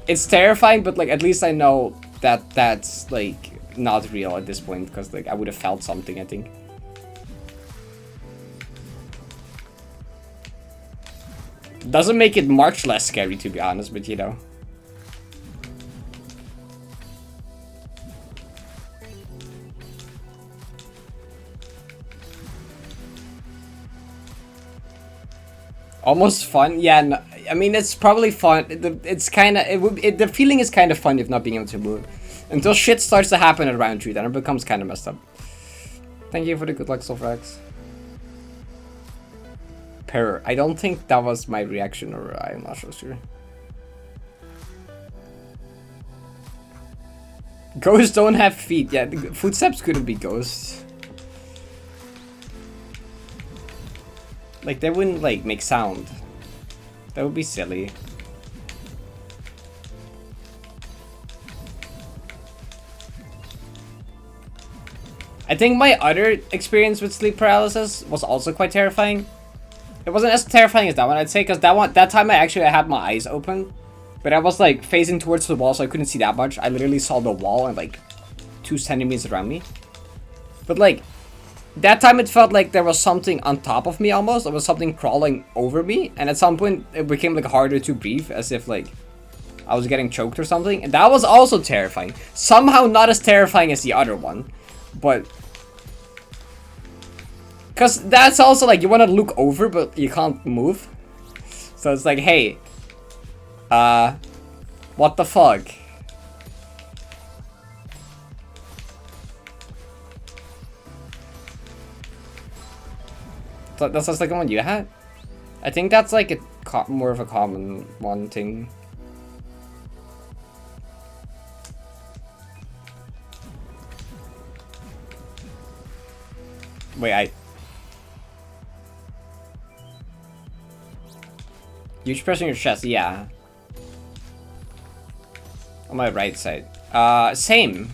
it's terrifying, but like at least I know that that's like not real at this point, because like I would have felt something, I think. Doesn't make it much less scary, to be honest, but you know. Almost fun? Yeah, no, I mean, it's probably fun. It's kind of, the feeling is kind of fun if not being able to move. Until shit starts to happen around you, then it becomes kind of messed up. Thank you for the good luck, Sulfrax. Parrot. I don't think that was my reaction, or I'm not so sure. Ghosts don't have feet. Yeah, the footsteps couldn't be ghosts. Like, they wouldn't like make sound. That would be silly. I think my other experience with sleep paralysis was also quite terrifying. It wasn't as terrifying as that one, I'd say, because that time I had my eyes open, but I was like facing towards the wall, so I couldn't see that much. I literally saw the wall and like 2 centimeters around me. But like, that time it felt like there was something on top of me almost. There was something crawling over me, and at some point it became like harder to breathe, as if like I was getting choked or something. And that was also terrifying. Somehow not as terrifying as the other one, but because that's also like, you want to look over, but you can't move. So it's like, hey, what the fuck? So that's the second one you had? I think that's like a more of a common one thing. Wait, huge pressing your chest, yeah. On my right side. Same.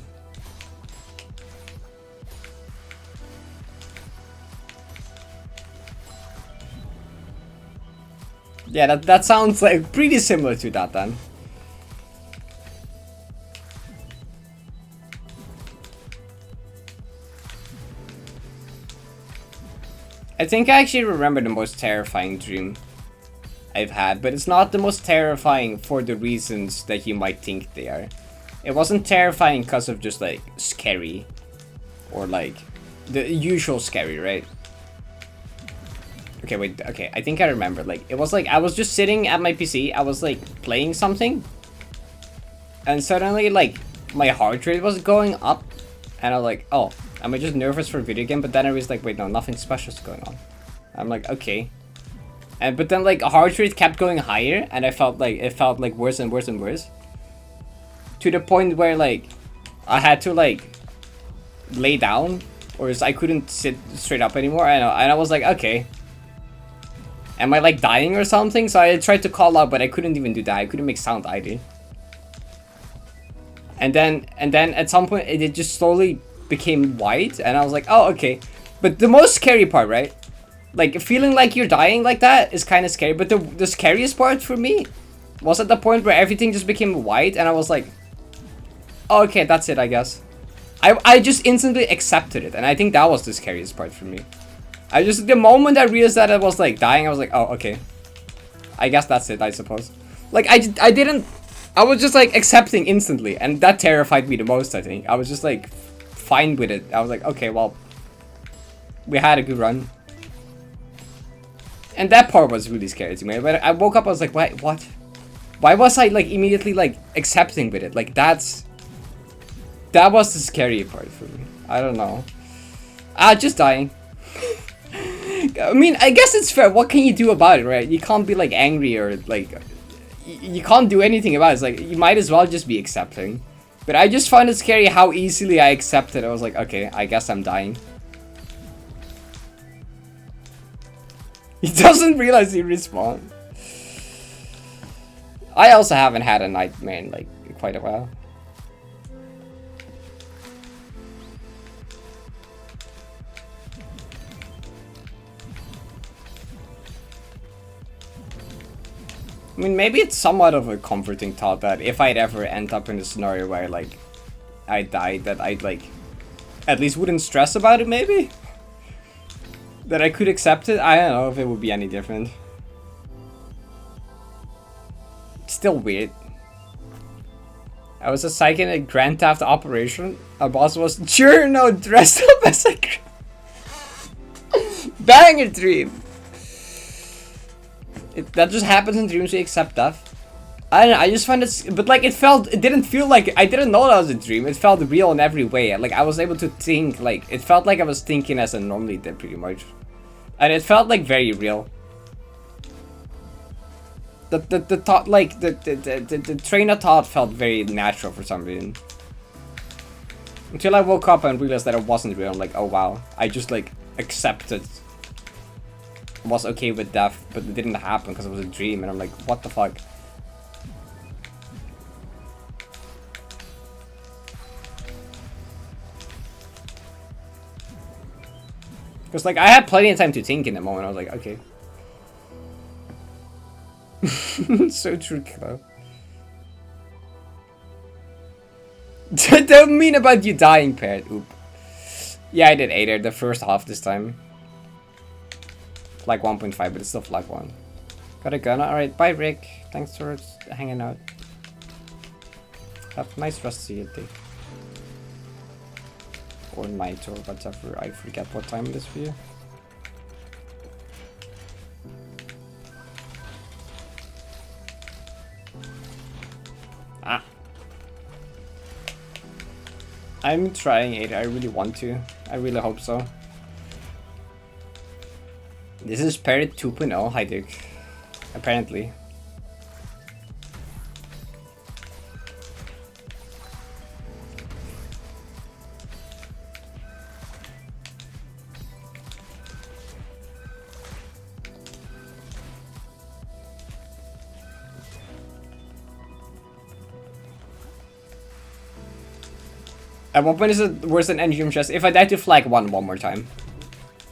Yeah, that sounds like pretty similar to that then. I think I actually remember the most terrifying dream I've had, but it's not the most terrifying for the reasons that you might think they are. It wasn't terrifying because of just like scary or like the usual scary, right? Okay, wait, okay, I think I remember. Like, it was like I was just sitting at my PC, I was like playing something, and suddenly like my heart rate was going up, and I was like, oh, am I just nervous for a video game? But then I was like, wait, no, nothing special is going on. I'm like, okay. But then like heart rate kept going higher, and it felt like worse and worse and worse. To the point where like I had to like lay down, or I couldn't sit straight up anymore. And I was like, okay, am I like dying or something? So I tried to call out, but I couldn't even do that. I couldn't make sound either. And then at some point it just slowly became white, and I was like, oh, okay. But the most scary part, right? Like feeling like you're dying like that is kind of scary. But the scariest part for me was at the point where everything just became white, and I was like, oh, okay, that's it, I guess. I just instantly accepted it, and I think that was the scariest part for me. The moment I realized that I was like dying, I was like, oh, okay, I guess that's it, I suppose. Like I was just like accepting instantly, and that terrified me the most. I think I was just like fine with it. I was like, okay, well, we had a good run. And that part was really scary to me. But I woke up, I was like, what? Why was I like immediately like accepting with it? Like that was the scary part for me. I don't know. Just dying. I mean, I guess it's fair. What can you do about it, right? You can't be like angry or like you can't do anything about it. It's like you might as well just be accepting. But I just found it scary how easily I accepted. I was like, okay, I guess I'm dying. He doesn't realize he respawned. I also haven't had a nightmare in like quite a while. I mean, maybe it's somewhat of a comforting thought that if I'd ever end up in a scenario where like I died, that I'd like at least wouldn't stress about it, maybe? That I could accept it? I don't know if it would be any different. It's still weird. I was a psychic in a Grand Theft operation. Our boss was Journo dressed up as a banger dream. That just happens in dreams. We accept death. I don't know. I just find it, but like it didn't feel like I didn't know that was a dream. It felt real in every way. Like I was able to think. Like it felt like I was thinking as I normally did, pretty much, and it felt like very real. The thought, like the train of thought felt very natural for some reason. Until I woke up and realized that it wasn't real. I'm like, oh wow, I just like accepted. Was okay with death, but it didn't happen because it was a dream, and I'm like, what the fuck? Because like I had plenty of time to think in the moment. I was like, okay. So true, though. Don't mean about you dying, Parrot. Oop. Yeah, I did 8 the first half this time. Like 1.5, but it's still flag 1. Got a gun. Alright, bye Rick. Thanks for hanging out. Have a nice rest of your day. Or night or whatever. I forget what time it is for you. Ah. I'm trying 8. I really want to. I really hope so. This is Parrot 2.0 high dick. Apparently. At what point is it worse than Engium Chest? If I die to flag one more time.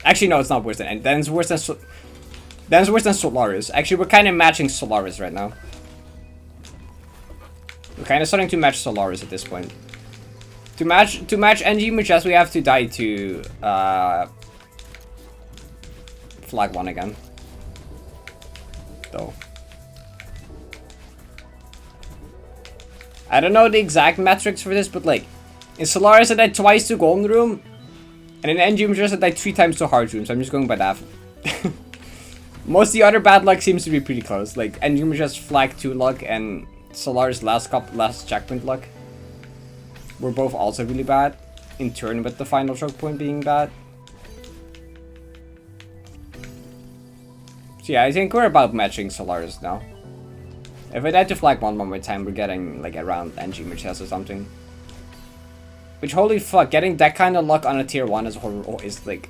Actually, no, it's not worse than then it's worse than Solaris. Actually, we're kind of matching Solaris right now. We're kind of starting to match Solaris at this point. To match Engium Chest, we have to die to flag one again. Though. I don't know the exact metrics for this, but like, in Solaris I died twice to Golden Room, and in Engium Chest I died 3 times to Hard Room, so I'm just going by that. Most of the other bad luck seems to be pretty close, like Engium Chest flag 2 luck and Solaris last checkpoint luck were both also really bad, in turn with the final choke point being bad. So yeah, I think we're about matching Solaris now. If I die to flag one more time, we're getting like around Engium Chest or something. Which, holy fuck, getting that kind of luck on a tier 1 is like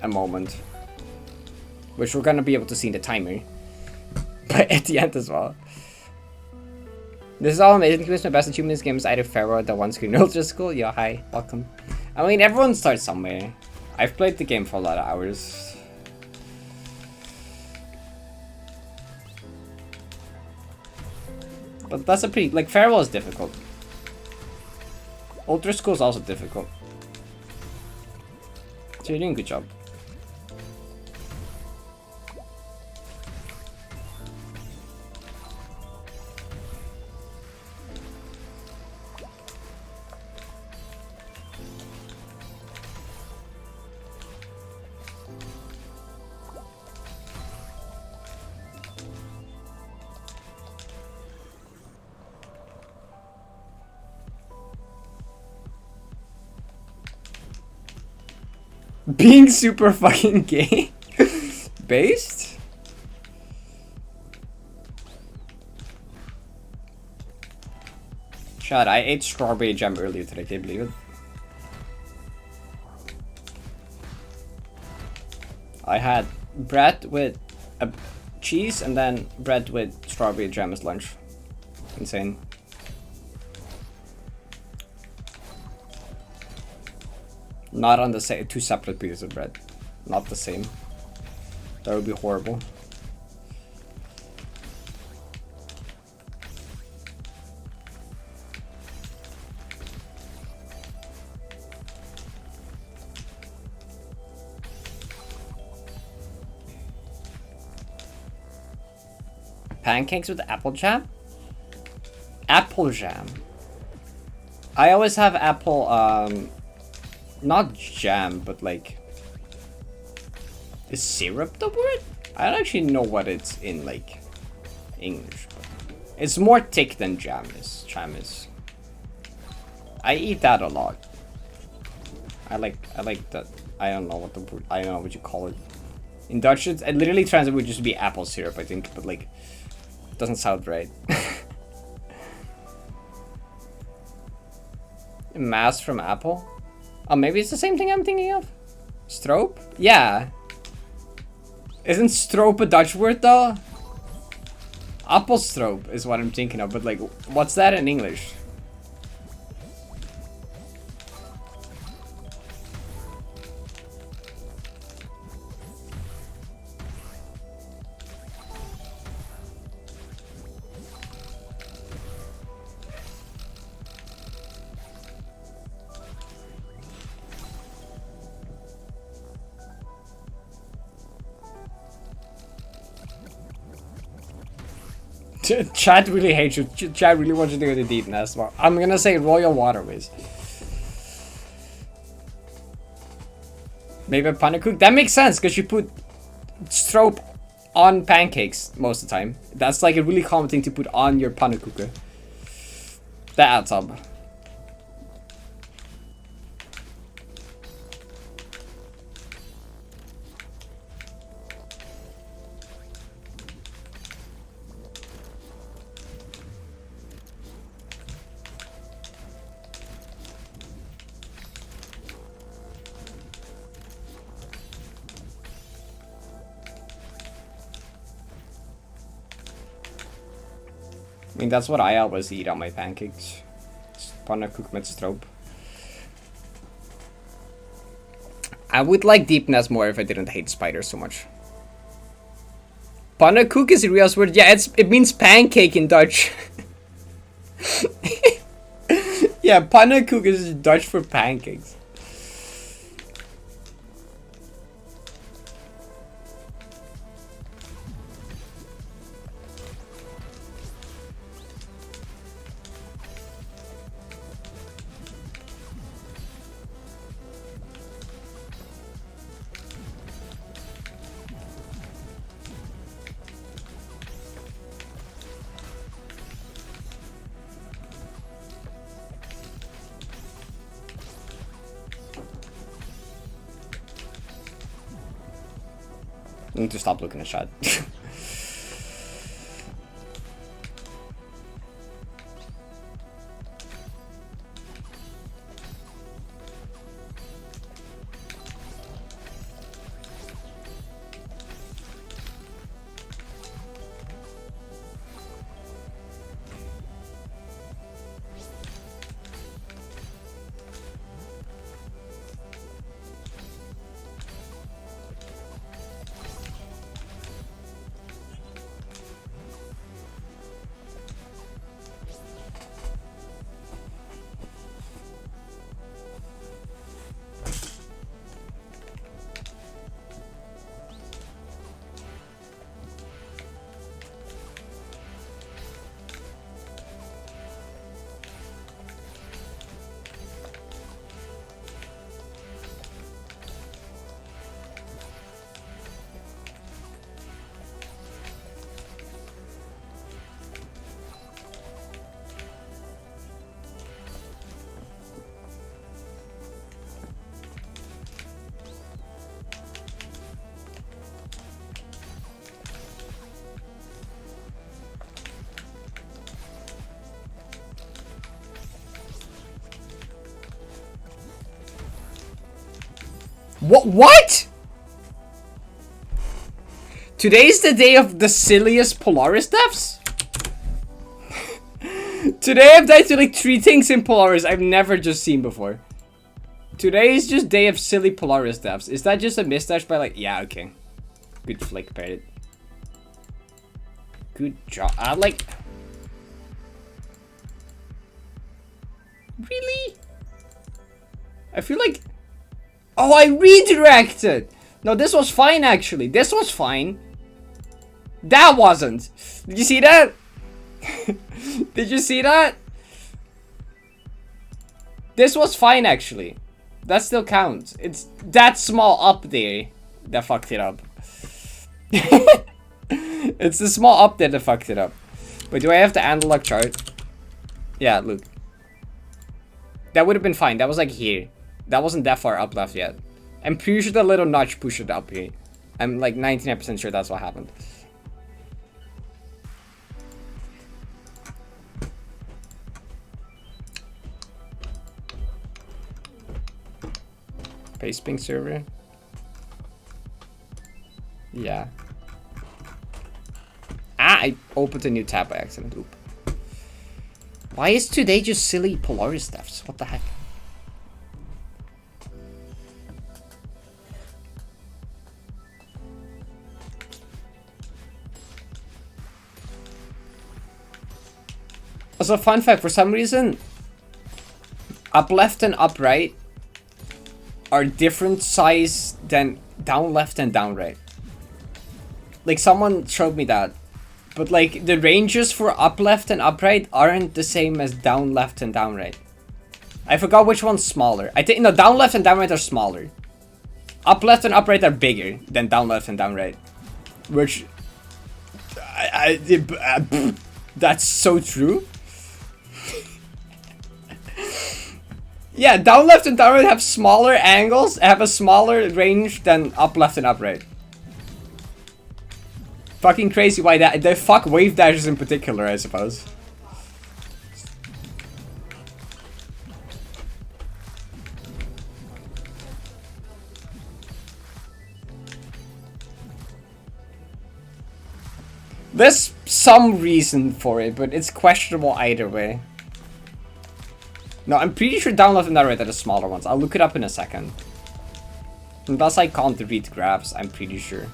a moment. Which we're gonna be able to see in the timer. But at the end as well. This is all amazing. My best achievement in this game is either Pharaoh or the one screen ultra school. Yo, hi, welcome. I mean, everyone starts somewhere. I've played the game for a lot of hours. But that's a pretty, like, Pharaoh is difficult. Ultra School is also difficult. So you're doing a good job. Being super fucking gay? Based? Chad, I ate strawberry jam earlier today, can you believe it? I had bread with a cheese and then bread with strawberry jam as lunch. Insane. Not on the same, 2 separate pieces of bread. Not the same. That would be horrible. Pancakes with apple jam? Apple jam. I always have apple, not jam, but like, is syrup the word? I don't actually know what it's in like English, but it's more thick than jam is. I eat that a lot. I like that. I don't know what I don't know what you call it. In Dutch, it literally translates would just be apple syrup, I think, but like, it doesn't sound right. Mass from apple? Oh, maybe it's the same thing I'm thinking of? Stroop? Yeah. Isn't stroop a Dutch word though? Appelstroop is what I'm thinking of, but like, what's that in English? Chad really hates you. Chad really wants you to go to deep nest. I'm gonna say Royal Waterways. Maybe a pannenkoek. That makes sense because you put stroop on pancakes most of the time. That's like a really common thing to put on your pannenkoeken. That adds up. mean, that's what I always eat on my pancakes. Pannenkoek met stroop. I would like deepness more if I didn't hate spiders so much. Pannenkoek is a real word. Yeah, it means pancake in Dutch. Yeah, pannenkoek is Dutch for pancakes. I need to stop looking at chat. What? Today's the day of the silliest Polaris deaths? Today I've died to like 3 things in Polaris I've never just seen before. Today is just day of silly Polaris deaths. Is that just a misdash by like... Yeah, okay. Good flick, Parrot. Good job. I like... Really? I feel like... Oh, I redirected! No, this was fine, actually. This was fine. That wasn't. Did you see that? Did you see that? This was fine, actually. That still counts. It's that small up there that fucked it up. It's the small up there that fucked it up. Wait, do I have the analog chart? Yeah, look. That would have been fine. That was like here. That wasn't that far up left yet. I'm pretty sure the little notch pushed it up here. I'm like 99% sure that's what happened. Paste ping server? Yeah. Ah, I opened a new tab by accident. Oop. Why is today just silly Polaris stuffs? What the heck? Also, fun fact, for some reason, up left and up right are different size than down left and down right. Like, someone showed me that. But, like, the ranges for up left and up right aren't the same as down left and down right. I forgot which one's smaller. I think, no, down left and down right are smaller. Up left and up right are bigger than down left and down right. Which... that's so true. Yeah, down left and down right have smaller angles, have a smaller range than up left and up right. Fucking crazy why that, they fuck wave dashes in particular, I suppose. This some reason for it, but it's questionable either way. No, I'm pretty sure down left and down right are the smaller ones. I'll look it up in a second. Unless I can't read graphs, I'm pretty sure.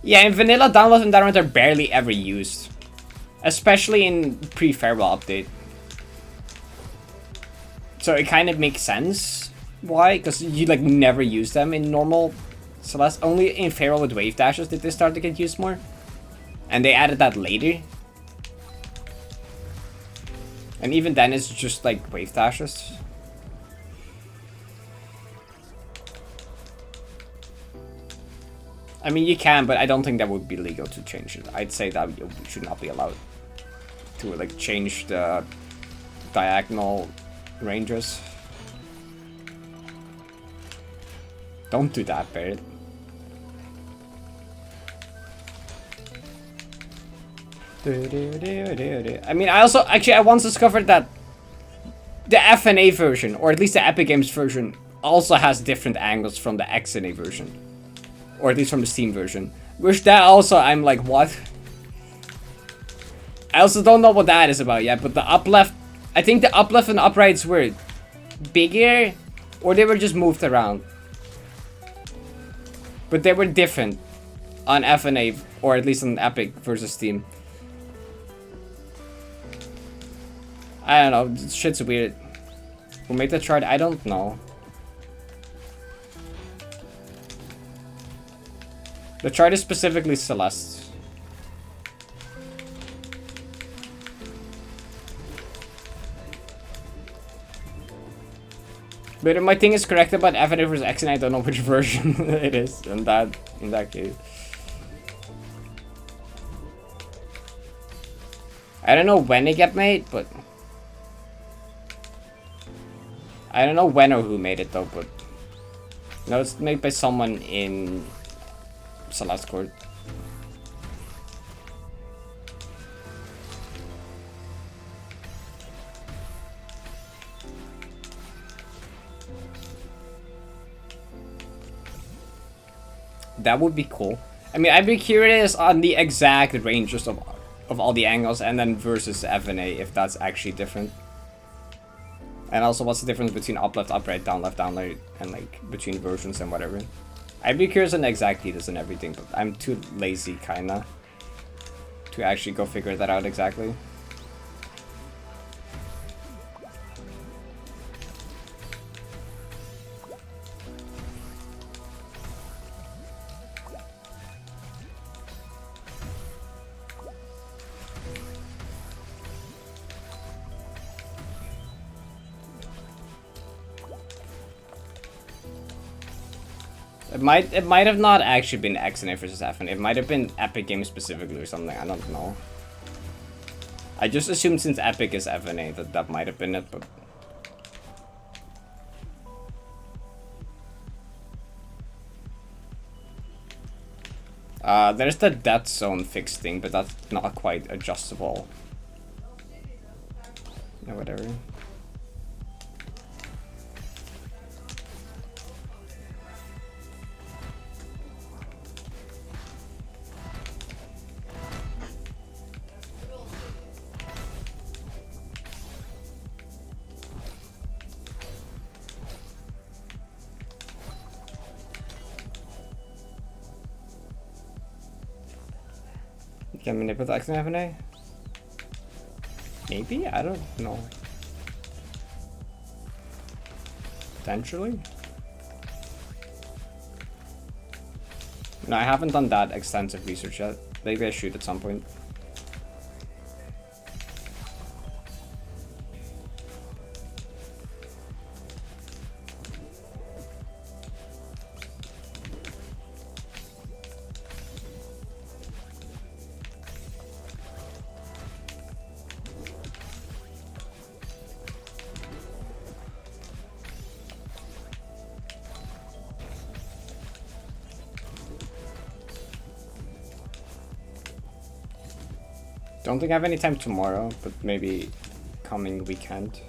Yeah, in vanilla, down left and down right are barely ever used. Especially in pre-farewell update. So it kind of makes sense. Why? Because you like never use them in normal Celeste. Only in farewell with wave dashes did they start to get used more. And they added that later. And even then it's just like wave dashes. I mean, you can, but I don't think that would be legal to change it. I'd say that you should not be allowed to like change the diagonal ranges. Don't do that, Parrot. I mean, I once discovered that the FNA version, or at least the Epic Games version, also has different angles from the XNA version. Or at least from the Steam version. Which that also, I'm like, what? I also don't know what that is about yet, but the up left, I think the up left and up rights were bigger, or they were just moved around. But they were different on FNA, or at least on Epic versus Steam. I don't know, this shit's weird. Who made the chart? I don't know. The chart is specifically Celeste. But if my thing is correct about FNA versus X, and I don't know which version it is in that case. I don't know when it got made, but I don't know when or who made it though, but no, it's made by someone in Celeste Court. That would be cool. I mean, I'd be curious on the exact ranges of all the angles, and then versus FNA, if that's actually different. And also, what's the difference between up left, up right, down left, and like between versions and whatever. I'd be curious on the exact details and everything, but I'm too lazy, kinda, to actually go figure that out exactly. It might have not actually been XNA versus FNA. It might have been Epic Games specifically or something. I don't know. I just assumed since Epic is FNA that might have been it, but there's the death zone fixed thing, but that's not quite adjustable. Yeah, whatever. Can manipulate X and FNA? Maybe? I don't know. Potentially? No, I haven't done that extensive research yet. Maybe I should at some point. Don't think I have any time tomorrow, but maybe coming weekend.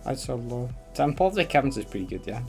That's so low. Temple of the Caverns is pretty good, yeah.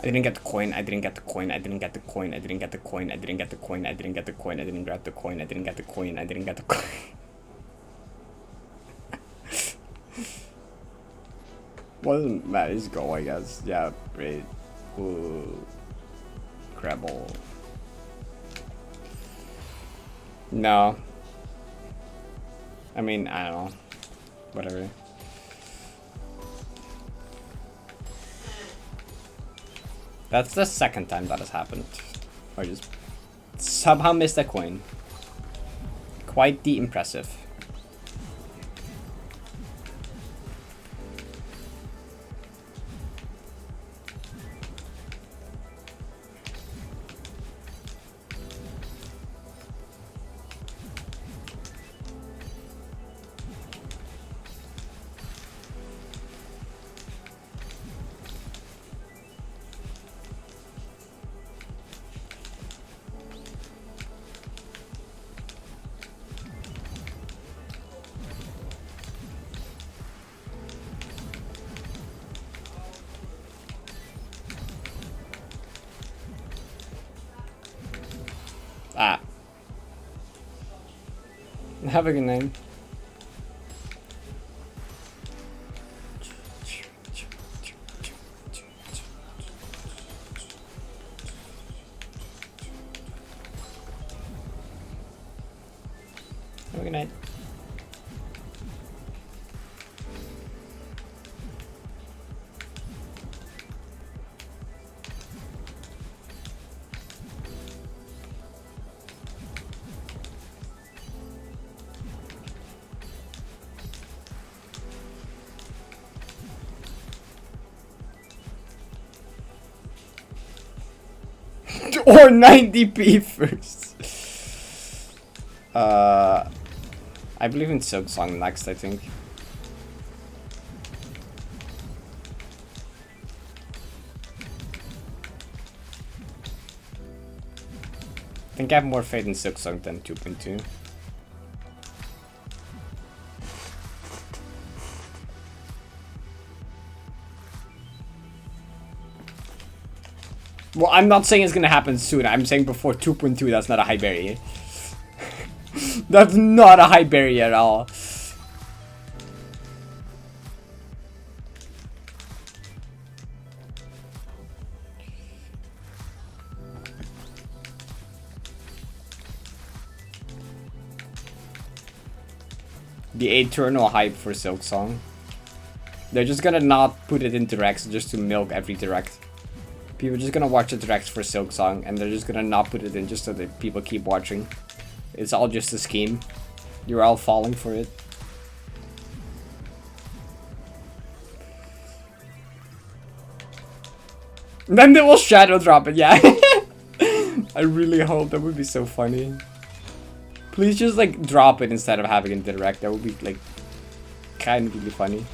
I didn't get the coin, I didn't get the coin, I didn't get the coin, I didn't get the coin, I didn't get the coin, I didn't get the coin, I didn't grab the coin, I didn't get the coin, I didn't get the coin. What doesn't matter, just go, I guess. Yeah, great. Ooh. Crabble. No. I mean, I don't know. Whatever. That's the second time that has happened. I just somehow missed a coin. Quite the impressive. Ah. Have a good night. Have a good night. Or 90p first. I believe in Silk Song next, I think. I think I have more faith in Silk Song than 2.2. Well, I'm not saying it's gonna happen soon. I'm saying before 2.2, that's not a high barrier. That's not a high barrier at all. The eternal hype for Silk Song. They're just gonna not put it in directs just to milk every direct. People are just gonna watch the directs for Silk Song, and they're just gonna not put it in just so that people keep watching. It's all just a scheme. You're all falling for it. Then they will shadow drop it, yeah. I really hope that would be so funny. Please just like drop it instead of having it direct. That would be like kind of really funny.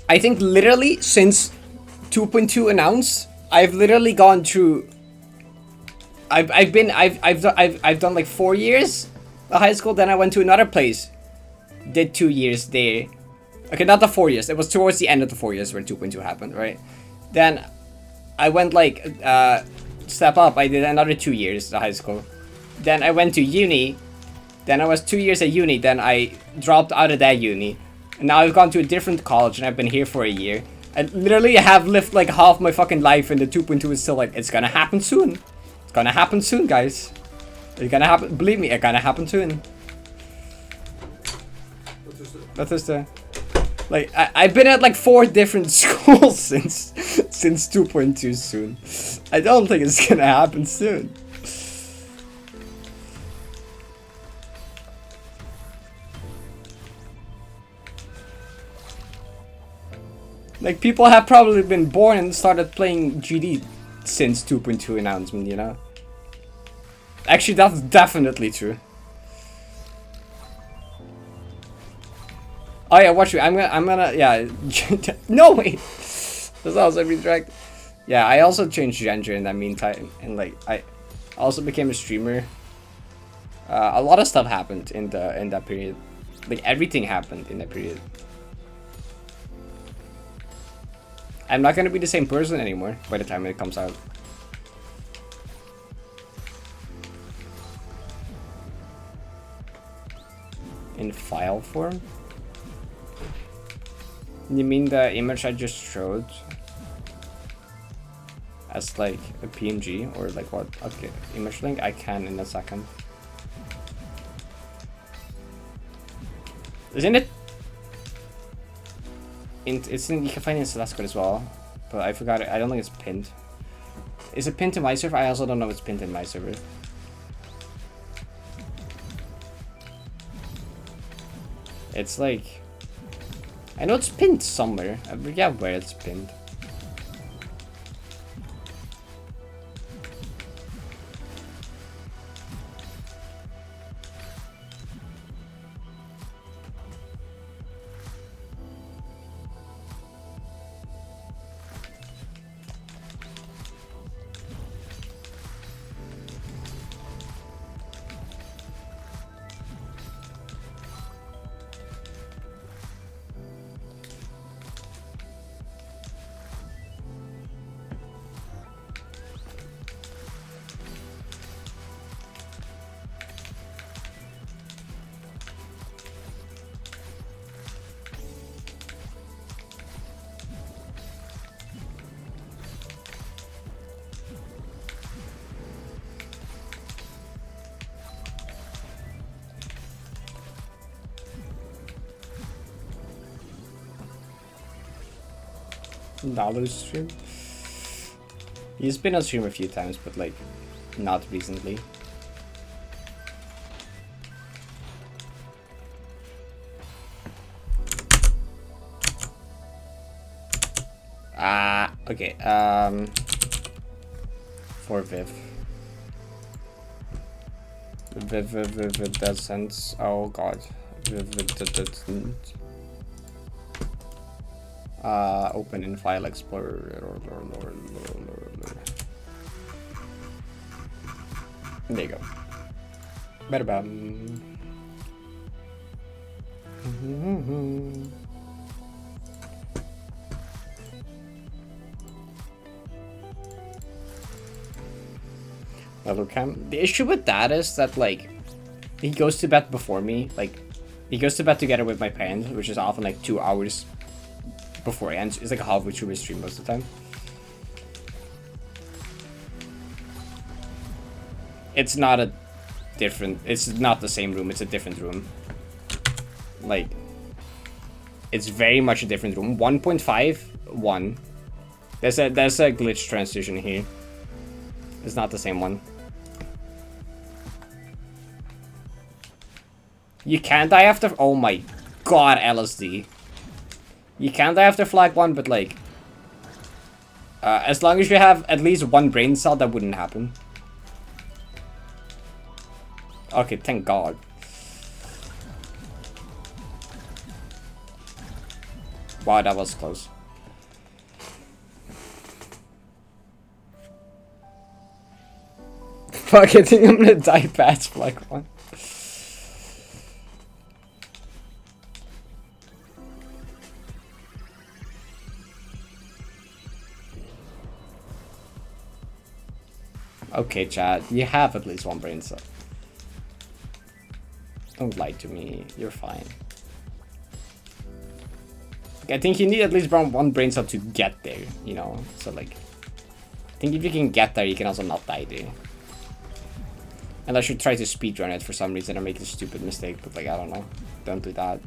I think literally since 2.2 announced, I've literally gone through. I've done like 4 years of high school. Then I went to another place, did 2 years there. Okay, not the 4 years. It was towards the end of the 4 years where 2.2 happened, right? Then I went like step up. I did another 2 years of high school. Then I went to uni. Then I was 2 years at uni. Then I dropped out of that uni. And now I've gone to a different college and I've been here for a year. I literally have lived like half my fucking life, and the 2.2 is still like, it's gonna happen soon. It's gonna happen soon, guys. It's gonna happen. Believe me, it's gonna happen soon. What is the... Like, I've been at like 4 different schools since 2.2 soon. I don't think it's gonna happen soon. Like, people have probably been born and started playing GD since 2.2 announcement, you know? Actually, that's definitely true. Oh yeah, watch me. I'm gonna, yeah. No, wait. That's also redirect. Yeah, I also changed gender in that meantime. And, like, I also became a streamer. A lot of stuff happened in that period. Like, everything happened in that period. I'm not gonna be the same person anymore by the time it comes out. In file form? You mean the image I just showed? As like a PNG or like what? Okay, image link? I can in a second. Isn't it? It's in, you can find it in Celeste as well, but I forgot it. I don't think it's pinned. Is it pinned to my server? I also don't know if it's pinned in my server. It's like, I know it's pinned somewhere. I forget where it's pinned. Dollar stream. He's been on stream a few times, but like not recently. Okay. For Viv. Viv doesn't. Oh god. Viv doesn't. Open in File Explorer. There you go. Better bam. Level cam. The issue with that is that like he goes to bed before me. Like he goes to bed together with my parents, which is often like 2 hours before it ends. It's like halfway through my stream most of the time. It's not a different, it's not the same room, it's a different room. Like, it's very much a different room. 1.5, There's a glitch transition here. It's not the same one. You can't die after, oh my god, LSD. You can't die after flag 1, but like, as long as you have at least 1 brain cell, that wouldn't happen. Okay, thank god. Wow, that was close. Fuck, I think I'm gonna die past flag 1. Okay, Chad, you have at least 1 brain cell. Don't lie to me, you're fine. I think you need at least 1 brain cell to get there, you know? So like, I think if you can get there, you can also not die there. And I should try to speedrun it for some reason and make a stupid mistake, but like, I don't know. Don't do that.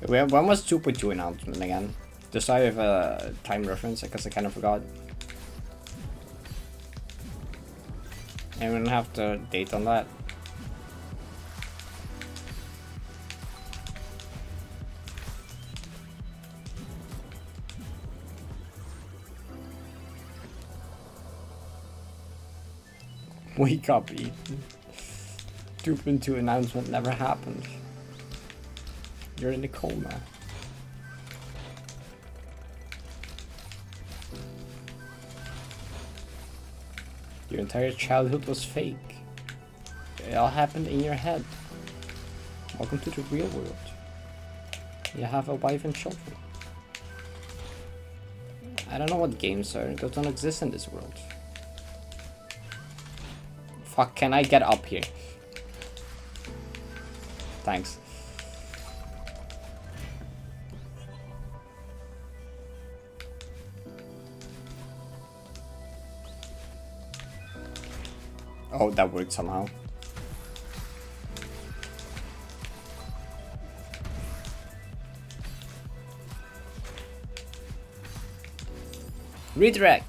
When was 2.2 announcement again? Just so I have a time reference, because I kind of forgot. Anyone have the date on that? Wake up, Ethan. 2.2 announcement never happened. You're in a coma. Your entire childhood was fake. It all happened in your head. Welcome to the real world. You have a wife and children. I don't know what games are. Those don't exist in this world. Fuck, can I get up here? Thanks. Oh, that worked somehow. Redirect.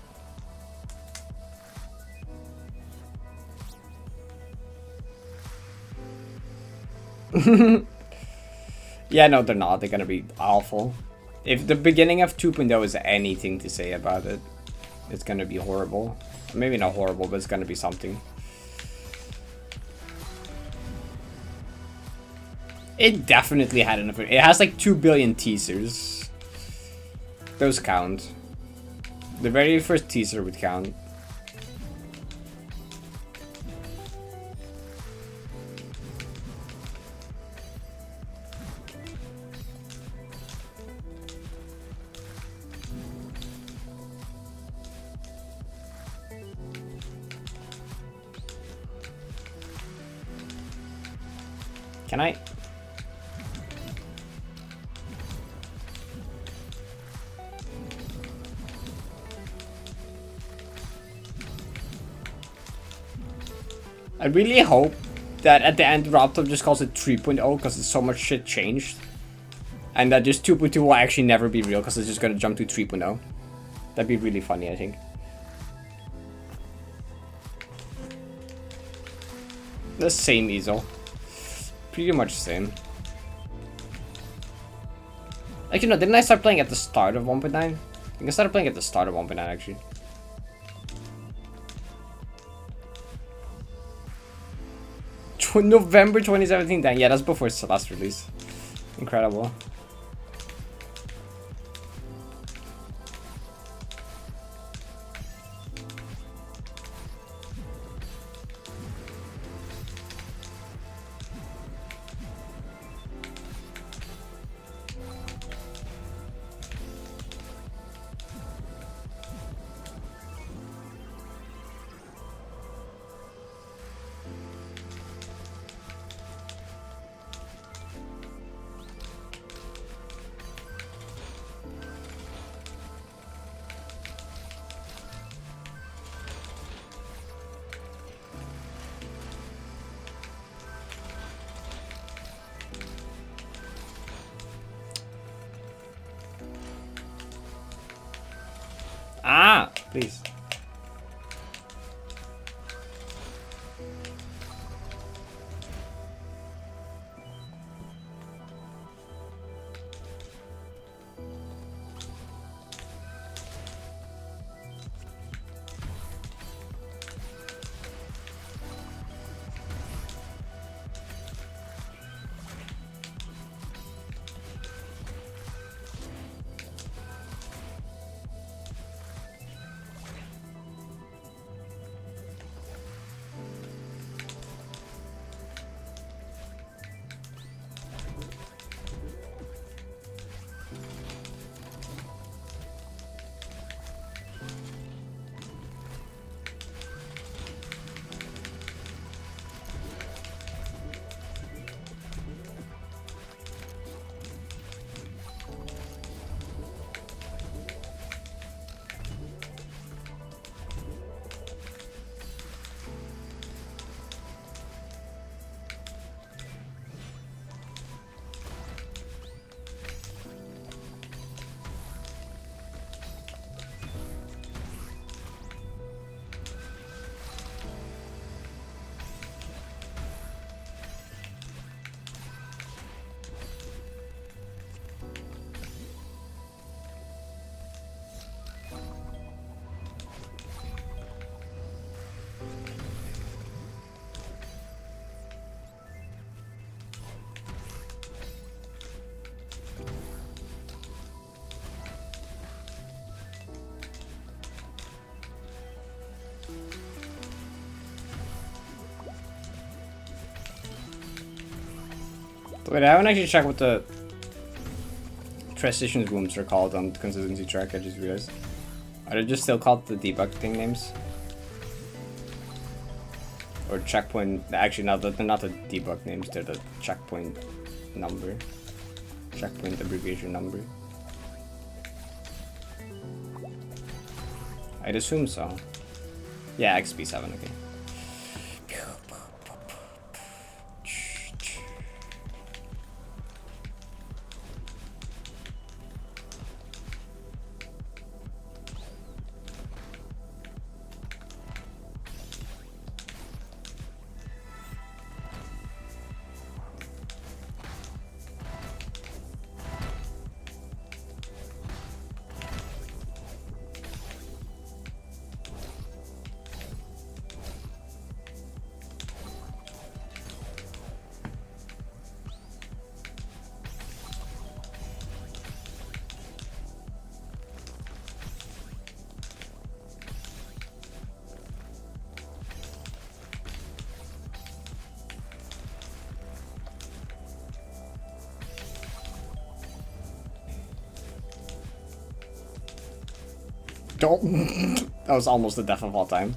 Yeah, no, they're not. They're gonna be awful. If the beginning of 2.0 is anything to say about it, it's gonna be horrible. Maybe not horrible, but it's gonna be something. It definitely had enough. It has like 2 billion teasers. Those count. The very first teaser would count. Can I? I really hope that at the end Robtop just calls it 3.0 because so much shit changed. And that just 2.2 will actually never be real because it's just gonna jump to 3.0. That'd be really funny, I think. The same easel. Pretty much the same. Actually, no, didn't I start playing at the start of 1.9? I think I started playing at the start of 1.9 actually. November 2017, dang, yeah, that's before its last release. Incredible. Ah, please. Wait, I haven't actually checked what the transitions rooms are called on the consistency track, I just realized. Are they just still called the debugging names? Or checkpoint, actually no, they're not the debug names, they're the checkpoint number. Checkpoint abbreviation number. I'd assume so. Yeah, XP7, okay. Don't. That was almost the death of all time.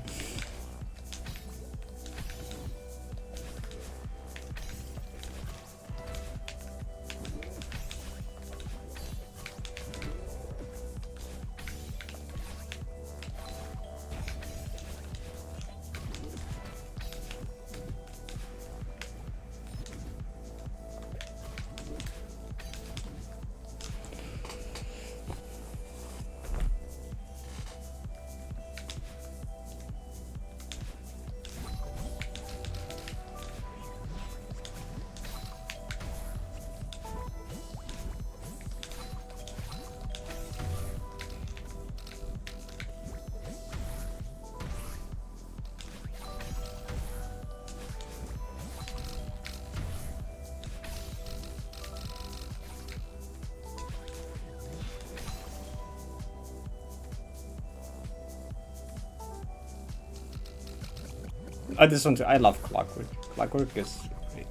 Oh, this one too. I love Clockwork. Clockwork is great.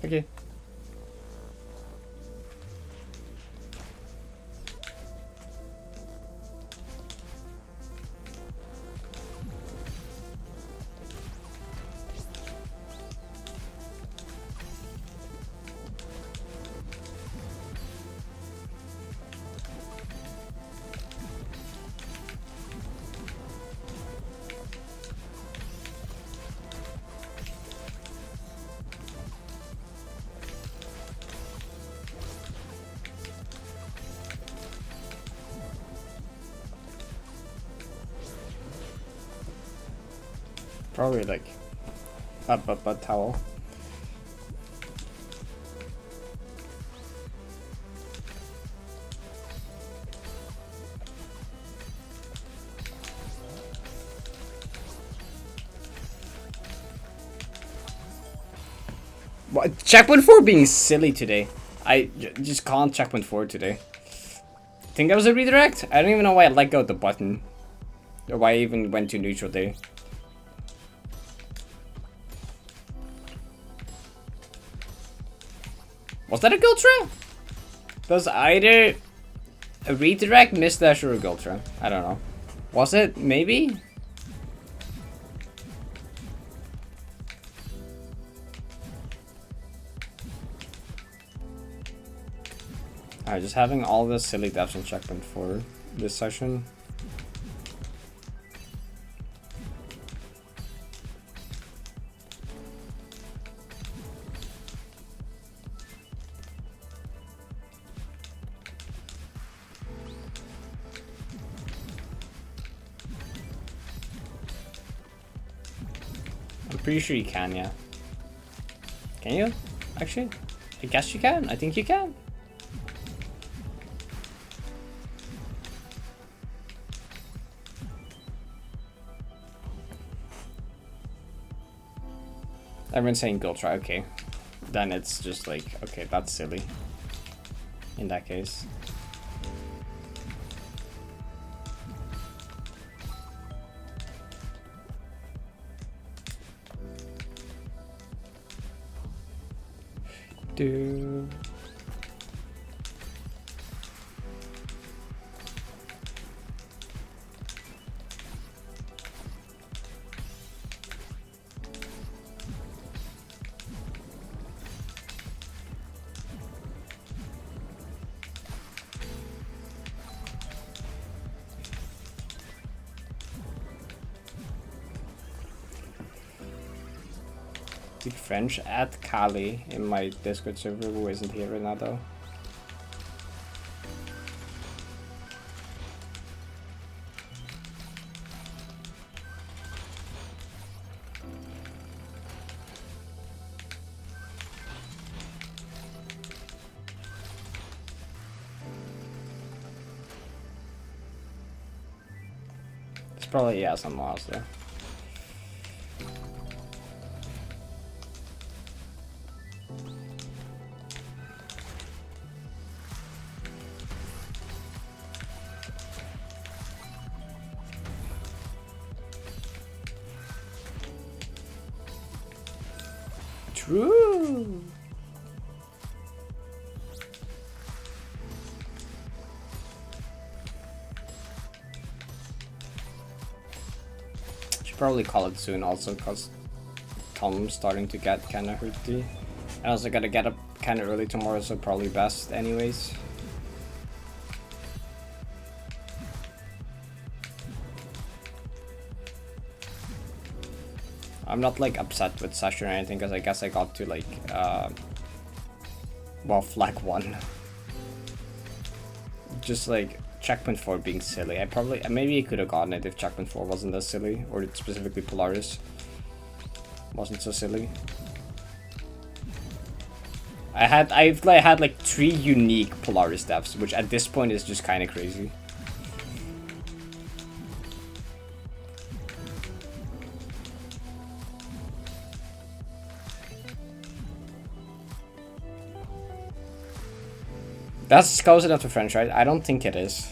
Okay. Probably like a towel. What? Checkpoint 4 being silly today. I just can't checkpoint 4 today. Think that was a redirect? I don't even know why I let go of the button. Or why I even went to neutral there. Was that a Gultra? Was either a redirect, misdash, or a Gultra? I don't know. Was it? Maybe? Alright, just having all the silly deaths on checkpoint for this session. I'm pretty sure you can, yeah. Can you? Actually? I guess you can. I think you can. Everyone's saying Gultra, okay. Then it's just like, okay, that's silly. In that case. Do. Speak French at Kali in my Discord server, who isn't here right now though. It's probably, yeah, some lost there. True. Should probably call it soon also, because Tom's starting to get kind of hurty. I also gotta get up kind of early tomorrow, so probably best anyways. I'm not like upset with session or anything, because I guess I got to like Well, flag 1. Just like checkpoint 4 being silly. I probably, maybe I could have gotten it if checkpoint 4 wasn't as silly, or specifically Polaris wasn't so silly. I had like 3 unique Polaris deaths, which at this point is just kind of crazy. That's close enough to French, right? I don't think it is.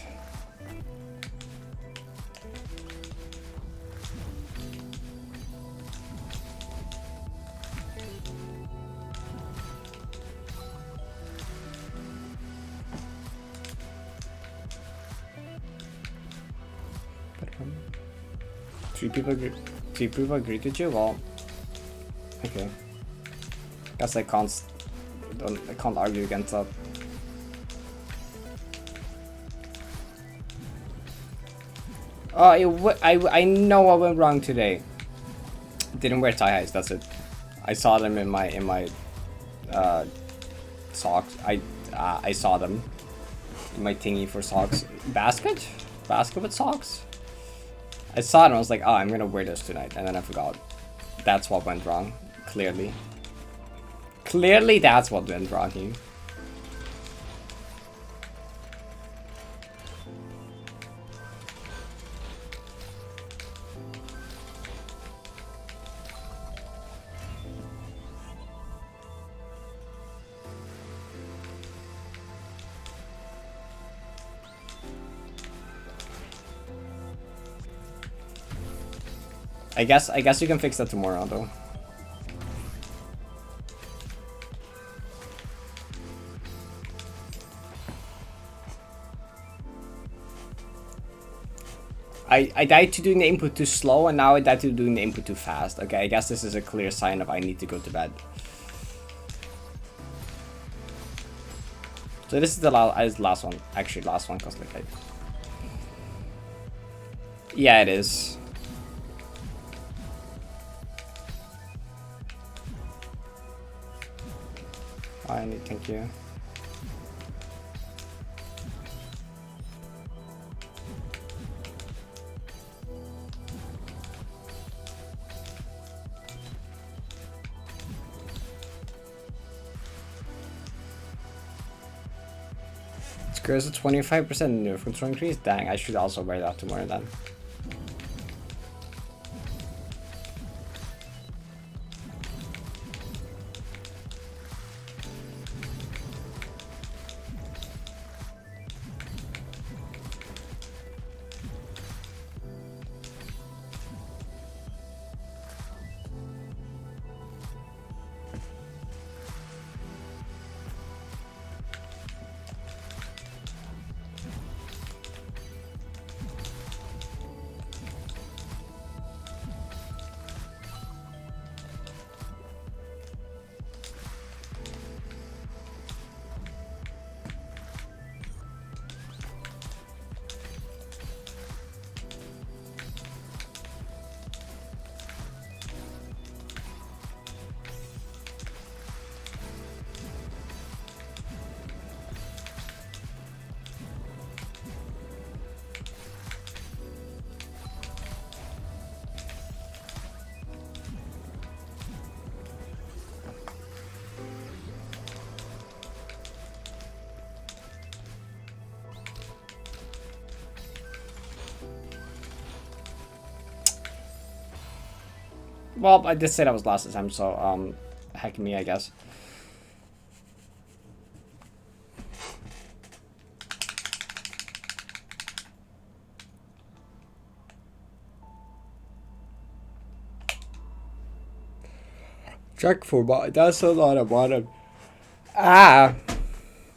Three people agreed with you? Well, okay. Guess I can't argue against that. Oh, I know I went wrong today. Didn't wear tie highs. That's it. I saw them in my socks. I saw them in my thingy for socks. Basket with socks. I saw it and I was like, oh, I'm gonna wear this tonight, and then I forgot. That's what went wrong. Clearly, that's what went wrong here. I guess you can fix that tomorrow though. I died to doing the input too slow, and now I died to doing the input too fast. Okay, I guess this is a clear sign of I need to go to bed. So this is the last one. Actually, last one, cause like yeah, it is. Thank you. Screws a 25% nerf control increase? Dang, I should also wear that tomorrow then. Well, I did say that was last attempt, so heck me, I guess. Check for mod. That's a lot of mod.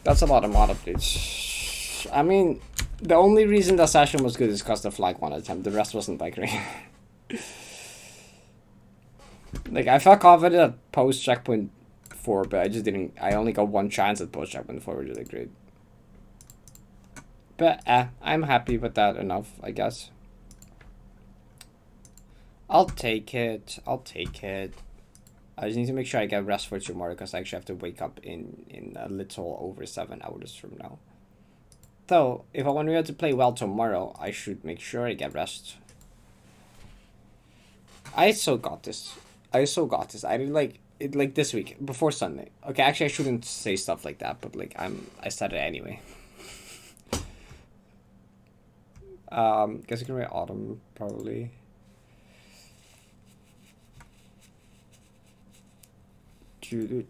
That's a lot of mod updates. I mean, the only reason that session was good is because the flag one attempt. The rest wasn't that great. Like, I felt confident at post checkpoint 4, but I just didn't. I only got one chance at post checkpoint 4, which is like great. But I'm happy with that enough, I guess. I'll take it. I'll take it. I just need to make sure I get rest for tomorrow because I actually have to wake up in a little over 7 hours from now. Though, if I want to be able to play well tomorrow, I should make sure I get rest. I so got this. I so got this. I did like it like this week before Sunday. Okay, actually I shouldn't say stuff like that, but like I started anyway. Guess I can write autumn probably. Do.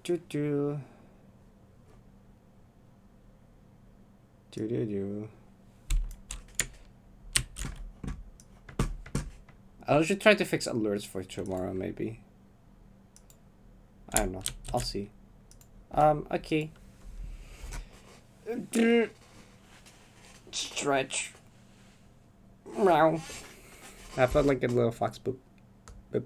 I should try to fix alerts for tomorrow, maybe. I don't know. I'll see. Okay. Stretch. Meow. I felt like a little fox boop. Boop.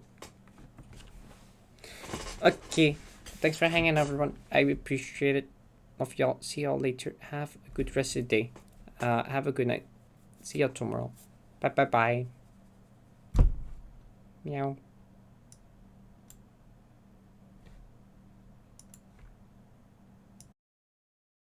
Okay. Thanks for hanging out, everyone. I appreciate it. Love y'all. See y'all later. Have a good rest of the day. Have a good night. See y'all tomorrow. Bye bye bye. Meow.